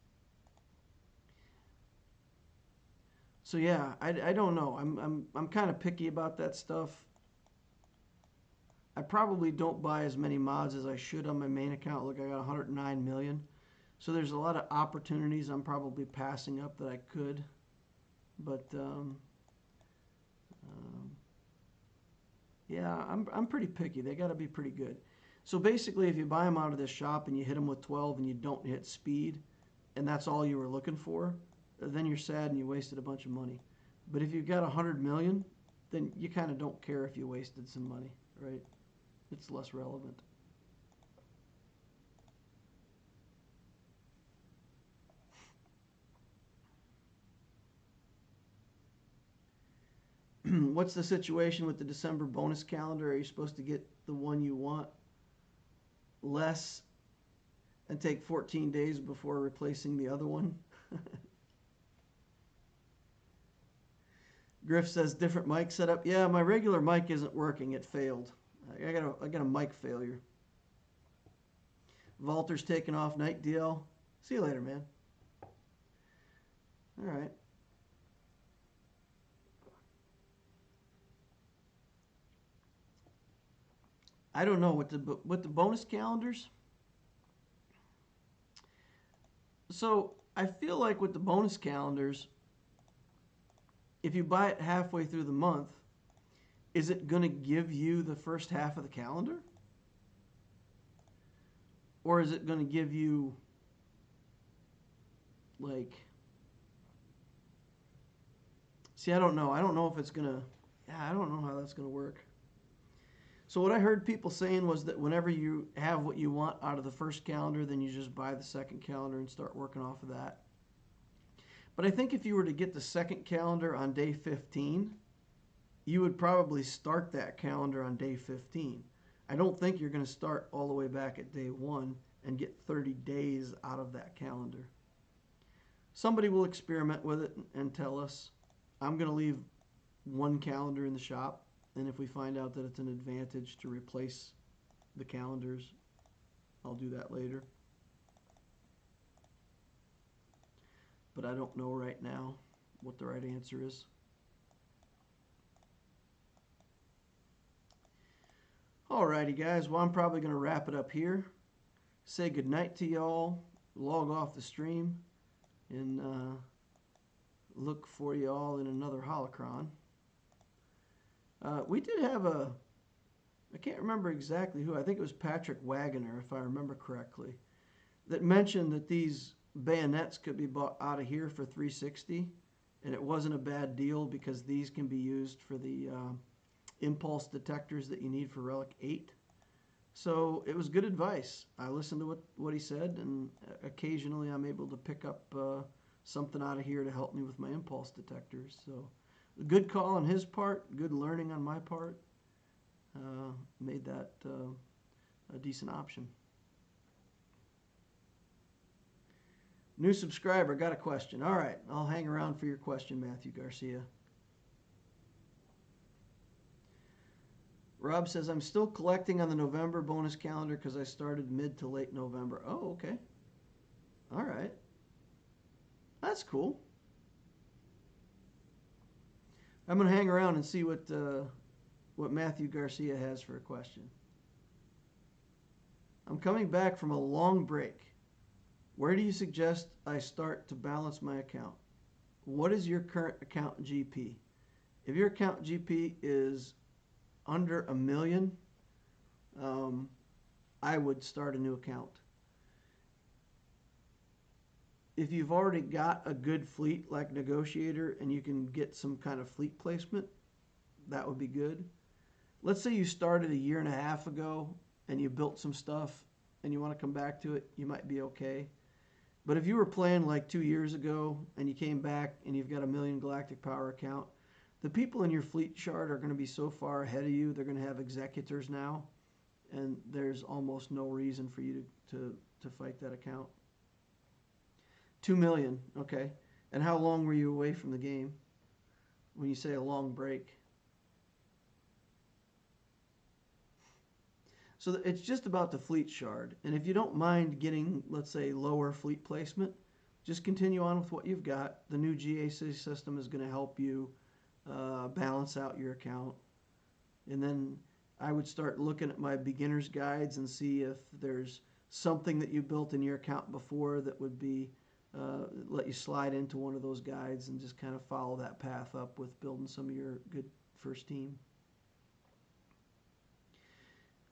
So yeah, I don't know. I'm kind of picky about that stuff. I probably don't buy as many mods as I should on my main account. Look, I got 109 million. So there's a lot of opportunities I'm probably passing up that I could. But yeah, I'm pretty picky. They got to be pretty good. So basically, if you buy them out of this shop and you hit them with 12 and you don't hit speed, and that's all you were looking for, then you're sad and you wasted a bunch of money. But if you've got 100 million, then you kind of don't care if you wasted some money, right? It's less relevant. What's the situation with the December bonus calendar? Are you supposed to get the one you want less and take 14 days before replacing the other one? Griff says different mic setup. Yeah, my regular mic isn't working. It failed. I got a mic failure. Walter's taking off. Night DL. See you later, man. All right. I don't know with the bonus calendars. So I feel like with the bonus calendars, if you buy it halfway through the month, is it going to give you the first half of the calendar? Or is it going to give you, like, see, I don't know. I don't know if it's going to, I don't know how that's going to work. So what I heard people saying was that whenever you have what you want out of the first calendar, then you just buy the second calendar and start working off of that. But I think if you were to get the second calendar on day 15, you would probably start that calendar on day 15. I don't think you're going to start all the way back at day 1 and get 30 days out of that calendar. Somebody will experiment with it and tell us. I'm going to leave one calendar in the shop, and if we find out that it's an advantage to replace the calendars, I'll do that later. But I don't know right now what the right answer is. Alrighty guys, well I'm probably going to wrap it up here. Say goodnight to y'all, log off the stream, and look for y'all in another holocron. We did have I can't remember exactly who, I think it was Patrick Wagoner if I remember correctly, that mentioned that these bayonets could be bought out of here for $360, and it wasn't a bad deal because these can be used for the impulse detectors that you need for Relic 8. So it was good advice. I listened to what he said, and occasionally I'm able to pick up something out of here to help me with my impulse detectors. So good call on his part, good learning on my part. Made that a decent option. New subscriber, got a question. All right, I'll hang around for your question, Matthew Garcia. Rob says, I'm still collecting on the November bonus calendar because I started mid to late November. Oh, okay. All right. That's cool. I'm going to hang around and see what Matthew Garcia has for a question. I'm coming back from a long break. Where do you suggest I start to balance my account? What is your current account GP? If your account GP is under $1 million, I would start a new account. If you've already got a good fleet like Negotiator and you can get some kind of fleet placement, that would be good. Let's say you started 1.5 years ago and you built some stuff and you want to come back to it, you might be okay. But if you were playing like 2 years ago and you came back and you've got a $1 million Galactic Power account, the people in your fleet chart are going to be so far ahead of you, they're going to have executors now, and there's almost no reason for you to fight that account. 2 million, okay. And how long were you away from the game when you say a long break? So it's just about the fleet shard. And if you don't mind getting, let's say, lower fleet placement, just continue on with what you've got. The new GAC system is going to help you balance out your account. And then I would start looking at my beginner's guides and see if there's something that you built in your account before that would be let you slide into one of those guides and just kind of follow that path up with building some of your good first team.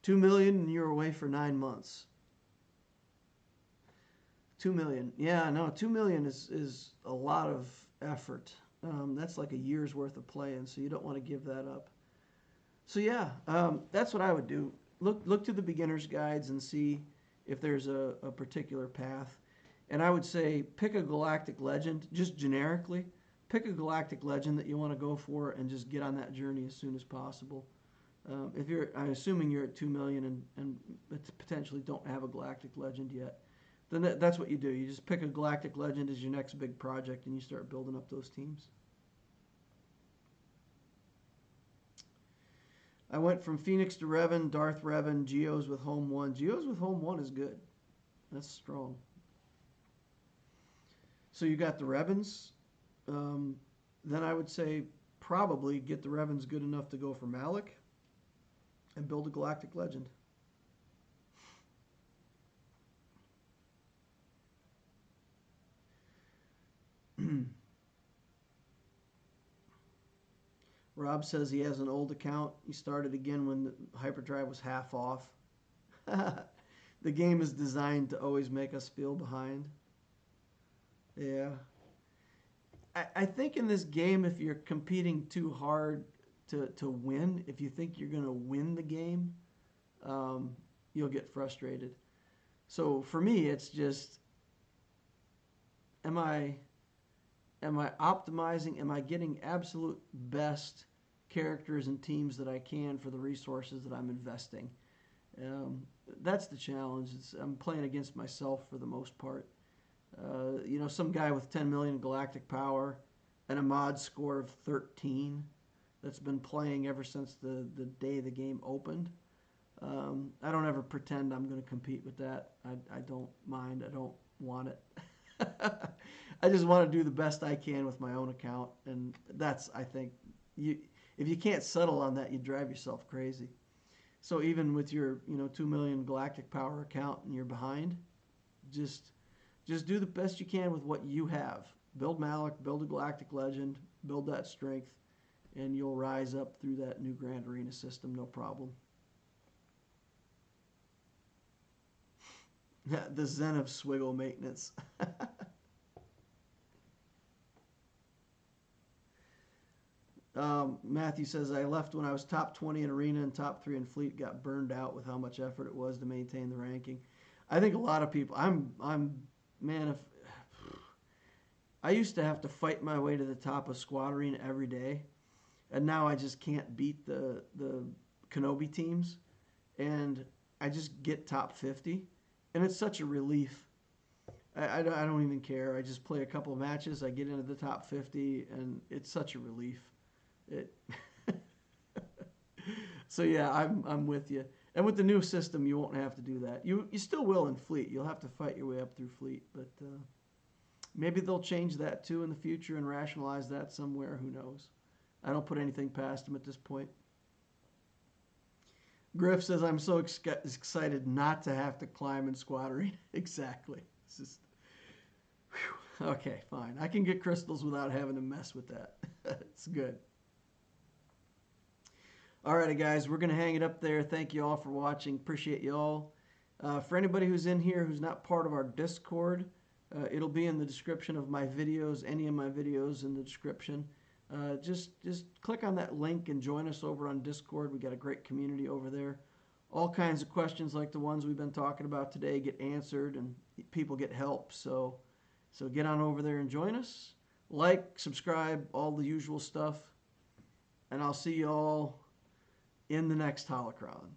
2 million and you're away for 9 months. 2 million. Yeah, no, 2 million is a lot of effort. That's like a year's worth of playing, so you don't want to give that up. So yeah, that's what I would do. Look to the beginner's guides and see if there's a particular path. And I would say pick a galactic legend, just generically. Pick a galactic legend that you want to go for and just get on that journey as soon as possible. I'm assuming you're at 2 million and potentially don't have a galactic legend yet, then that's what you do. You just pick a galactic legend as your next big project and you start building up those teams. I went from Phoenix to Revan, Darth Revan, Geos with Home 1. Geos with Home 1 is good. That's strong. So you got the Revans. Then I would say probably get the Revans good enough to go for Malik. and build a galactic legend. Rob says he has an old account. He started again when the hyperdrive was half off. The game is designed to always make us feel behind. Yeah. I think in this game, if you're competing too hard to win, if you think you're going to win the game, you'll get frustrated. So for me, it's just, am I optimizing? Am I getting absolute best characters and teams that I can for the resources that I'm investing? That's the challenge. I'm playing against myself for the most part. Some guy with 10 million galactic power and a mod score of 13 that's been playing ever since the day the game opened. I don't ever pretend I'm going to compete with that. I don't mind. I don't want it. I just want to do the best I can with my own account, and that's, I think, if you can't settle on that, you drive yourself crazy. So even with your 2 million galactic power account and you're behind, just do the best you can with what you have. Build Malik, build a galactic legend, build that strength, and you'll rise up through that new Grand Arena system, no problem. The Zen of Swiggle maintenance. Matthew says, I left when I was top 20 in Arena and top 3 in Fleet, got burned out with how much effort it was to maintain the ranking. I think a lot of people, man, if I used to have to fight my way to the top of Squad Arena every day, and now I just can't beat the Kenobi teams, and I just get top 50, and it's such a relief. I don't even care. I just play a couple of matches, I get into the top 50, and it's such a relief. So yeah, I'm with you. And with the new system, you won't have to do that. You still will in Fleet. You'll have to fight your way up through Fleet, but maybe they'll change that too in the future and rationalize that somewhere. Who knows? I don't put anything past them at this point. Griff says, I'm so excited not to have to climb in Squad Arena. Exactly. It's just, whew. Okay, fine. I can get crystals without having to mess with that. It's good. Alrighty, guys, we're going to hang it up there. Thank you all for watching. Appreciate you all. For anybody who's in here who's not part of our Discord, it'll be in the description of my videos, any of my videos in the description. Just click on that link and join us over on Discord. We got a great community over there. All kinds of questions like the ones we've been talking about today get answered, and people get help. So get on over there and join us. Like, subscribe, all the usual stuff. And I'll see you all in the next Holocron.